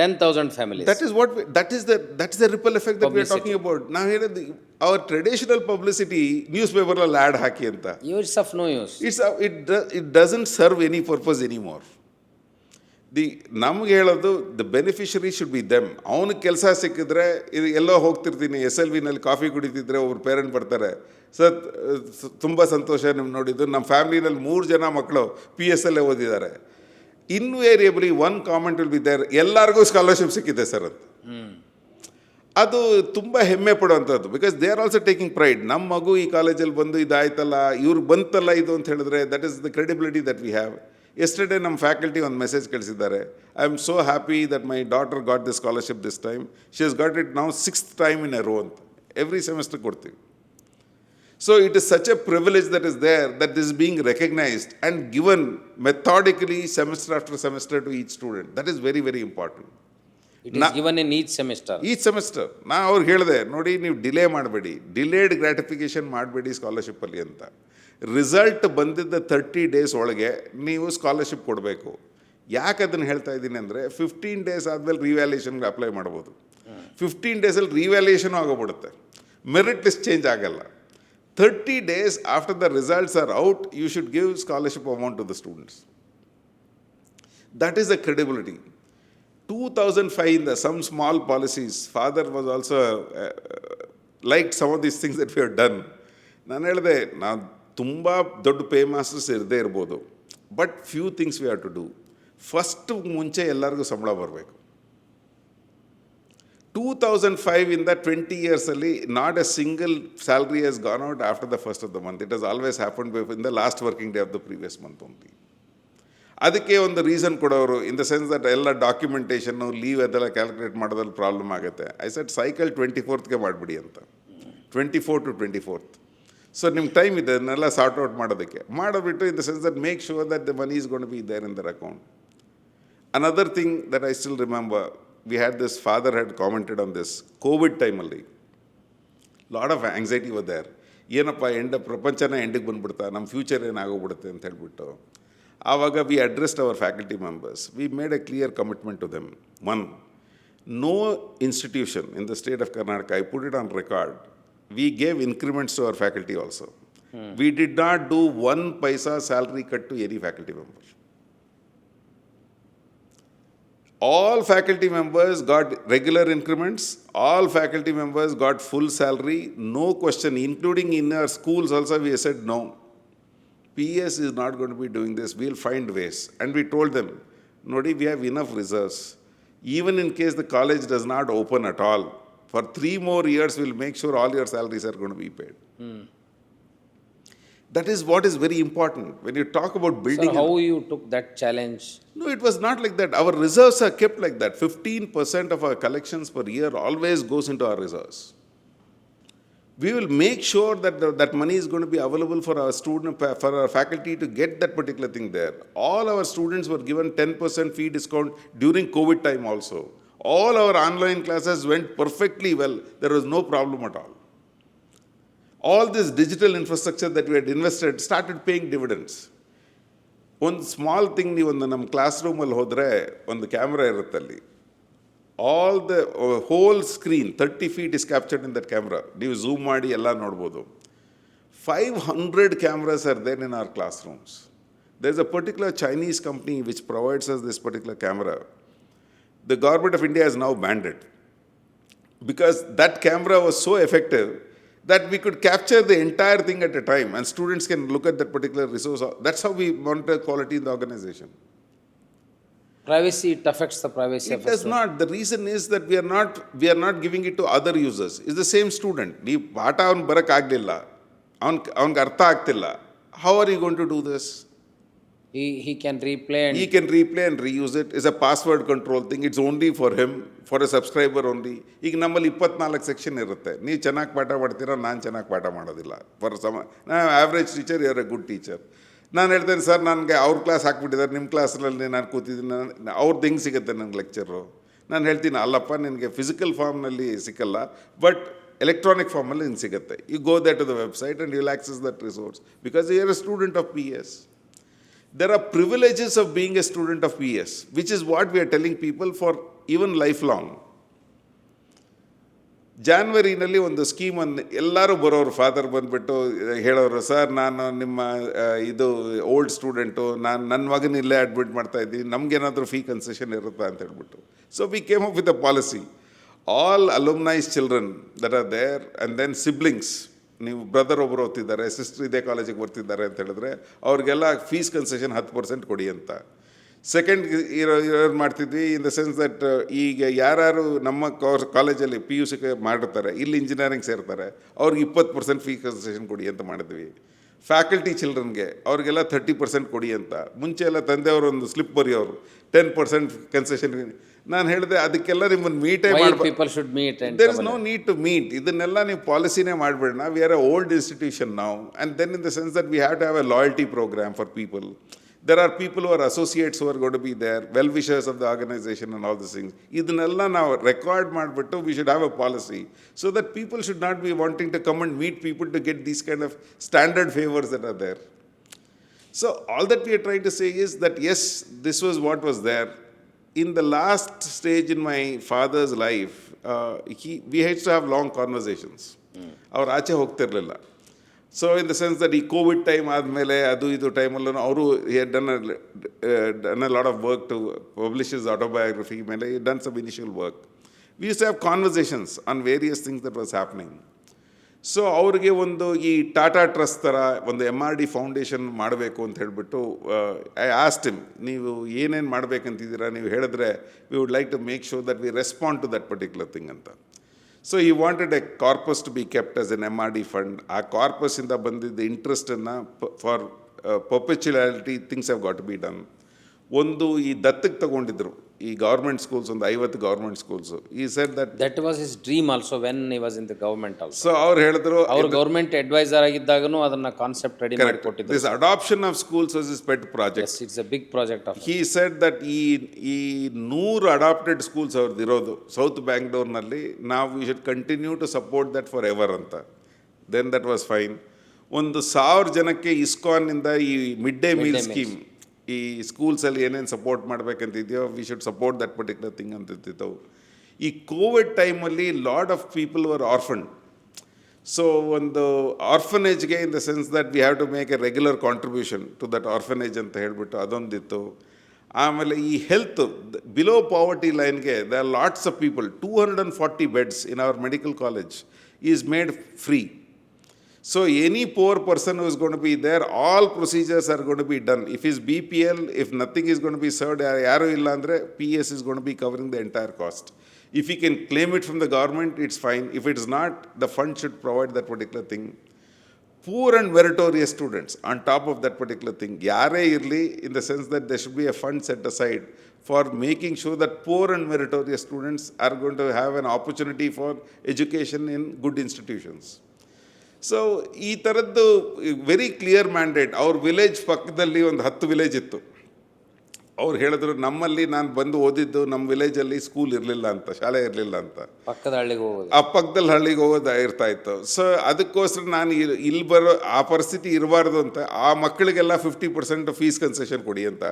10,000 families. That's the ripple effect that we are talking about. Now here our traditional publicity, newspaper ಅಲ್ಲಿ ad ಹಾಕಿ ಅಂತ. It's of no use. It doesn't serve any purpose anymore. ನಮ್ಗೆ ಹೇಳೋದು the beneficiary should be them. ಅವನಿಗೆ ಕೆಲಸ ಸಿಕ್ಕಿದ್ರೆ, ಇದು ಎಲ್ಲೋ ಹೋಗ್ತಿರ್ತೀನಿ SLVನಲ್ಲಿ coffee ಕುಡಿತಿದ್ರೆ ಒಬ್ರು parent ಬರ್ತಾರೆ, ಸರ್ ತುಂಬ ಸಂತೋಷ ನಿಮ್ಮ ನೋಡಿದ್ದು, ನಮ್ಮ ಫ್ಯಾಮಿಲಿನಲ್ಲಿ 3 ಜನ ಮಕ್ಕಳು PSLೇ ಓದಿದ್ದಾರೆ. Invariably 1 comment will be there, ಎಲ್ಲರಿಗೂ ಸ್ಕಾಲರ್ಶಿಪ್ ಸಿಕ್ಕಿದೆ ಸರ್ ಅಂತ. ಅದು ತುಂಬ ಹೆಮ್ಮೆ ಪಡುವಂಥದ್ದು. Because they are also taking pride. ನಮ್ಮ ಮಗು ಈ ಕಾಲೇಜಲ್ಲಿ ಬಂದು ಇದಾಯ್ತಲ್ಲ, ಇವ್ರಿಗೆ ಬಂತಲ್ಲ ಇದು ಅಂತ ಹೇಳಿದ್ರೆ, that is the credibility that we have. Yesterday ನಮ್ಮ ಫ್ಯಾಕಲ್ಟಿ ಒಂದು ಮೆಸೇಜ್ ಕಳಿಸಿದ್ದಾರೆ, I am so happy that my daughter got the scholarship this time, she has got it now 6th time in a row ಅಂತ. Every semester ಕೊಡ್ತೀವಿ. So it is such a privilege that is there, that is being recognized and given methodically semester after semester to each student. That is very, very important. It is given in each semester. Each semester. ನಾ ಅವ್ರಿಗೆ ಹೇಳಿದೆ, ನೋಡಿ ನೀವು delay ಮಾಡಬೇಡಿ, delayed ಗ್ರಾಟಿಫಿಕೇಷನ್ ಮಾಡಬೇಡಿ ಸ್ಕಾಲರ್ಶಿಪ್ಪಲ್ಲಿ ಅಂತ. Result ಬಂದಿದ್ದ 30 days ಒಳಗೆ ನೀವು ಸ್ಕಾಲರ್ಶಿಪ್ ಕೊಡಬೇಕು. ಯಾಕೆ ಅದನ್ನು ಹೇಳ್ತಾ ಇದ್ದೀನಿ ಅಂದರೆ, 15 days ಆದಮೇಲೆ ರಿವ್ಯಾಲ್ಯೂಷನ್ಗೆ ಅಪ್ಲೈ ಮಾಡ್ಬೋದು. 15 days ರಿವ್ಯಾಲ್ಯೂಷನ್ ಆಗೋಗ್ಬಿಡುತ್ತೆ, ಮೆರಿಟ್ ಲಿಸ್ಟ್ ಚೇಂಜ್ ಆಗಲ್ಲ. 30 days after the results are out, you should give scholarship amount to the students. That is the credibility. 2005, some small policies, father was also liked some of these things that we have done. ನಾನು ಹೇಳಿದೆ, ನಾವು ತುಂಬ ದೊಡ್ಡ pay masters ಇರದೇ ಇರ್ಬೋದು, but few things we have to do. First ಮುಂಚೆ ಎಲ್ಲರಿಗೂ ಸಂಬಳ ಬರಬೇಕು. 2005 in that 20 years ಅಲ್ಲಿ not a single salary has gone out after the first of the month. It has always happened in the last working day of the previous month only. ಅದಕ್ಕೆ ಒಂದು reason ಕೊಡೋರು, ಇನ್ the sense that ಎಲ್ಲ ಡಾಕ್ಯುಮೆಂಟೇಷನ್ನು, leave ಅದೆಲ್ಲ calculate ಮಾಡೋದ್ರಲ್ಲಿ problem ಆಗುತ್ತೆ. I set cycle 24th ಮಾಡಿಬಿಡಿ ಅಂತ, 24 to 24th. So ನಿಮ್ಗೆ ಟೈಮ್ ಇದೆ ಅದನ್ನೆಲ್ಲ ಸಾರ್ಟ್ ಔಟ್ ಮಾಡೋದಕ್ಕೆ. ಮಾಡಿಬಿಟ್ಟು in the sense that make sure that the money is gonna to be there in their account. Another thing that I still remember, we had this, father had commented on this, COVID ಟೈಮಲ್ಲಿ lot of anxiety was there. ಏನಪ್ಪ ಪ್ರಪಂಚನ ಎಂಡಿಗೆ ಬಂದುಬಿಡ್ತಾ, ನಮ್ಮ future ಏನಾಗೋಗ್ಬಿಡುತ್ತೆ ಅಂತ ಹೇಳ್ಬಿಟ್ಟು. ಆವಾಗ we addressed our faculty members, we made a clear commitment to them. One, no institution in the state of Karnataka, I put it on record, we gave increments to our faculty also. We did not do 1 paisa salary cut to any faculty member. All faculty members got regular increments, all faculty members got full salary, no question, including in our schools also we said no. PS is not going to be doing this, we'll find ways. And we told them, Nodi, we have enough reserves. Even in case the college does not open at all, for 3 more years we'll make sure all your salaries are going to be paid. That is what is very important when you talk about building. So how you took that challenge? No, it was not like that. Our reserves are kept like that. 15% of our collections per year always goes into our reserves. We will make sure that that money is going to be available for our for our faculty to get that particular thing there. All our students were given 10% fee discount during COVID time also. All our online classes went perfectly well. There was no problem at all. All this digital infrastructure that we had invested started paying dividends. ಒಂದು small thing ನೀವೊಂದು ನಮ್ಮ class ರೂಮಲ್ಲಿ ಹೋದರೆ ಒಂದು camera ಇರುತ್ತಲ್ಲಿ, all the whole screen 30 feet is captured in that camera. ನೀವು zoom ಮಾಡಿ ಎಲ್ಲ ನೋಡ್ಬೋದು. 500 cameras are there in our classrooms. There's a particular Chinese company which provides us this particular camera. The government of India has now banned it because that camera was so effective that we could capture the entire thing at a time and students can look at that particular resource. That's how we monitor quality in the organization. Privacy, it affects the privacy. It does not. The reason is that we are not giving it to other users. It's the same student. ನೀವು ಪಾಠ ಅವ್ನು ಬರೋಕ್ಕಾಗಲಿಲ್ಲ, ಅವ್ನಿಗೆ ಅರ್ಥ ಆಗ್ತಿಲ್ಲ. How are you going to do this? He can replay and He can replay and reuse it. It's a password control thing. It's only for him, for a subscriber only. ಈಗ ನಮ್ಮಲ್ಲಿ 24 section ಇರುತ್ತೆ. ನೀವು ಚೆನ್ನಾಗಿ ಪಾಠ ಮಾಡ್ತೀರಾ, ನಾನು ಚೆನ್ನಾಗಿ ಪಾಠ ಮಾಡೋದಿಲ್ಲ. Average teacher, you are a good teacher. ನಾನು ಹೇಳ್ತೇನೆ, ಸರ್ ನನಗೆ ಅವ್ರ ಕ್ಲಾಸ್ ಹಾಕ್ಬಿಟ್ಟಿದ್ದಾರೆ, ನಿಮ್ಮ ಕ್ಲಾಸಲ್ಲಿ ನಾನು ಕೂತಿದ್ದೀನಿ, ಅವ್ರದ್ದು ಹೆಂಗೆ ಸಿಗುತ್ತೆ ನನಗೆ ಲೆಕ್ಚರು? ನಾನು ಹೇಳ್ತೀನಿ, ಅಲ್ಲಪ್ಪ ನಿನಗೆ ಫಿಸಿಕಲ್ ಫಾರ್ಮ್ನಲ್ಲಿ ಸಿಕ್ಕಲ್ಲ, ಬಟ್ ಎಲೆಕ್ಟ್ರಾನಿಕ್ ಫಾರ್ಮಲ್ಲಿ ನಿನ್ಗೆ ಸಿಗುತ್ತೆ. You go that to the website and you will access that resource because you are a student of PS. There are privileges of being a student of PS, which is what we are telling people for even lifelong. ಜಾನ್ವರಿನಲ್ಲಿ ಒಂದು scheme, ಎಲ್ಲರೂ ಬರೋರು, father ಬಂದುಬಿಟ್ಟು ಹೇಳೋರು, sir ನಾನು ನಿಮ್ಮ ಇದು old student, ನನ್ನ ಮಗನ ಇಲ್ಲೇ ಅಡ್ಮಿಟ್ ಮಾಡ್ತಾ ಇದ್ದೀನಿ, ನಮಗೇನಾದರೂ ಫೀ ಕನ್ಸೆಷನ್ ಇರುತ್ತಾ ಅಂತ ಹೇಳ್ಬಿಟ್ಟು. So we came up with a policy, all alumnis children that are there and then siblings, ನೀವು ಬ್ರದರ್ ಒಬ್ಬರು ಓದ್ತಿದ್ದಾರೆ, ಸಿಸ್ಟರ್ ಇದೇ ಕಾಲೇಜಿಗೆ ಬರ್ತಿದ್ದಾರೆ ಅಂತ ಹೇಳಿದ್ರೆ ಅವ್ರಿಗೆಲ್ಲ ಫೀಸ್ ಕನ್ಸೆಷನ್ 10% ಕೊಡಿ ಅಂತ. ಸೆಕೆಂಡ್ ಇರೋ ಮಾಡ್ತಿದ್ವಿ, ಇನ್ ದ ಸೆನ್ಸ್ ದಟ್ ಈಗ ಯಾರು ನಮ್ಮ ಕಾಲೇಜಲ್ಲಿ PUC ಮಾಡಿರ್ತಾರೆ, ಇಲ್ಲಿ ಇಂಜಿನಿಯರಿಂಗ್ ಸೇರ್ತಾರೆ, ಅವ್ರಿಗೆ 20% ಫೀ ಕನ್ಸೆಷನ್ ಕೊಡಿ ಅಂತ ಮಾಡಿದ್ವಿ. ಫ್ಯಾಕಲ್ಟಿ ಚಿಲ್ಡ್ರನ್ಗೆ ಅವ್ರಿಗೆಲ್ಲ 30% ಕೊಡಿ ಅಂತ. ಮುಂಚೆ ಎಲ್ಲ ತಂದೆಯವರು ಒಂದು ಸ್ಲಿಪ್ ಬರೆಯೋರು 10% ಕನ್ಸೆಷನ್. ನಾನು ಹೇಳಿದೆ, ಅದಕ್ಕೆಲ್ಲ ನಿಮ್ಮನ್ನು ಮೀಟೇ ಮಾಡಿ, people should meet and there is no need to meet. ಇದನ್ನೆಲ್ಲ ನೀವು ಪಾಲಿಸಿನೇ ಮಾಡಬೇಡ. We are a old institution ನಾವು, and then in the sense that we have to have a loyalty programme for people. There are people who are associates who are going to be there, well-wishers of the organization and all these things. ಇದನ್ನೆಲ್ಲ ನಾವು record ಮಾಡಿಬಿಟ್ಟು we should have a policy so that people should not be wanting to come and meet people to get these kind of standard favors that are there. So all that we are trying to say is that yes, this was what was there. In the last stage in my father's life, we had to have long conversations. ಅವ್ರು ಆಚೆ ಹೋಗ್ತಿರ್ಲಿಲ್ಲ. So in the sense that ಈ Covid time ಆದಮೇಲೆ ಅದು ಇದು ಟೈಮಲ್ಲೂ ಅವರು done a lot of work to publish his autobiography ಮೇಲೆ done some initial work. We use to have conversations on various things that was happening. So ಅವ್ರಿಗೆ ಒಂದು ಈ ಟಾಟಾ ಟ್ರಸ್ಟ್ ಥರ ಒಂದು MRD ಫೌಂಡೇಶನ್ ಮಾಡಬೇಕು ಅಂತ ಹೇಳಿಬಿಟ್ಟು ಐ ಆಸ್ಕ್ಡ್ ಹಿಮ್, ನೀವು ಏನೇನು ಮಾಡಬೇಕಂತಿದ್ದೀರಾ, ನೀವು ಹೇಳಿದ್ರೆ we would like to make sure that we respond to that particular thing ಅಂತ. So he wanted a corpus to be kept as an MRD fund. ಆ ಕಾರ್ಪಸ್ಸಿಂದ ಬಂದಿದ್ದ ಇಂಟ್ರೆಸ್ಟನ್ನು for perpetuality things have got to be done. ಒಂದು ಈ ದತ್ತಕ್ಕೆ ತಗೊಂಡಿದ್ರು ಈ ಗೌರ್ಮೆಂಟ್ ಸ್ಕೂಲ್ಸ್, ಒಂದು 50 government schools. He said that was his dream also when he was in the government also. So ಅವ್ರು ಹೇಳಿದ್ರು, ಅವರು ಗವರ್ಮೆಂಟ್ ಅಡ್ವೈಸರ್ ಆಗಿದ್ದಾಗನು ಅದನ್ನ ಕಾನ್ಸೆಪ್ಟ್ ರೆಡಿ ಮಾಡಿ ಕೊಟ್ಟಿದ್ರು. This adoption of schools was his pet project. It's a big project of. He said that ಈ 100 adopted schools ಅವ್ರದ್ದು ಇರೋದು south ಬ್ಯಾಂಗ್ಳೂರ್ನಲ್ಲಿ, ನಾವು we should continue to support that for ever ಅಂತ. Then that was fine. ಒಂದು 1000 ಜನಕ್ಕೆ ಇಸ್ಕಾನ್ನಿಂದ ಈ mid day meal scheme, ಈ ಸ್ಕೂಲ್ಸಲ್ಲಿ ಏನೇನು ಸಪೋರ್ಟ್ ಮಾಡಬೇಕಂತಿದೆಯೋ we should support that particular thing ಅಂತಿದ್ದವು. ಈ ಕೋವಿಡ್ ಟೈಮಲ್ಲಿ lot of people were orphan. So ಒಂದು ಆರ್ಫನೇಜ್ಗೆ in the sense that we have to make a regular contribution to that orphanage ಅಂತ ಹೇಳಿಬಿಟ್ಟು ಅದೊಂದಿತ್ತು. ಆಮೇಲೆ ಈ ಹೆಲ್ತ್ ಬಿಲೋ ಪಾವರ್ಟಿ ಲೈನ್ಗೆ they are lots of people. 240 beds in our medical college is made free. So any poor person who is going to be there, all procedures are going to be done. If it's BPL, if nothing is going to be served, yaru illa andre PS is going to be covering the entire cost. If you can claim it from the government, it's fine. If it is not, the fund should provide that particular thing. Poor and meritorious students on top of that particular thing. Yare irli, in the sense that there should be a fund set aside for making sure that poor and meritorious students are going to have an opportunity for education in good institutions. So ಈ ಥರದ್ದು very clear mandate. ಅವ್ರ village ಪಕ್ಕದಲ್ಲಿ ಒಂದು 10 village ಇತ್ತು. ಅವ್ರು ಹೇಳಿದ್ರು ನಮ್ಮಲ್ಲಿ ನಾನು ಬಂದು ಓದಿದ್ದು ನಮ್ಮ ವಿಲೇಜಲ್ಲಿ ಸ್ಕೂಲ್ ಇರಲಿಲ್ಲ ಅಂತ, ಶಾಲೆ ಇರಲಿಲ್ಲ ಅಂತ. ಪಕ್ಕದ ಹಳ್ಳಿಗೆ ಹೋಗೋದು. ಆ ಪಕ್ಕದಲ್ಲಿ ಹಳ್ಳಿಗೆ ಹೋಗೋದು ಇರ್ತಾ ಇತ್ತು. ಸೊ ಅದಕ್ಕೋಸ್ಕರ ನಾನು ಇಲ್ಲಿ ಬರೋ ಆ ಪರಿಸ್ಥಿತಿ ಇರಬಾರ್ದು ಅಂತ ಆ ಮಕ್ಕಳಿಗೆಲ್ಲ 50% ಫೀಸ್ ಕನ್ಸೆಷನ್ ಕೊಡಿ ಅಂತ.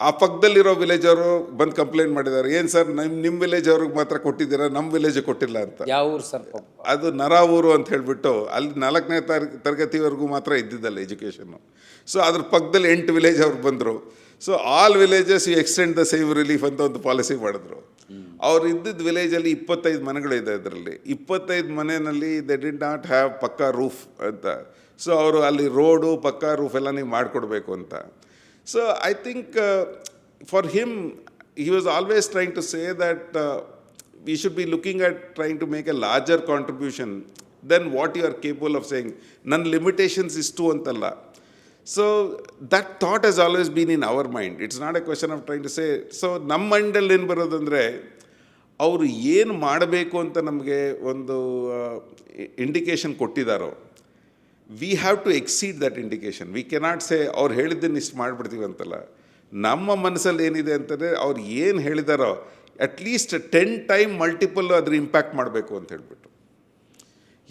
ಆ ಪಕ್ಕದಲ್ಲಿರೋ ವಿಲೇಜ್ ಅವರು ಬಂದು ಕಂಪ್ಲೇಂಟ್ ಮಾಡಿದ್ದಾರೆ, ಏನು ಸರ್ ನಿಮ್ಮ ವಿಲೇಜ್ ಅವ್ರಿಗೆ ಮಾತ್ರ ಕೊಟ್ಟಿದ್ದೀರಾ, ನಮ್ಮ ವಿಲೇಜಿಗೆ ಕೊಟ್ಟಿಲ್ಲ ಅಂತ. ಯಾವ ಊರು ಸರ್? ಅದು ನರ ಊರು ಅಂತ ಹೇಳಿಬಿಟ್ಟು ಅಲ್ಲಿ 4ನೇ ತರಗತಿವರೆಗೂ ಮಾತ್ರ ಇದ್ದಿದ್ದಲ್ಲ ಎಜುಕೇಷನ್ನು. ಸೊ ಅದ್ರ ಪಕ್ಕದಲ್ಲಿ 8 ವಿಲೇಜ್ ಅವ್ರು ಬಂದರು. So all villages you extend the same relief ಅಂತ ಒಂದು ಪಾಲಿಸಿ ಮಾಡಿದ್ರು. ಅವ್ರು ಇದ್ದಿದ್ದ ವಿಲೇಜಲ್ಲಿ 25 ಮನೆಗಳಿದೆ. ಅದರಲ್ಲಿ 25 ಮನೆಯಲ್ಲಿ ದೇ ಡಿಡ್ ನಾಟ್ ಹ್ಯಾವ್ ಪಕ್ಕಾ ರೂಫ್ ಅಂತ. ಸೊ ಅವರು ಅಲ್ಲಿ ರೋಡು ಪಕ್ಕಾ ರೂಫ್ ಎಲ್ಲ ನೀವು ಮಾಡಿಕೊಡ್ಬೇಕು ಅಂತ. So I think for him, he was always trying to say that we should be looking at trying to make a larger contribution than what you are capable of saying. None limitations is too antalla. So that thought has always been in our mind. It's not a question of trying to say. So ನಮ್ಮ ಮೈಂಡಲ್ಲಿ ಏನು ಬರೋದಂದರೆ, ಅವರು ಏನು ಮಾಡಬೇಕು ಅಂತ ನಮಗೆ ಒಂದು indication ಕೊಟ್ಟಿದ್ದಾರೋ, we have to exceed that indication. We cannot say ಅವ್ರು ಹೇಳಿದ್ದನ್ನು ಇಷ್ಟು ಮಾಡಿಬಿಡ್ತೀವಿ ಅಂತಲ್ಲ. ನಮ್ಮ ಮನಸ್ಸಲ್ಲಿ ಏನಿದೆ ಅಂತಂದರೆ, ಅವ್ರು ಏನು ಹೇಳಿದಾರೋ ಅಟ್ಲೀಸ್ಟ್ 10 ಟೈಮ್ ಮಲ್ಟಿಪಲ್ ಅದ್ರ ಇಂಪ್ಯಾಕ್ಟ್ ಮಾಡಬೇಕು ಅಂತ ಹೇಳ್ಬಿಟ್ಟು.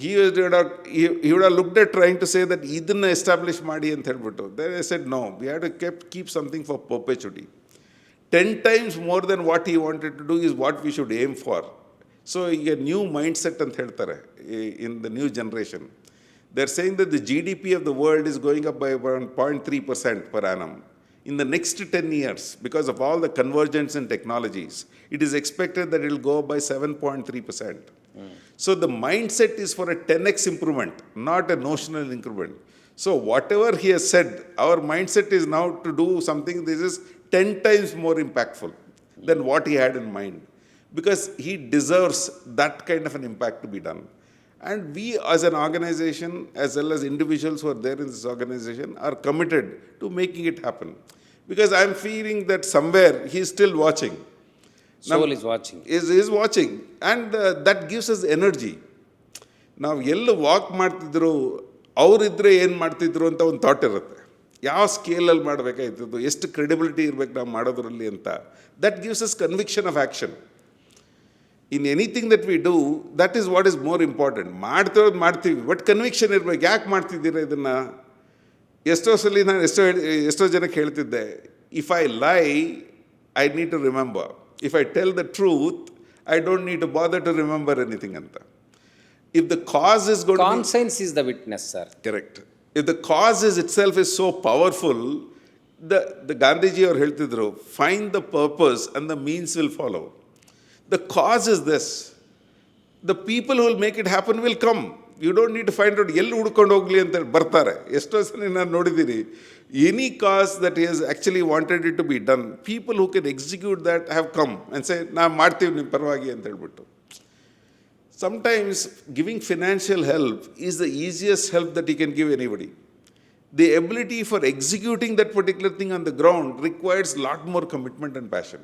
he would have looked at trying to say that ಇದನ್ನು ಎಸ್ಟಾಬ್ಲಿಷ್ ಮಾಡಿ ಅಂತ ಹೇಳ್ಬಿಟ್ಟು. Then I said no, we have to keep something for perpetuity. 10 times more than what he wanted to do is what we should aim for. So ಈಗ new mind set ಅಂತ ಹೇಳ್ತಾರೆ in the new generation. They're saying that the GDP of the world is going up by around 0.3% per annum. In the next 10 years, because of all the convergence in technologies, it is expected that it will go up by 7.3%. So the mindset is for a 10x improvement, not a notional increment. So whatever he has said, our mindset is now to do something this is 10 times more impactful than what he had in mind. Because he deserves that kind of an impact to be done. And we as an organization, as well as individuals who are there in this organization, are committed to making it happen. Because I am feeling that somewhere he is still watching. Soul is watching. Is watching. And that gives us energy. ನಾವು ಎಲ್ಲಿ walk ಮಾಡ್ತಿದ್ರು, ಅವರಿದ್ದರೆ ಏನು ಮಾಡ್ತಿದ್ರು ಅಂತ ಒಂದು thought ಇರುತ್ತೆ. ಯಾವ ಸ್ಕೇಲಲ್ಲಿ ಮಾಡಬೇಕಾಯ್ತದ್ದು, ಎಷ್ಟು ಕ್ರೆಡಿಬಿಲಿಟಿ ಇರಬೇಕು ನಾವು ಮಾಡೋದ್ರಲ್ಲಿ ಅಂತ. That gives us conviction of action. In anything that we do, that is what is more important. ಮಾಡ್ತಿರೋದು ಮಾಡ್ತೀವಿ, ಬಟ್ ಕನ್ವಿಕ್ಷನ್ ಇರಬೇಕು. ಯಾಕೆ ಮಾಡ್ತಿದ್ದೀರಾ ಇದನ್ನು? ಎಷ್ಟೋ ಸಲ ನಾನು ಎಷ್ಟೋ ಜನಕ್ಕೆ ಹೇಳ್ತಿದ್ದೆ, if I lie I need to remember, if I tell the truth I don't need to bother to remember anything ಅಂತ. If the cause is going conscience is the witness, sir. Correct. If the cause is itself is so powerful, the Gandhiji ಅವ್ರು ಹೇಳ್ತಿದ್ರು, find the purpose and the means will follow. The cause is this. The people who will make it happen will come. You don't need to find out ಎಲ್ಲಿ ಹುಡ್ಕೊಂಡು ಹೋಗಲಿ ಅಂತ ಬರ್ತಾರೆ. ಎಷ್ಟೋ ಸಲ ನಾನು ನೋಡಿದ್ದೀನಿ, any cause that he has actually wanted it to be done, people who can execute that have come and say, ನಾವು ಮಾಡ್ತೀವಿ ನಿಮ್ಮ ಪರವಾಗಿ ಅಂತ ಹೇಳ್ಬಿಟ್ಟು. Sometimes giving financial help is the easiest help that you can give anybody. The ability for executing that particular thing on the ground requires a lot more commitment and passion.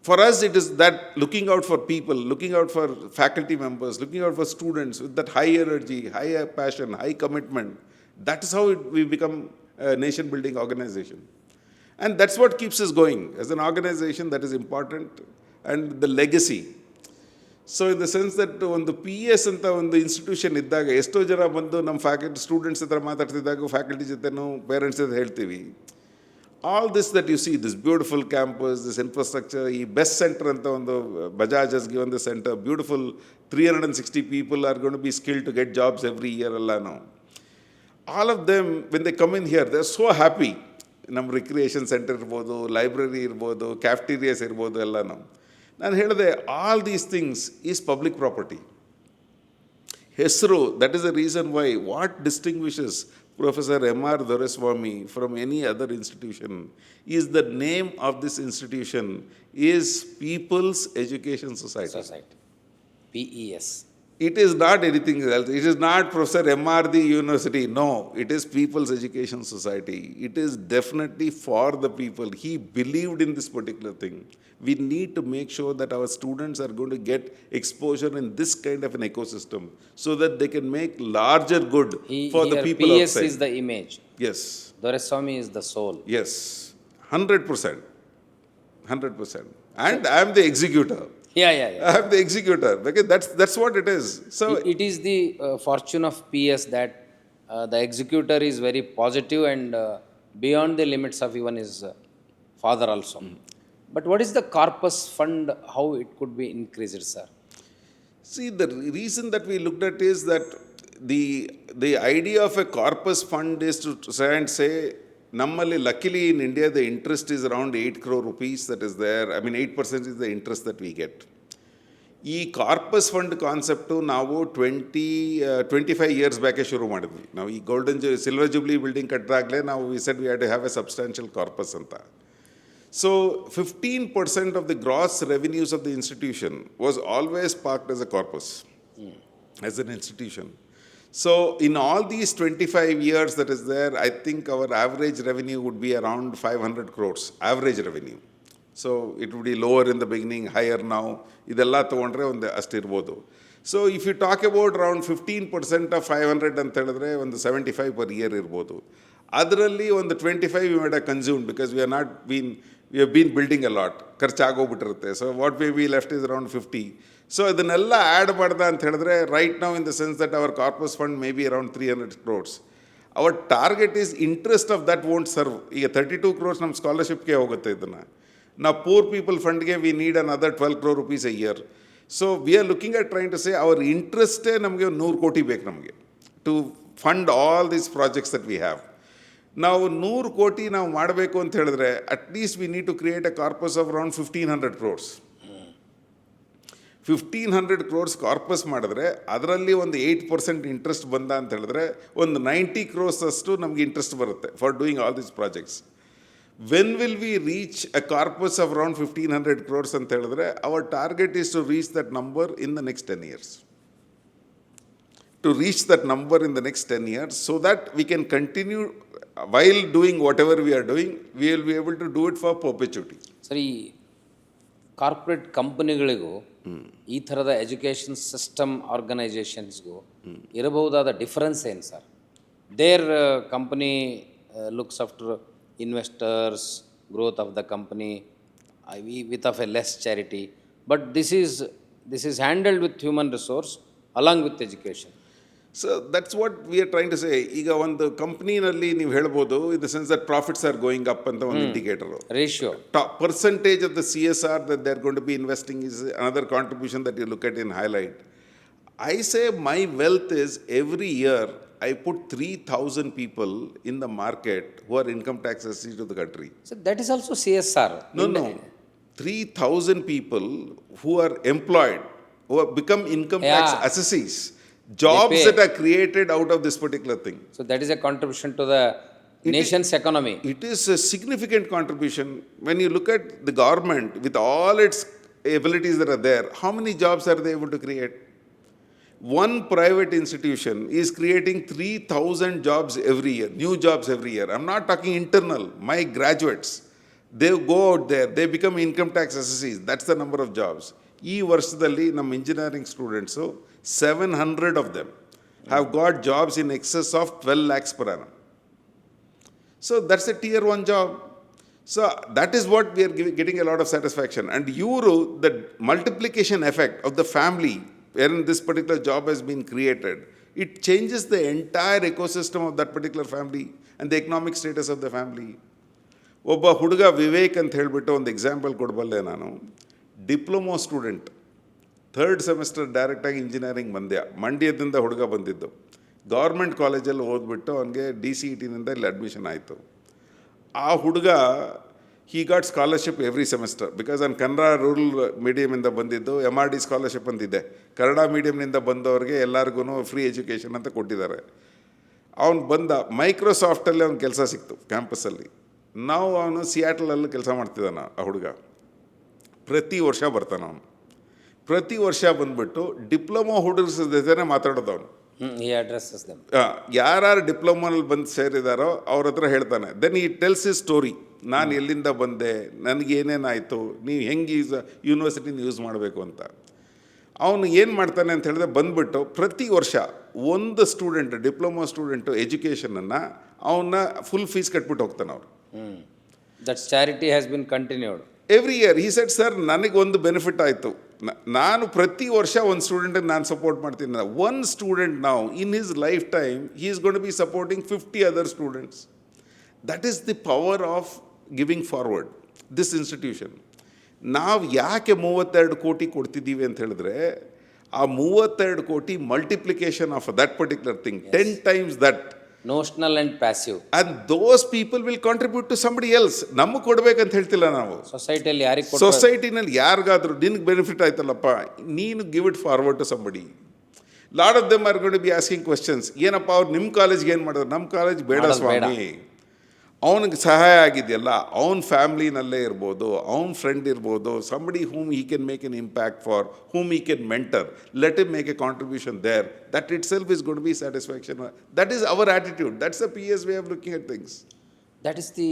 For us, it is that looking out for people, looking out for faculty members, looking out for students with that high energy, high passion, high commitment. That is how we become a nation-building organization. And that's what keeps us going. As an organization, that is important. And the legacy. So in the sense that ಒಂದು PS ಅಂತ ಒಂದು institution ಇದ್ದಾಗ ಎಷ್ಟೋ ಜನ ಬಂದು ನಮ್ಮ faculty students ಹತ್ರ ಮಾತಾಡ್ತಿದ್ದಾಗ faculty ಜೊತೆನೂ ಪೇರೆಂಟ್ಸ್ ಜೊತೆ ಹೇಳ್ತೀವಿ, all this that you see, this beautiful campus, this infrastructure, ಈ ಬೆಸ್ಟ್ ಸೆಂಟರ್ ಅಂತ ಒಂದು Bajaj has given the center, beautiful 360 people are going to be skilled to get jobs every year alla now. All of them, when they come in here, they're so happy. ನಮ್ಮ recreation centre ಇರ್ಬೋದು, library ಇರ್ಬೋದು, cafeterias ಇರ್ಬೋದು ಎಲ್ಲ ನಾವು. ನಾನು ಹೇಳಿದೆ, all these things is public property. ಹೆಸರು, that is the reason why what distinguishes Professor M.R. Doraiswamy from any other institution is the name of this institution is People's Education Society. PES. It is not anything else. It is not Professor M.R. the University. No, it is People's Education Society. It is definitely for the people. He believed in this particular thing. We need to make sure that our students are going to get exposure in this kind of an ecosystem so that they can make larger good for the people PS outside. is the image. Yes. Doraiswamy is the soul. Yes. 100%. 100%. And I am the executor. Yeah. I am the executor because that's what it is. So It is the fortune of PS that the executor is very positive and beyond the limits of even his father also. But what is the corpus fund? How it could be increased, sir? see, the reason that we looked at is that the idea of a corpus fund is to try and say, nammali luckily in India the interest is around 8 crore rupees that is there. I mean 8% is the interest that we get. ಈ corpus fund concept ನಾವು 25 years ಬ್ಯಾಕೆ ಶುರು ಮಾಡಿದ್ವಿ. ನಾವು ಈ silver jubilee building ಕಟ್ಟಿದಾಗಲೇ ನಾವು we said we had to have a substantial corpus ಅಂತ. So 15% of the gross revenues of the institution was always parked as a corpus, as an institution. So in all these 25 years that is there, I think our average revenue would be around 500 crores, average revenue. So it would be lower in the beginning, higher now. ಇದೆಲ್ಲ ತೊಗೊಂಡ್ರೆ ಒಂದು ಅಷ್ಟಿರ್ಬೋದು. So if you talk about around 15% of 500 ಅಂತ ಹೇಳಿದ್ರೆ ಒಂದು 75 per year ಇರ್ಬೋದು. ಅದರಲ್ಲಿ ಒಂದು 25 we made a consume because we have been building a lot, ಖರ್ಚಾಗೋಗ್ಬಿಟ್ಟಿರುತ್ತೆ. So what we be left is around 50. So ಇದನ್ನೆಲ್ಲ ಆ್ಯಡ್ ಮಾಡ್ದ ಅಂತ ಹೇಳಿದ್ರೆ right now in the sense that our corpus fund may be around 300 crores. Our target is interest of that won't serve. ಈಗ 32 crores ನಮ್ಮ ಸ್ಕಾಲರ್ಶಿಪ್ಗೆ ಹೋಗುತ್ತೆ. ಇದನ್ನು ನಾವು ಪೂರ್ ಪೀಪಲ್ ಫಂಡ್ಗೆ we need another 12 crore rupees a year. So we are looking at trying to say our ಇಂಟ್ರೆಸ್ಟೇ ನಮಗೆ 100 ಕೋಟಿ ಬೇಕು ನಮಗೆ to fund all these projects that we have. ನಾವು 100 ಕೋಟಿ ನಾವು ಮಾಡಬೇಕು ಅಂತ ಹೇಳಿದ್ರೆ at least we need to create a corpus of around 1500 crores. 1500 crores ಕಾರ್ಪಸ್ ಮಾಡಿದ್ರೆ ಅದರಲ್ಲಿ ಒಂದು 8% ಇಂಟ್ರೆಸ್ಟ್ ಬಂದ ಅಂತ ಹೇಳಿದ್ರೆ ಒಂದು 90 crores ಅಷ್ಟು ನಮಗೆ ಇಂಟ್ರೆಸ್ಟ್ ಬರುತ್ತೆ for doing all these projects. When will we reach a corpus of around 1500 crores ಅಂತ ಹೇಳಿದ್ರೆ our target is to reach that number in the next 10 years. To reach that number in the next 10 years so that we can continue while doing whatever we are doing, we will be able to do it for perpetuity. Sir, ಈ corporate ಕಂಪನಿಗಳಿಗೂ ಈ ಥರದ education system ಆರ್ಗನೈಸೇಷನ್ಸ್ಗೂ ಇರಬಹುದಾದ difference ಏನು sir? There company looks after investors, growth of the company with of a less charity, but this is handled with human resource along with education. So that's what we are trying to say. ಈಗ ಒಂದು ಕಂಪ್ನಿನಲ್ಲಿ ನೀವು ಹೇಳ್ಬೋದು ಇನ್ the sense that profits are going up ಅಂತ ಒಂದು indicator. Ratio percentage of the CSR that they are going to be investing is another contribution that you look at in highlight. I say my wealth is every year I put 3,000 people in the market who are income tax assessed to the country. So that is also CSR. No. 3,000 people who are employed, who have become income tax assessees. Jobs that are created out of this particular thing. So that is a contribution to the nation's economy. It is a significant contribution. When you look at the government with all its abilities that are there, how many jobs are they able to create? One private institution is creating 3,000 jobs every year, new jobs every year. I'm not talking internal. My graduates, they go out there, they become income tax assessees. That's the number of jobs. ಈ ವರ್ಷದಲ್ಲಿ ನಮ್ಮ engineering students 700 of them have got jobs in excess of 12 lakhs per annum. So that's a tier 1 job. So that is what we are getting a lot of satisfaction. And the multiplication effect of the family wherein this particular job has been created, it changes the entire ecosystem of that particular family and the economic status of the family. ಒಬ್ಬ ಹುಡುಗ ವಿವೇಕ್ ಅಂತ ಹೇಳಿಬಿಟ್ಟು ಒಂದು example ಕೊಡಬಲ್ಲೆ ನಾನು. Diploma student, 3rd semester ಡೈರೆಕ್ಟಾಗಿ engineering ಮಂಡ್ಯದಿಂದ ಹುಡುಗ ಬಂದಿದ್ದು. ಗೌರ್ಮೆಂಟ್ ಕಾಲೇಜಲ್ಲಿ ಓದ್ಬಿಟ್ಟು ಅವನಿಗೆ DCETನಿಂದ ಇಲ್ಲಿ ಅಡ್ಮಿಷನ್ ಆಯಿತು. ಆ ಹುಡುಗ he got scholarship every semester because ನಾನು ಕನ್ನಡ ರೂರಲ್ ಮೀಡಿಯಮಿಂದ ಬಂದಿದ್ದು. MRD ಸ್ಕಾಲರ್ಶಿಪ್ ಅಂತಿದೆ, ಕನ್ನಡ ಮೀಡಿಯಮ್ನಿಂದ ಬಂದವ್ರಿಗೆ ಎಲ್ಲರಿಗೂ ಫ್ರೀ ಎಜುಕೇಷನ್ ಅಂತ ಕೊಟ್ಟಿದ್ದಾರೆ. ಅವನು ಬಂದ ಮೈಕ್ರೋಸಾಫ್ಟಲ್ಲಿ ಅವ್ನು ಕೆಲಸ ಸಿಕ್ತು ಕ್ಯಾಂಪಸ್ಸಲ್ಲಿ. ನಾವು ಅವನು ಸಿಯಾಟಲಲ್ಲಿ ಕೆಲಸ ಮಾಡ್ತಿದ್ದಾನೆ. ಆ ಹುಡುಗ ಪ್ರತಿ ವರ್ಷ ಬರ್ತಾನೆ. ಅವನು ಪ್ರತಿ ವರ್ಷ ಬಂದ್ಬಿಟ್ಟು ಡಿಪ್ಲೊಮೊ ಹುಡುಗರ ಜೊತೆ ಮಾತಾಡೋದು. ಅವನು ಯಾರು ಡಿಪ್ಲೊಮೋನಲ್ಲಿ ಬಂದು ಸೇರಿದಾರೋ ಅವ್ರ ಹತ್ರ ಹೇಳ್ತಾನೆ. ದೆನ್ ಈ ಟೆಲ್ಸ್ ಇಸ್ ಸ್ಟೋರಿ, ನಾನು ಎಲ್ಲಿಂದ ಬಂದೆ, ನನಗೇನೇನಾಯಿತು, ನೀವು ಹೆಂಗೆ ಯೂನಿವರ್ಸಿಟಿನ ಯೂಸ್ ಮಾಡಬೇಕು ಅಂತ. ಅವನು ಏನು ಮಾಡ್ತಾನೆ ಅಂತ ಹೇಳಿದ್ರೆ ಬಂದ್ಬಿಟ್ಟು ಪ್ರತಿ ವರ್ಷ ಒಂದು ಸ್ಟೂಡೆಂಟ್, ಡಿಪ್ಲೊಮೊ ಸ್ಟೂಡೆಂಟು ಎಜುಕೇಷನನ್ನು ಅವನ್ನ ಫುಲ್ ಫೀಸ್ ಕಟ್ಬಿಟ್ಟು ಹೋಗ್ತಾನೆ. ಅವರು That charity has been continued. Every year he said sir ನನಗೆ ಒಂದು ಬೆನಿಫಿಟ್ ಆಯಿತು, ನಾನು ಪ್ರತಿ ವರ್ಷ ಒಂದು ಸ್ಟೂಡೆಂಟಿಗೆ ನಾನು ಸಪೋರ್ಟ್ ಮಾಡ್ತೀನಿ. ಒನ್ ಸ್ಟೂಡೆಂಟ್ ನಾವು in his lifetime he is gonna to be supporting 50 other students. That is the power of giving forward this institution. ನಾವು ಯಾಕೆ 32 ಕೋಟಿ ಕೊಡ್ತಿದ್ದೀವಿ ಅಂತ ಹೇಳಿದ್ರೆ, ಆ 32 ಕೋಟಿ multiplication of that particular thing 10 times that. Notional and passive. And those people will contribute to somebody else. ನಮಗೆ ಕೊಡ್ಬೇಕಂತ ಹೇಳ್ತಿಲ್ಲ ನಾವು. ಸೊಸೈಟಿಯಲ್ಲಿ ಯಾರಿಗೆ ಸೊಸೈಟಿನಲ್ಲಿ ಯಾರಿಗಾದ್ರೂ ನಿನ್ಗೆ ಬೆನಿಫಿಟ್ ಆಯ್ತಲ್ಲಪ್ಪ, ನೀನು give it forward to somebody. Lot of them are going to be asking questions. ಏನಪ್ಪ ಅವ್ರು ನಿಮ್ಮ ಕಾಲೇಜ್ಗೆ ಏನು ಮಾಡಿದ್ರು? ನಮ್ಮ ಕಾಲೇಜ್ ಬೇಡ ಸ್ವಾಮಿ. ಅವನಿಗೆ ಸಹಾಯ ಆಗಿದೆಯಲ್ಲ, ಅವನ ಫ್ಯಾಮ್ಲಿನಲ್ಲೇ ಇರ್ಬೋದು, ಅವನ ಫ್ರೆಂಡ್ ಇರ್ಬೋದು, somebody whom he can make an impact for, whom he can mentor, let him make a contribution there. That itself is gonna to be satisfaction. That is our attitude. That's the PS way of looking at things. That is the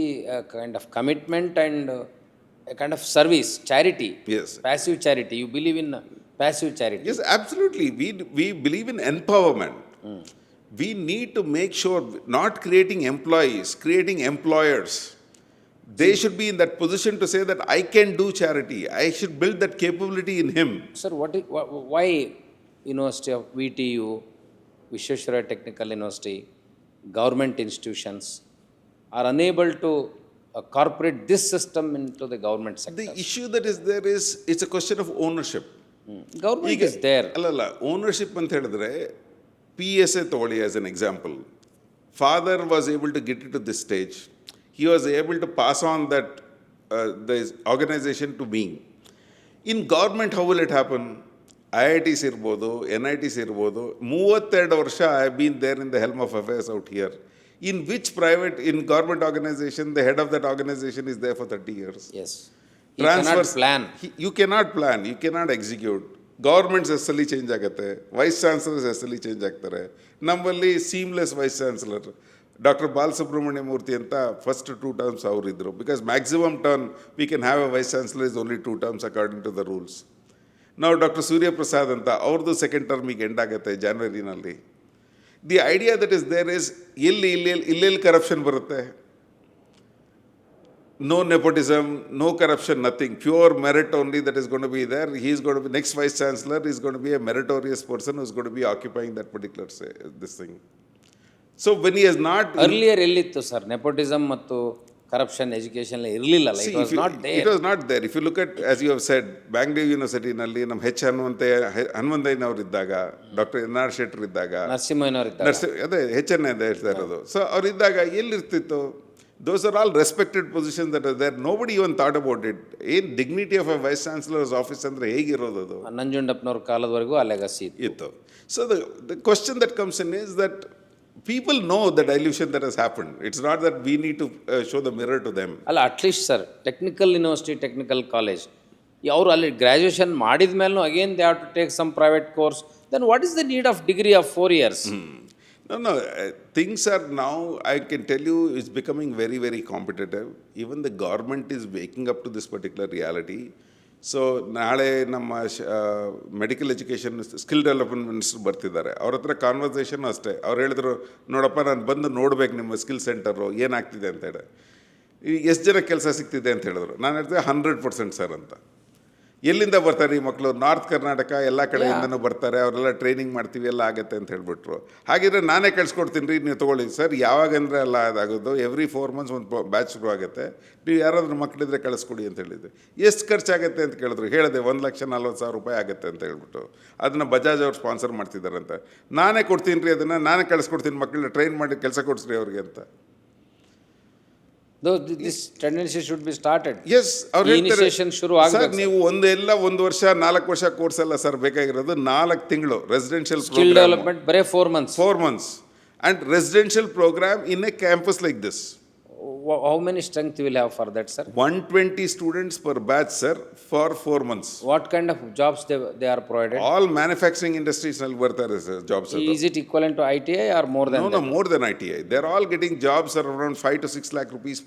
kind of commitment and a kind of service, charity. Yes. Passive charity. You believe in passive charity. Yes, absolutely. We believe in empowerment. We need to make sure not creating employees, creating employers. They should be in that position to say that I can do charity. I should build that capability in him. Sir, why University of VTU, Vishweshwaraya Technical University, government institutions are unable to incorporate this system into the government sector? The issue that is there is, it's a question of ownership. Government is there. ಅಲ್ಲಲ್ಲ, ownership ಅಂತ ಹೇಳಿದ್ರೆ PSA ತಗೊಳ್ಳಿ as an example. Father was able to get it to this stage. He was able to pass on that the organization to me. In government how will it happen? IITs ಇರ್ಬೋದು, NITs ಇರ್ಬೋದು. 32 ವರ್ಷ I have been there in the helm of affairs out here. In which private, in government organization, the head of that organization is there for 30 years? Yes. You cannot plan. You cannot plan, you cannot execute. Governments ಎಸ್ಸಲ್ಲಿ change ಆಗುತ್ತೆ, vice chancellors ಎಸ್ಸಲ್ಲಿ change ಆಗ್ತಾರೆ. ನಮ್ಮಲ್ಲಿ seamless vice chancellor doctor Balasubramanya Murthy ಅಂತ first 2 terms ಅವರಿದ್ದರು. Because maximum turn we can have a vice chancellor is only 2 terms according to the rules. ನಾವು doctor Suryaprasad ಅಂತ ಅವ್ರದ್ದು ಸೆಕೆಂಡ್ ಟರ್ಮಿಗೆ ಎಂಡ್ ಆಗುತ್ತೆ ಜಾನ್ವರಿನಲ್ಲಿ. The idea that is there is, ಎಲ್ಲೆಲ್ಲಿ corruption ಬರುತ್ತೆ? No nepotism, no corruption, nothing. Pure merit only that is going to be there. He is going to be, next vice chancellor is going to be a meritorious person who is going to be occupying that particular this thing. So when he has not... Earlier ಎಲ್ಲಿತ್ತು ಸರ್ nepotism ಮತ್ತು corruption education ಇರಲಿಲ್ಲ. It was not there. It was not there. If you look at, as you have said, Bangalore University-ನಲ್ಲಿ ನಮ್ಮ ಹನುಮಂತಯ್ಯನವರು ಇದ್ದಾಗ, doctor NR Shettar ಇದ್ದಾಗ, ನರಸಿಂಹಯ್ಯನವರು ಇದ್ದಾಗ, ಅದೇ HN ಅಂತ ಹೇಳ್ತಾ ಇರೋದು. So ಅವರಿದ್ದಾಗ ಎಲ್ಲಿರ್ತಿತ್ತು? Those are all respected positions that are there. Nobody even thought about it. ಏನು dignity of a vice chancellor's office ಅಂದರೆ ಹೇಗಿರೋದು ಅದು? ನಂಜುಂಡಪ್ಪನವ್ರ ಕಾಲದವರೆಗೂ ಆ ಲೆಗಸಿ ಇತ್ತು. So the question that comes in is that people know the dilution that has happened. It's not that we need to show the mirror to them. ಅಲ್ಲ, at least sir technical university, technical college, ಅವರು ಅಲ್ಲಿ graduation ಮಾಡಿದ ಮೇಲೂ again they have to take some private course. Then what is the need of degree of 4 years? No, things are now, I can tell you, it's becoming very, very competitive. Even the government is waking up to this particular reality. So ನಾಳೆ ನಮ್ಮ medical education skill development minister ಬರ್ತಿದ್ದಾರೆ. ಅವ್ರ ಹತ್ರ conversation ಅಷ್ಟೇ. ಅವ್ರು ಹೇಳಿದ್ರು, ನೋಡಪ್ಪ ನಾನು ಬಂದು ನೋಡ್ಬೇಕು ನಿಮ್ಮ ಸ್ಕಿಲ್ ಸೆಂಟರು ಏನಾಗ್ತಿದೆ ಅಂತ ಹೇಳಿ, ಎಷ್ಟು ಜನ ಕೆಲಸ ಸಿಗ್ತಿದೆ ಅಂತ ಹೇಳಿದ್ರು. ನಾನು ಹೇಳ್ತಿದ್ದೆ 100% ಸರ್ ಅಂತ. ಎಲ್ಲಿಂದ ಬರ್ತಾರೆ ಈ ಮಕ್ಕಳು? ನಾರ್ತ್ ಕರ್ನಾಟಕ ಎಲ್ಲ ಕಡೆಯಿಂದನೂ ಬರ್ತಾರೆ, ಅವರೆಲ್ಲ ಟ್ರೈನಿಂಗ್ ಮಾಡ್ತೀವಿ ಎಲ್ಲ ಆಗುತ್ತೆ ಅಂತ ಹೇಳ್ಬಿಟ್ರು. ಹಾಗಿದ್ರೆ ನಾನೇ ಕಳ್ಸ್ಕೊಡ್ತೀನಿ ರೀ, ನೀವು ತೊಗೊಳ್ಳಿ. ಸರ್ ಯಾವಾಗಂದರೆ ಎಲ್ಲ ಅದಾಗೋದು, ಎವ್ರಿ 4 months ಒಂದು ಬ್ಯಾಚ್ ಶುರು ಆಗುತ್ತೆ, ನೀವು ಯಾರಾದ್ರೂ ಮಕ್ಕಳಿದ್ರೆ ಕಳಿಸ್ಕೊಡಿ ಅಂತ ಹೇಳಿದ್ದೆ. ಎಷ್ಟು ಖರ್ಚಾಗುತ್ತೆ ಅಂತ ಕೇಳಿದ್ರು. ಹೇಳಿದೆ 1,40,000 ರೂಪಾಯಿ ಆಗುತ್ತೆ ಅಂತ ಹೇಳ್ಬಿಟ್ಟು. ಅದನ್ನು ಬಜಾಜ್ ಅವ್ರು ಸ್ಪಾನ್ಸರ್ ಮಾಡ್ತಿದ್ದಾರಂತೆ. ನಾನೇ ಕೊಡ್ತೀನಿ ರೀ ಅದನ್ನು, ನಾನೇ ಕಳಿಸ್ಕೊಡ್ತೀನಿ, ಮಕ್ಕಳನ್ನ ಟ್ರೈನ್ ಮಾಡಿ ಕೆಲಸ ಕೊಡಿಸ್ರಿ ಅವ್ರಿಗೆ ಅಂತ. This tendency should be started. Yes, initiation ಶುರು ಆಗಬೇಕು. ಸರ್ ನೀವು 1 ವರ್ಷ 4 ವರ್ಷ ಕೋರ್ಸ್ ಅಲ್ಲ ಸರ್ ಬೇಕಾಗಿರೋದು, 4 ತಿಂಗಳು ರೆಸಿಡೆನ್ಷಿಯಲ್ ಸ್ಕಿಲ್ ಡೆವಲಪ್ಮೆಂಟ್ ಬರೇ 4 months. 4 months and residential program in a campus like this. How many strength you will have for that, sir? 120 students per batch, sir, for 4 months. What kind of jobs they are provided? All manufacturing industries will ಬರ್ತಾರೆ sir jobs. Is it equivalent to ITI or more than that? No, more than ITI. They're all getting jobs around 5 to 6 lakh rupees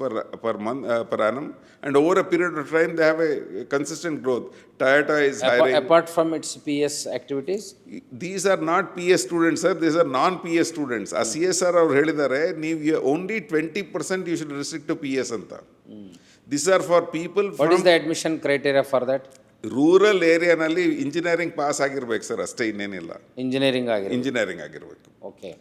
per month, per annum, and over a period of time they have a consistent growth. Toyota is hiring. Apart from its PS activities? These are not PS students, sir. These are non-PS students. ಆ CSR ಅವ್ರು ಹೇಳಿದ್ದಾರೆ, ನೀವು only 20% you should restrict to PS ಅಂತ. These are for people What is from the admission criteria for that? Rural ಏರಿಯಾನಲ್ಲಿ engineering pass ಆಗಿರ್ಬೇಕು sir, ಅಷ್ಟೇ, ಇನ್ನೇನಿಲ್ಲ. Engineering ಆಗಿರಬೇಕು. ಇಂಜಿನಿಯರಿಂಗ್ ಆಗಿರ್ಬೇಕು. Okay.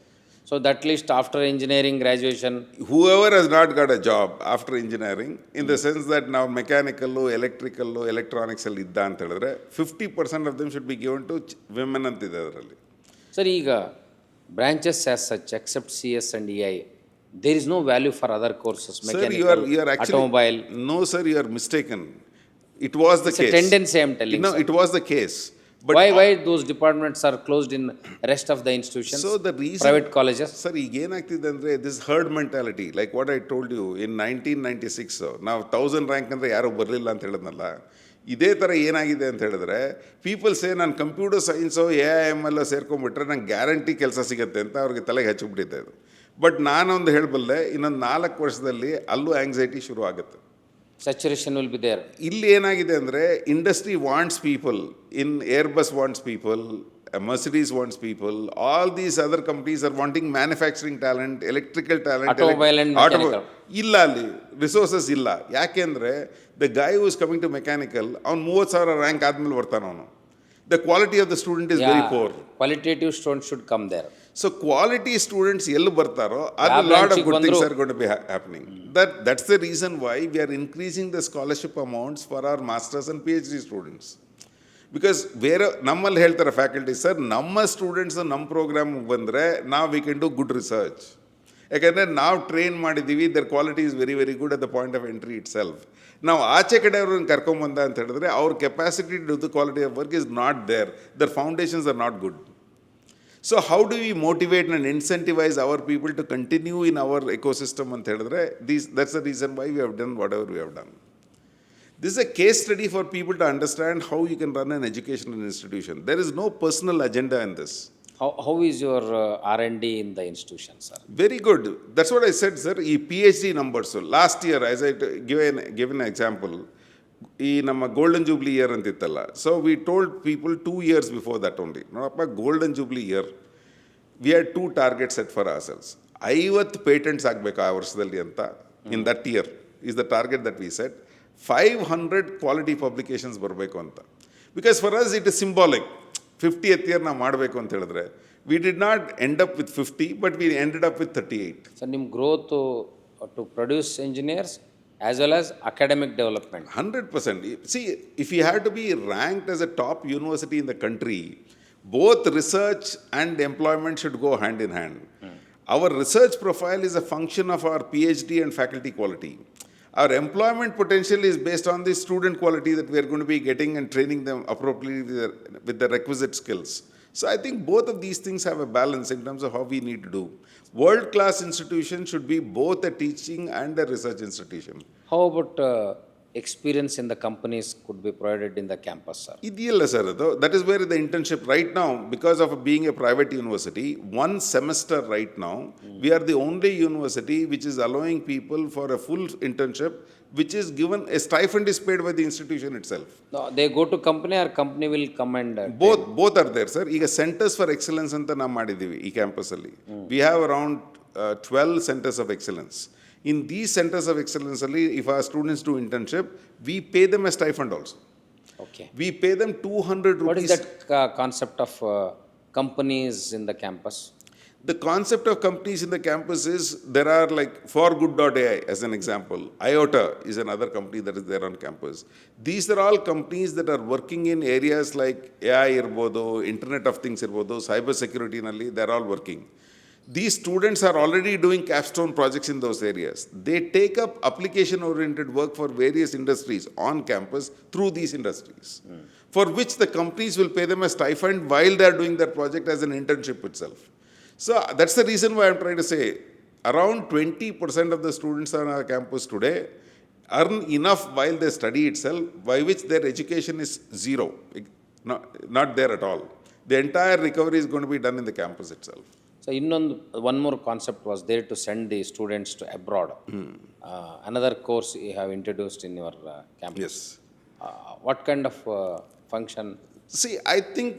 So that least after engineering graduation, Whoever has not got a job after engineering, in the sense that ನಾವು mechanical, electrical, ಎಲೆಕ್ಟ್ರಾನಿಕ್ಸಲ್ಲಿ ಇದ್ದ ಅಂತ ಹೇಳಿದ್ರೆ 50% of them should be given to women ಅಂತಿದೆ ಅದರಲ್ಲಿ. sir, ಈಗ branches as such except CS and EI, there is no value for other courses, Sir, mechanical, you are actually, automobile. no sir, you are mistaken. It was the It's case. a tendency I am telling. No, sir. it was the case. But Why those departments are closed in rest of the institutions? So the reason, private colleges? sir, ಈಗ ಏನಾಗ್ತಿದೆ ಅಂದರೆ this herd mentality, like what I told you in 1996 ನಾವು 1000 rank ಅಂದರೆ ಯಾರೂ ಬರಲಿಲ್ಲ ಅಂತ ಹೇಳಿದ್ನಲ್ಲ, ಇದೇ ಥರ ಏನಾಗಿದೆ ಅಂತ ಹೇಳಿದ್ರೆ, ಪೀಪಲ್ಸೇ ನಾನು ಕಂಪ್ಯೂಟರ್ ಸೈನ್ಸು AIML ಸೇರ್ಕೊಂಡ್ಬಿಟ್ರೆ ನಂಗೆ ಗ್ಯಾರಂಟಿ ಕೆಲಸ ಸಿಗುತ್ತೆ ಅಂತ ಅವ್ರಿಗೆ ತಲೆಗೆ ಹಚ್ಚಿಬಿಟ್ಟಿದೆ ಇದು. ಬಟ್ ನಾನೊಂದು ಹೇಳಬಲ್ಲೆ, ಇನ್ನೊಂದು 4 ವರ್ಷದಲ್ಲಿ ಅಲ್ಲೂ ಆಂಗ್ಸೈಟಿ ಶುರು ಆಗುತ್ತೆ. Saturation will be there. ಇಲ್ಲಿ ಏನಾಗಿದೆ ಅಂದರೆ, industry wants people, in Airbus wants people, Mercedes wants people, all these other companies are wanting manufacturing talent, electrical talent, Automobile and mechanical. ಇಲ್ಲ ಅಲ್ಲಿ ರಿಸೋರ್ಸಸ್ ಇಲ್ಲ. ಯಾಕೆಂದರೆ the guy who is coming to mechanical, ಅವ್ನು 30,000 rank ಆದಮೇಲೆ ಬರ್ತಾನೆ ಅವನು. The quality of the student is very poor. Qualitative students should come there. So quality students ಎಲ್ಲಿ ಬರ್ತಾರೋ ಅದು lot of good things are going to be happening. That's the reason why we are increasing the scholarship amounts for our masters and PhD students. Because ಬೇರೆ ನಮ್ಮಲ್ಲಿ ಹೇಳ್ತಾರೆ faculty, sir ನಮ್ಮ students ನಮ್ಮ ಪ್ರೋಗ್ರಾಮ್ಗೆ ಬಂದರೆ ನಾವು we can do good research. ಯಾಕಂದರೆ ನಾವು ಟ್ರೈನ್ ಮಾಡಿದ್ದೀವಿ, their quality is very very good at the point of entry itself. ನಾವು ಆಚೆ ಕಡೆ ಅವ್ರನ್ನ ಕರ್ಕೊಂಬಂದ ಅಂತ ಹೇಳಿದ್ರೆ ಅವ್ರ capacity to the quality of work is not there, their foundations are not good. So how do we motivate and incentivize our people to continue in our ecosystem ಅಂತ ಹೇಳಿದ್ರೆ, that's the reason why we have done whatever we have done. This is a case study for people to understand how you can run an educational institution. There is no personal agenda in this. How is your R&D in the institution, sir? Very good. That's what I said, sir. ಈ PhD numbers, last year, as I give an example, ಈ ನಮ್ಮ golden jubilee year ಅಂತಿತ್ತಲ್ಲ, so we told people 2 years before that only, ನೋಡಪ್ಪ golden jubilee year we are 2 targets set for our cells. 50 patents ಆಗಬೇಕು ಆ ವರ್ಷದಲ್ಲಿ ಅಂತ, in that year is the target that we set. 500 quality publications ಬರಬೇಕು ಅಂತ. Because for us it is symbolic. 50th year ನಾವು ಮಾಡಬೇಕು ಅಂತ ಹೇಳಿದ್ರೆ, we did not end up with 50, but V ended up with 38. So ನಿಮ್ಮ growth to produce engineers as well as academic development. 100%. See, if you have to be ranked as a top university in the country, both research and employment should go hand in hand. Our research profile is a function of our PhD and faculty quality. Our employment potential is based on the student quality that we are going to be getting and training them appropriately with the requisite skills. So I think both of these things have a balance in terms of how we need to do. World-class institution should be both a teaching and a research institution. How about experience in the companies could be provided in the campus, sir? ಇದೆಯಲ್ಲ sir ಅದು. That is where the internship right now, because of being A private university, 1 semester right now we R the only university which is allowing people for A full internship, which is given a stipend is paid by the institution itself. No, they go to company or company will come and both are there, sir. ಈಗ centres for excellence ಅಂತ ನಾವು ಮಾಡಿದ್ದೀವಿ ಈ ಕ್ಯಾಂಪಸ್ಸಲ್ಲಿ. We have around 12 centers of excellence. In these centers of excellence ಅಲ್ಲಿ, if our students do internship, we pay them a stipend also. Okay. We pay them 200 rupees. What is that concept of companies in the campus? The concept of companies in the campus is, there are like forgood.ai as an example. IOTA is another company that is there on campus. These are all companies that are working in areas like AI irbodu, Internet of Things irbodu, cyber security nalli, they are all working. These students are already doing capstone projects in those areas. They take up application-oriented work for various industries on campus through these industries, for which the companies will pay them a stipend while they are doing their project as an internship itself. So that's the reason why I'm trying to say, around 20% of the students on our campus today earn enough while they study itself, by which their education is zero, not there at all. The entire recovery is going to be done in the campus itself. So one more concept was there to send the students to abroad. Another course you have introduced in your campus. Yes. What kind of function? See, I think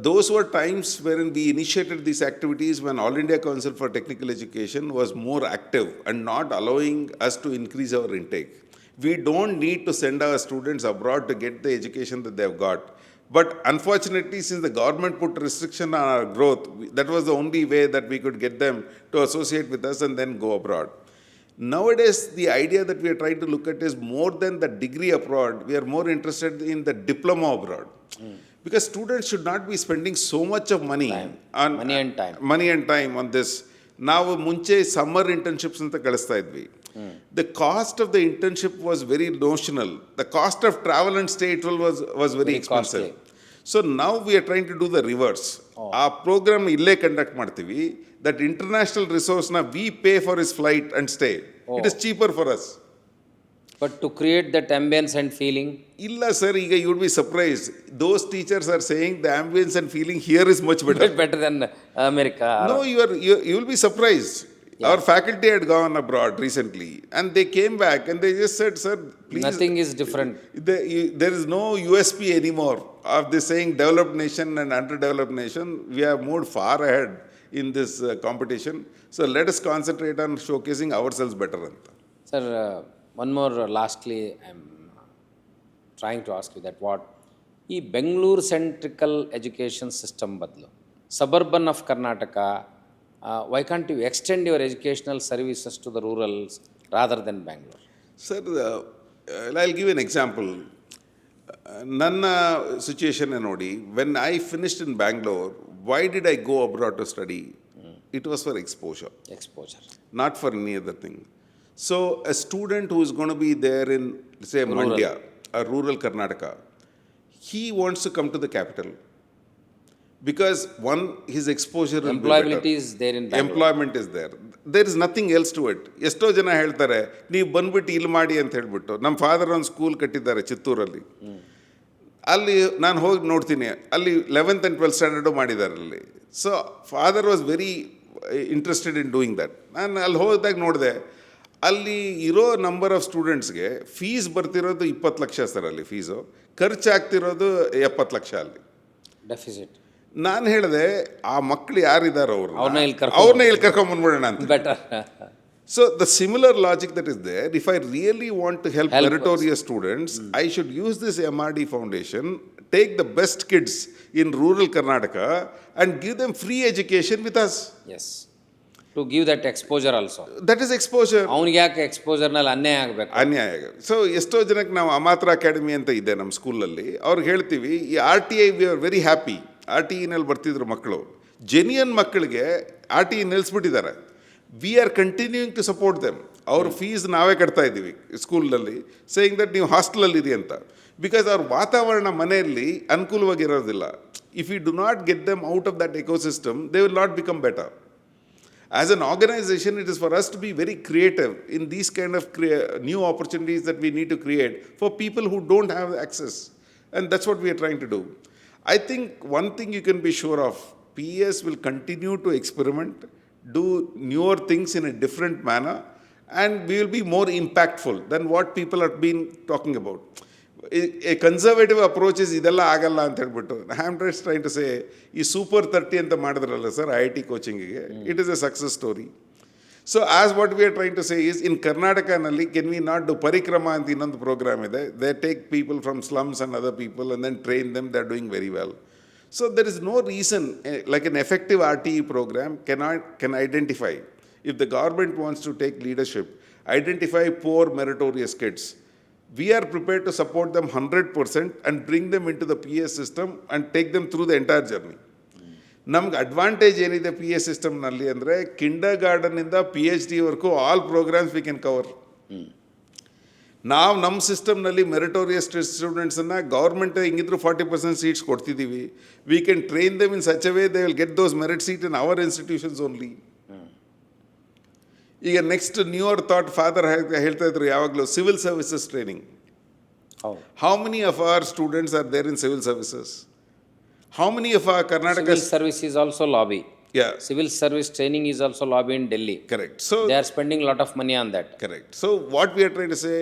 those were times wherein we initiated these activities when All India Council for Technical Education was more active and not allowing us to increase our intake. We don't need to send our students abroad to get the education that they have got. But unfortunately, since the government put restriction on our growth, that was the only way that we could get them to associate with us and then go abroad. Nowadays, the idea that we are trying to look at is more than the degree abroad, we are more interested in the diploma abroad. Because students should not be spending so much of money on money and time on this. ನಾವು ಮುಂಚೆ summer internships ಅಂತ ಕಳಿಸ್ತಾ ಇದ್ವಿ. The cost of the internship was very notional. The cost of travel and stay was very expensive. So now we are trying to do the reverse. ಆ programme ಇಲ್ಲೇ conduct ಮಾಡ್ತೀವಿ. That international ರಿಸೋರ್ಸ್ನ we pay for his flight and stay. It is cheaper for us. But to create that ambience and feeling? Illa sir, you would be surprised. Those teachers are saying the ambience and feeling here is much better. Much better than America. No, you will be surprised. Yeah. Our faculty had gone abroad recently and they came back and they just said, sir, please. Nothing is different. There is no USP anymore of this saying developed nation and underdeveloped nation. We have moved far ahead in this competition. So let us concentrate on showcasing ourselves better. Sir, one more lastly, I'm trying to ask you that what ಈ Bengaluru ಸೆಂಟ್ರಿಕಲ್ education system ಬದಲು suburban of Karnataka, why can't you extend your educational services to the rurals rather than Bangalore? Sir, I'll give you an example. ನನ್ನ situation ನೋಡಿ, when I finished in Bangalore, why did I go abroad to study? It was for exposure. Not for any other thing. So a student who is going to be there in, say, Mandya, a rural Karnataka, he wants to come to the capital because one, his exposure will employability is there in Bangalore. Employment is there. There is nothing else to it. ಎಷ್ಟೋ ಜನ ಹೇಳ್ತಾರೆ ನೀವು ಬಂದ್ಬಿಟ್ಟು ಇಲ್ಲಿ ಮಾಡಿ ಅಂತ ಹೇಳ್ಬಿಟ್ಟು. ನಮ್ಮ ಫಾದರ್ ಒಂದು ಸ್ಕೂಲ್ ಕಟ್ಟಿದ್ದಾರೆ ಚಿತ್ತೂರಲ್ಲಿ. ಅಲ್ಲಿ ನಾನು ಹೋಗಿ ನೋಡ್ತೀನಿ, ಅಲ್ಲಿ 11th and 12th ಸ್ಟ್ಯಾಂಡರ್ಡು ಮಾಡಿದ್ದಾರೆ ಅಲ್ಲಿ. So father was very interested in doing that. ನಾನು ಅಲ್ಲಿ ಹೋದಾಗ ನೋಡಿದೆ, ಅಲ್ಲಿ ಇರೋ ನಂಬರ್ ಆಫ್ ಸ್ಟೂಡೆಂಟ್ಸ್ಗೆ ಫೀಸ್ ಬರ್ತಿರೋದು 20 ಲಕ್ಷ ಸರ್. ಅಲ್ಲಿ ಫೀಸು ಖರ್ಚಾಗ್ತಿರೋದು 70 ಲಕ್ಷ ಅಲ್ಲಿ ಡೆಫಿಸಿಟ್. ನಾನು ಹೇಳಿದೆ, ಆ ಮಕ್ಕಳು ಯಾರಿದ್ದಾರೆ ಅವ್ರನ್ನ ಇಲ್ಲಿ ಕರ್ಕೊಂಡ್ಬಂದ್ಬಿಡೋಣ ಅಂತ. Better. So the similar logic that is there. If I really want to help meritorious students, I should use this MRD foundation, take the best kids in rural Karnataka and give them free education with us. Yes. To give that exposure also. That is exposure. ಅವನಿಗೆ ಯಾಕೆ ಎಕ್ಸ್ಪೋಜರ್ನಲ್ಲಿ ಅನ್ಯಾಯ ಆಗಬೇಕು? ಅನ್ಯಾಯ. So ಎಷ್ಟೋ ಜನಕ್ಕೆ ನಾವು ಅಮಾತ್ರ academy ಅಂತ ಇದೆ ನಮ್ಮ ಸ್ಕೂಲಲ್ಲಿ, ಅವ್ರಿಗೆ ಹೇಳ್ತೀವಿ ಈ RTI we are very happy. RTIನಲ್ಲಿ ಬರ್ತಿದ್ರು ಮಕ್ಕಳು, ಜೆನ್ಯನ್ ಮಕ್ಕಳಿಗೆ RTI ನಿಲ್ಲಿಸ್ಬಿಟ್ಟಿದ್ದಾರೆ. We are continuing to support them. ಅವ್ರ ಫೀಸ್ ನಾವೇ ಕಟ್ತಾ ಇದ್ದೀವಿ ಸ್ಕೂಲ್ನಲ್ಲಿ, ಸೇಯಿಂಗ್ ದಟ್ ನೀವು ಹಾಸ್ಟೆಲಲ್ಲಿರಿ ಅಂತ. ಬಿಕಾಸ್ ಅವ್ರ ವಾತಾವರಣ ಮನೆಯಲ್ಲಿ ಅನುಕೂಲವಾಗಿರೋದಿಲ್ಲ. If you do not get them out of that ecosystem, they will not become better. As an organization, it is for us to be very creative in these kind of new opportunities that we need to create for people who don't have access. And that's what we are trying to do. I think one thing you can be sure of, PES will continue to experiment, do newer things in a different manner, and we will be more impactful than what people have been talking about. A conservative approach is ಇದೆಲ್ಲ ಆಗಲ್ಲ ಅಂತ ಹೇಳ್ಬಿಟ್ಟು, I am just trying to say, ಈ super 30 ಅಂತ ಮಾಡಿದ್ರಲ್ಲ sir IIT ಕೋಚಿಂಗಿಗೆ, it is a success story. So as what we are trying to say is, in ಕರ್ನಾಟಕನಲ್ಲಿ can we not do Parikrama ಅಂತ ಇನ್ನೊಂದು ಪ್ರೋಗ್ರಾಮ್ ಇದೆ. They take people from slums and other people and then train them, they are doing very well. So there is no reason like an effective RTE program can identify, if the government wants to take leadership, identify poor meritorious kids. We are prepared to support them 100% and bring them into the PES system and take them through the entire journey. ನಮ್ಗೆ advantage ಏನಿದೆ PES ಸಿಸ್ಟಮ್ನಲ್ಲಿ ಅಂದರೆ, ಕಿಂಡರ್ ಗಾರ್ಡನ್ನಿಂದ PhD ವರೆಗೂ all programmes we can cover. ನಾವು ನಮ್ಮ ಸಿಸ್ಟಮ್ನಲ್ಲಿ ಮೆರಿಟೋರಿಯಸ್ ಸ್ಟೂಡೆಂಟ್ಸನ್ನು ಗೌರ್ಮೆಂಟ್ ಹಿಂಗಿದ್ರು 40% ಸೀಟ್ಸ್ ಕೊಡ್ತಿದ್ದೀವಿ. We can train them in such a way they will get those merit seat in our institutions only. ಈಗ ನೆಕ್ಸ್ಟ್ ನ್ಯೂಯರ್ ಥಾಟ್ ಫಾದರ್ ಹೇಳ್ತಾ ಇದ್ರು ಯಾವಾಗಲೂ, civil services training. How many of our students are there in civil services? How many of hour Karnataka civil service is also lobby. Yeah. Civil service training is also lobby in Delhi. Correct. So they are spending a lot of money on that. Correct. So what we are trying to say,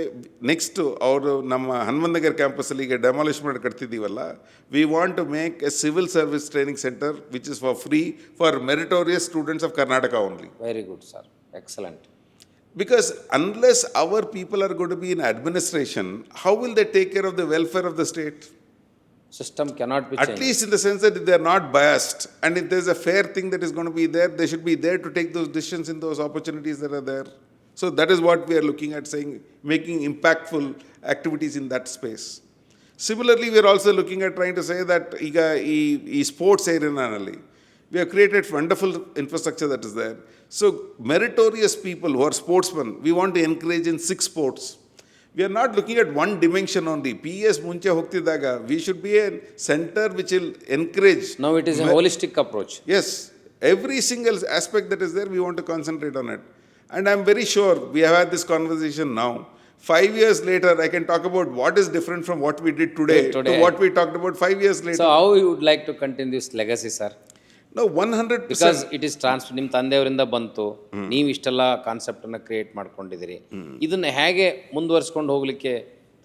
next ಅವರು ನಮ್ಮ ಹನುಮಂತನಗರ್ ಕ್ಯಾಂಪಸ್ಸಲ್ಲಿ ಈಗ demolish ಮಾಡಿ ಕಟ್ತಿದ್ದೀವಲ್ಲ, we want to make a civil service training center which is for free for meritorious students of Karnataka only. Very good, sir. Excellent. Because unless our people are going to be in administration, how will they take care of the welfare of the state? System cannot be At changed. least in the sense that if they are not biased, and if there's a fair thing that is going to be there, they should be there to take those decisions in those opportunities that are there. So that is what we are looking at, saying, making impactful activities in that space. Similarly, we are also looking at trying to say that ಈ sports area, we have created wonderful infrastructure that is there. So meritorious people who are sportsmen, we want to encourage in 6 sports. We are not looking at one dimension only. PS ಮುಂಚೆ ಹೋಗ್ತಿದ್ದಾಗ, we should be a center which will encourage. Now it is a holistic approach. Yes, every single aspect that is there, we want to concentrate on it. And I'm very sure we have had this conversation now. 5 years later, I can talk about what is different from what we did today to what we talked about 5 years later. So how you would like to continue this legacy, sir? No, 100%. Because it is ನಿಮ್ಮ ತಂದೆಯವರಿಂದ ಬಂತು, ನೀವು ಇಷ್ಟೆಲ್ಲ ಕಾನ್ಸೆಪ್ಟನ್ನು create ಮಾಡ್ಕೊಂಡಿದ್ದೀರಿ. ಇದನ್ನು ಹೇಗೆ ಮುಂದುವರಿಸ್ಕೊಂಡು ಹೋಗಲಿಕ್ಕೆ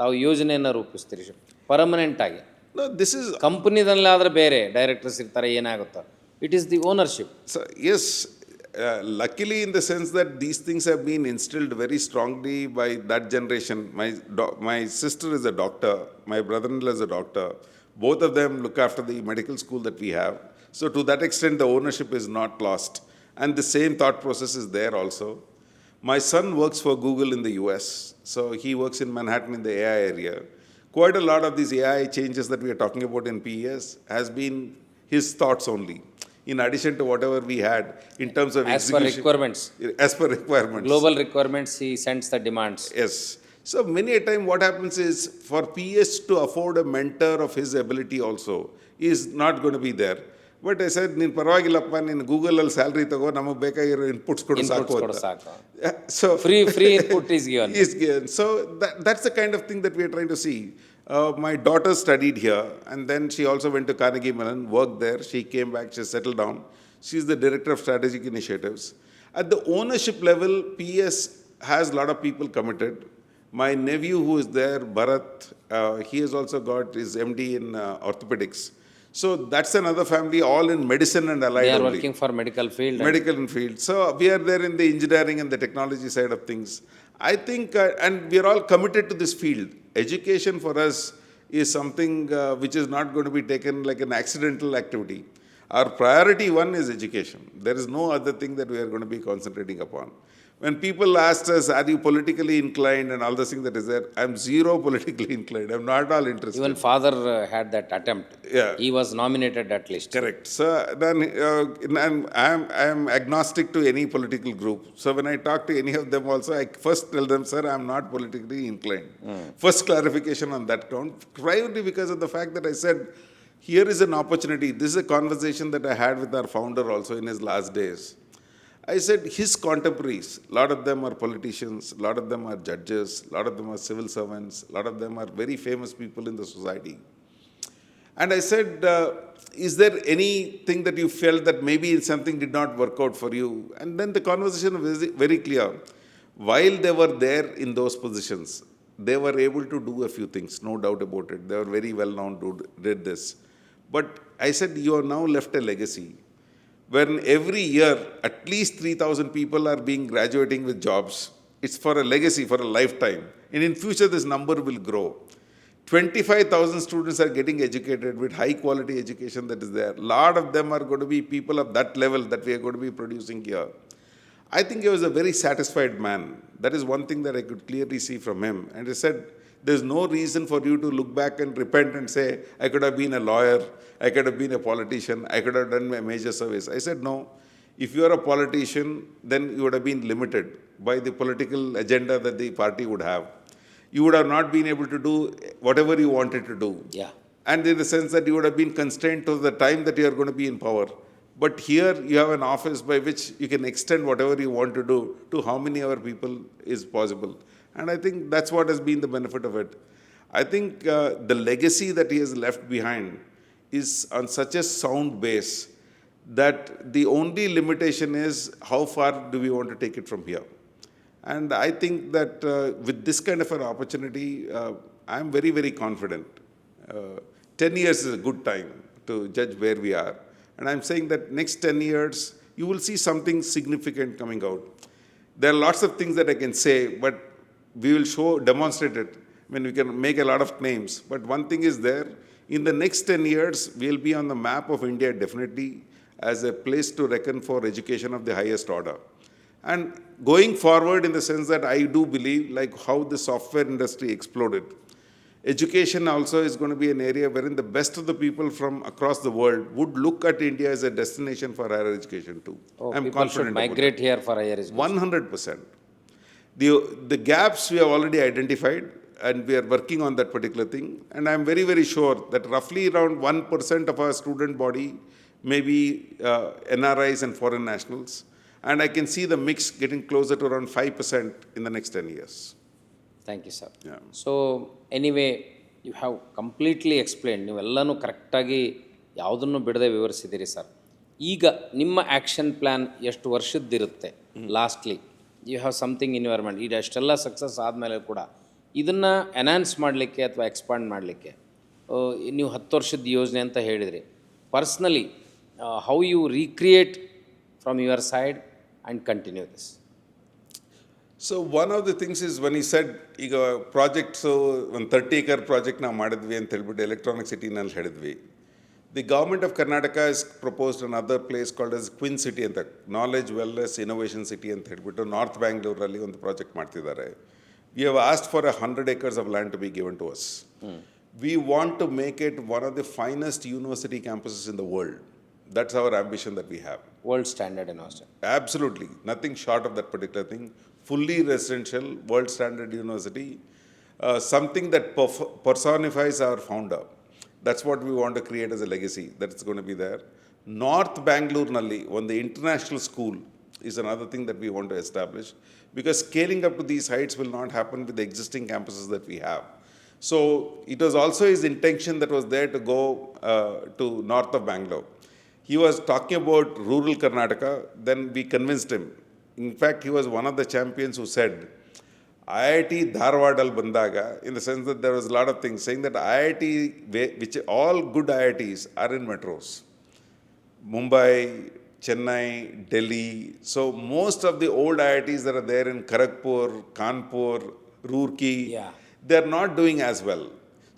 ತಾವು ಯೋಜನೆಯನ್ನು ರೂಪಿಸ್ತೀರಿ ಪರ್ಮನೆಂಟ್ ಆಗಿ? No, this is... ಕಂಪನಿದಲ್ಲಾದರೆ ಬೇರೆ ಡೈರೆಕ್ಟರ್ಸ್ ಇರ್ತಾರೆ, ಏನಾಗುತ್ತಾ? It is the ownership. So, yes, luckily in the sense that these things have been instilled very strongly by that generation. My sister is a doctor, my brother-in-law is a doctor. Both of them look after the medical school that we have. So to that extent, the ownership is not lost. And the same thought process is there also. My son works for Google in the US. So he works in Manhattan in the AI area. Quite a lot of these AI changes that we are talking about in PES has been his thoughts only, in addition to whatever we had in terms of As per requirements. As per requirements. Global requirements, he sends the demands. Yes. So many a time what happens is, for PS to afford a mentor of his ability also is not going to be there. But I said, ನೀನು ಪರವಾಗಿಲ್ಲಪ್ಪ, ನೀನು ಗೂಗಲಲ್ಲಿ salary ತಗೋ, ನಮಗೆ ಬೇಕಾಗಿರೋ inputs ಕೊಡು ಸಾಕು ಅಂತ. So free input is given. So that's the kind of thing that we are trying to see. My daughter studied here, and then she also went to Carnegie Mellon, worked there. She came back, she settled down. She's the director of strategic initiatives. At the ownership level, PS has a lot of people committed. My nephew who is there, Bharat, he has also got his MD in orthopedics. So that's another family, all in medicine and allied. They are only. working for medical field. Medical field. So we are there in the engineering and the technology side of things. I think, and we are all committed to this field. Education for us is something which is not going to be taken like an accidental activity. Our priority one is education. There is no other thing that we are going to be concentrating upon. When people ask us, are you politically inclined and all the things that is there, I'm zero politically inclined. I'm not at all interested. Even father had that attempt. Yeah. He was nominated at least. Correct. So then I'm agnostic to any political group. So when I talk to any of them also, I first tell them, sir, I'm not politically inclined. First clarification on that count, primarily because of the fact that I said, here is an opportunity. This is a conversation that I had with our founder also in his last days. I said his contemporaries, a lot of them are politicians, a lot of them are judges, a lot of them are civil servants, a lot of them are very famous people in the society. And I said, is there anything that you felt that maybe something did not work out for you? And then the conversation was very clear. While they were there in those positions, they were able to do a few things, no doubt about it. They were very well known to did this. But I said, you are now left a legacy. When every year at least 3,000 people are being graduating with jobs, it's for a legacy, for a lifetime. And in future, this number will grow. 25,000 students are getting educated with high quality education that is there. A lot of them are going to be people of that level that we are going to be producing here. I think he was a very satisfied man. That is one thing that I could clearly see from him. And he said, there's no reason for you to look back and repent and say, I could have been a lawyer, I could have been a politician, I could have done a major service. I said, no. If you are a politician, then you would have been limited by the political agenda that the party would have. You would have not been able to do whatever you wanted to do. Yeah. And in the sense that you would have been constrained to the time that you are going to be in power. But here you have an office by which you can extend whatever you want to do to how many other people is possible. And I think that's what has been the benefit of it. I think the legacy that he has left behind is on such a sound base that the only limitation is how far do we want to take it from here. And I think that with this kind of an opportunity, I'm very, very confident. 10 years is a good time to judge where we are. And I'm saying that next 10 years, you will see something significant coming out. There are lots of things that I can say, but we will demonstrate it. I mean, we can make a lot of claims, but one thing is there. In the next 10 years, we'll be on the map of India definitely as a place to reckon for education of the highest order. And going forward, in the sense that I do believe, like how the software industry exploded, education also is going to be an area wherein the best of the people from across the world would look at India as a destination for higher education too. Oh, I'm people should confident about migrate here for higher education. 100%. The gaps we have already identified, and we are working on that particular thing. And I'm very, very sure that roughly around 1% of our student body may be NRIs and foreign nationals. And I can see the mix getting closer to around 5% in the next 10 years. Thank you sir. Yeah. So anyway you have completely explain, ನೀವೆಲ್ಲನೂ ಕರೆಕ್ಟಾಗಿ ಯಾವುದನ್ನು ಬಿಡದೆ ವಿವರಿಸಿದ್ದೀರಿ sir. ಈಗ ನಿಮ್ಮ action plan ಎಷ್ಟು ವರ್ಷದ್ದಿರುತ್ತೆ? Lastly you have something in your mind. ಈಗ ಅಷ್ಟೆಲ್ಲ ಸಕ್ಸಸ್ ಆದಮೇಲೆ ಕೂಡ ಇದನ್ನು ಎನ್ಹಾನ್ಸ್ ಮಾಡಲಿಕ್ಕೆ ಅಥವಾ ಎಕ್ಸ್ಪಾಂಡ್ ಮಾಡಲಿಕ್ಕೆ ನೀವು 10 ವರ್ಷದ ಯೋಜನೆ ಅಂತ ಹೇಳಿದ್ರಿ. Personally how you recreate from your side and continue this? So one of the things is when he said, ಈಗ ಪ್ರಾಜೆಕ್ಟ್ಸು ಒಂದು 30-acre ಪ್ರಾಜೆಕ್ಟ್ ನಾವು ಮಾಡಿದ್ವಿ ಅಂತ ಹೇಳ್ಬಿಟ್ಟು ಎಲೆಕ್ಟ್ರಾನಿಕ್ ಸಿಟಿನಲ್ಲಿ ಹೇಳಿದ್ವಿ. The government of Karnataka is proposed an other place called as queen city ಅಂತ, knowledge wellness innovation city ಅಂತ ಹೇಳ್ಬಿಟ್ಟು ನಾರ್ತ್ ಬ್ಯಾಂಗ್ಳೂರಲ್ಲಿ ಒಂದು ಪ್ರಾಜೆಕ್ಟ್ ಮಾಡ್ತಿದ್ದಾರೆ. We have asked for 100 acres of land to be given to us. We want to make it one of the finest university campuses in the world. That's our ambition that we have. World standard university. Absolutely. Nothing short of that particular thing. Fully residential, world standard university. Something that personifies our founder. That's what we want to create as a legacy. That's going to be there. North Bangalore Nalli, one the international school, is another thing that we want to establish. Because scaling up to these heights will not happen with the existing campuses that we have. So it was also his intention that was there to go to north of Bangalore. He was talking about rural Karnataka, then we convinced him. In fact, he was one of the champions who said, IIT Dharwadal Bandaga, in the sense that there was a lot of things, saying that IIT, which all good IITs are in metros. Mumbai, Chennai, Delhi. So most of the old IITs that are there in Kharagpur, Kanpur, Roorkee, Yeah. they are not doing as well.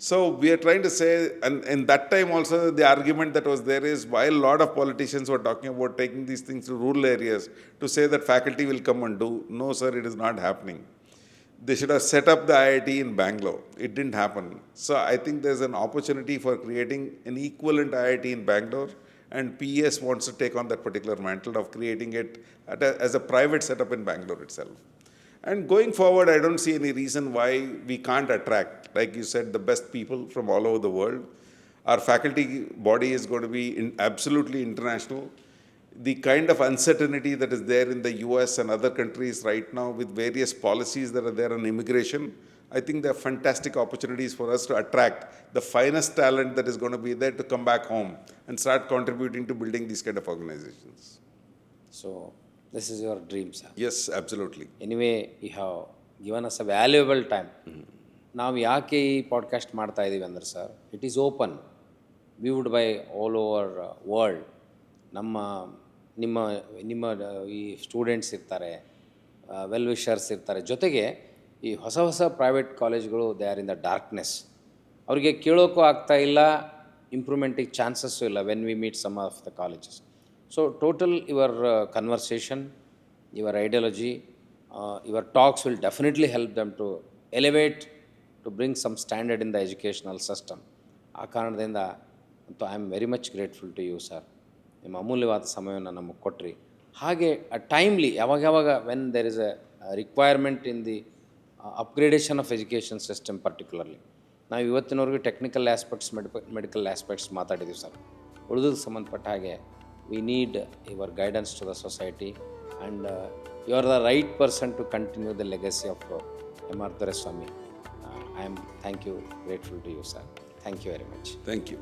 So we are trying to say, and in that time also the argument that was there is, while a lot of politicians were talking about taking these things to rural areas to say that faculty will come and do, no sir, it is not happening. They should have set up the IIT in Bangalore. It didn't happen. So I think there's an opportunity for creating an equivalent IIT in Bangalore, and PES wants to take on that particular mantle of creating it as a private setup in Bangalore itself. And going forward, I don't see any reason why we can't attract, like you said, the best people from all over the world. Our faculty body is going to be absolutely international. The kind of uncertainty that is there in the US and other countries right now with various policies that are there on immigration, I think there are fantastic opportunities for us to attract the finest talent that is going to be there to come back home and start contributing to building these kind of organizations. So this is your dream sir. Yes, absolutely. Anyway you have given us a valuable time. ನಾವು ಯಾಕೆ ಈ podcast ಮಾಡ್ತಾ ಇದ್ದೀವಿ ಅಂದ್ರೆ sir, it is open, viewed by all over world. ನಿಮ್ಮ ಈ students ಇರ್ತಾರೆ, well wishers ಇರ್ತಾರೆ, ಜೊತೆಗೆ ಈ ಹೊಸ ಹೊಸ ಪ್ರೈವೇಟ್ ಕಾಲೇಜ್ಗಳು they are in the darkness. ಅವರಿಗೆ ಕೇಳೋಕ್ಕೂ ಆಗ್ತಾ ಇಲ್ಲ, ಇಂಪ್ರೂವ್ಮೆಂಟಿಗೆ ಚಾನ್ಸಸ್ಸು ಇಲ್ಲ when we meet some of the colleges. So total your conversation, your ideology, your talks will definitely help them to elevate, to bring some standard in the educational system. ಆ ಕಾರಣದಿಂದ ಅಂತೂ I am very much grateful to you sir. ನಿಮ್ಮ ಅಮೂಲ್ಯವಾದ ಸಮಯವನ್ನು ನಮಗೆ ಕೊಟ್ರಿ. ಹಾಗೆ timely ಯಾವಾಗ when there is a requirement in the upgradation of education system particularly, ನಾವು ಇವತ್ತಿನವರೆಗೂ ಟೆಕ್ನಿಕಲ್ ಆಸ್ಪೆಕ್ಟ್ಸ್, ಮೆಡಿಕಲ್ ಆಸ್ಪೆಕ್ಟ್ಸ್ ಮಾತಾಡಿದ್ದೀವಿ ಸರ್. ಉಳಿದಕ್ಕೆ ಸಂಬಂಧಪಟ್ಟ ಹಾಗೆ we need your guidance to the society, and you are the right person to continue the legacy of M.R. Doraiswamy. I am grateful to you, sir. Thank you very much. Thank you.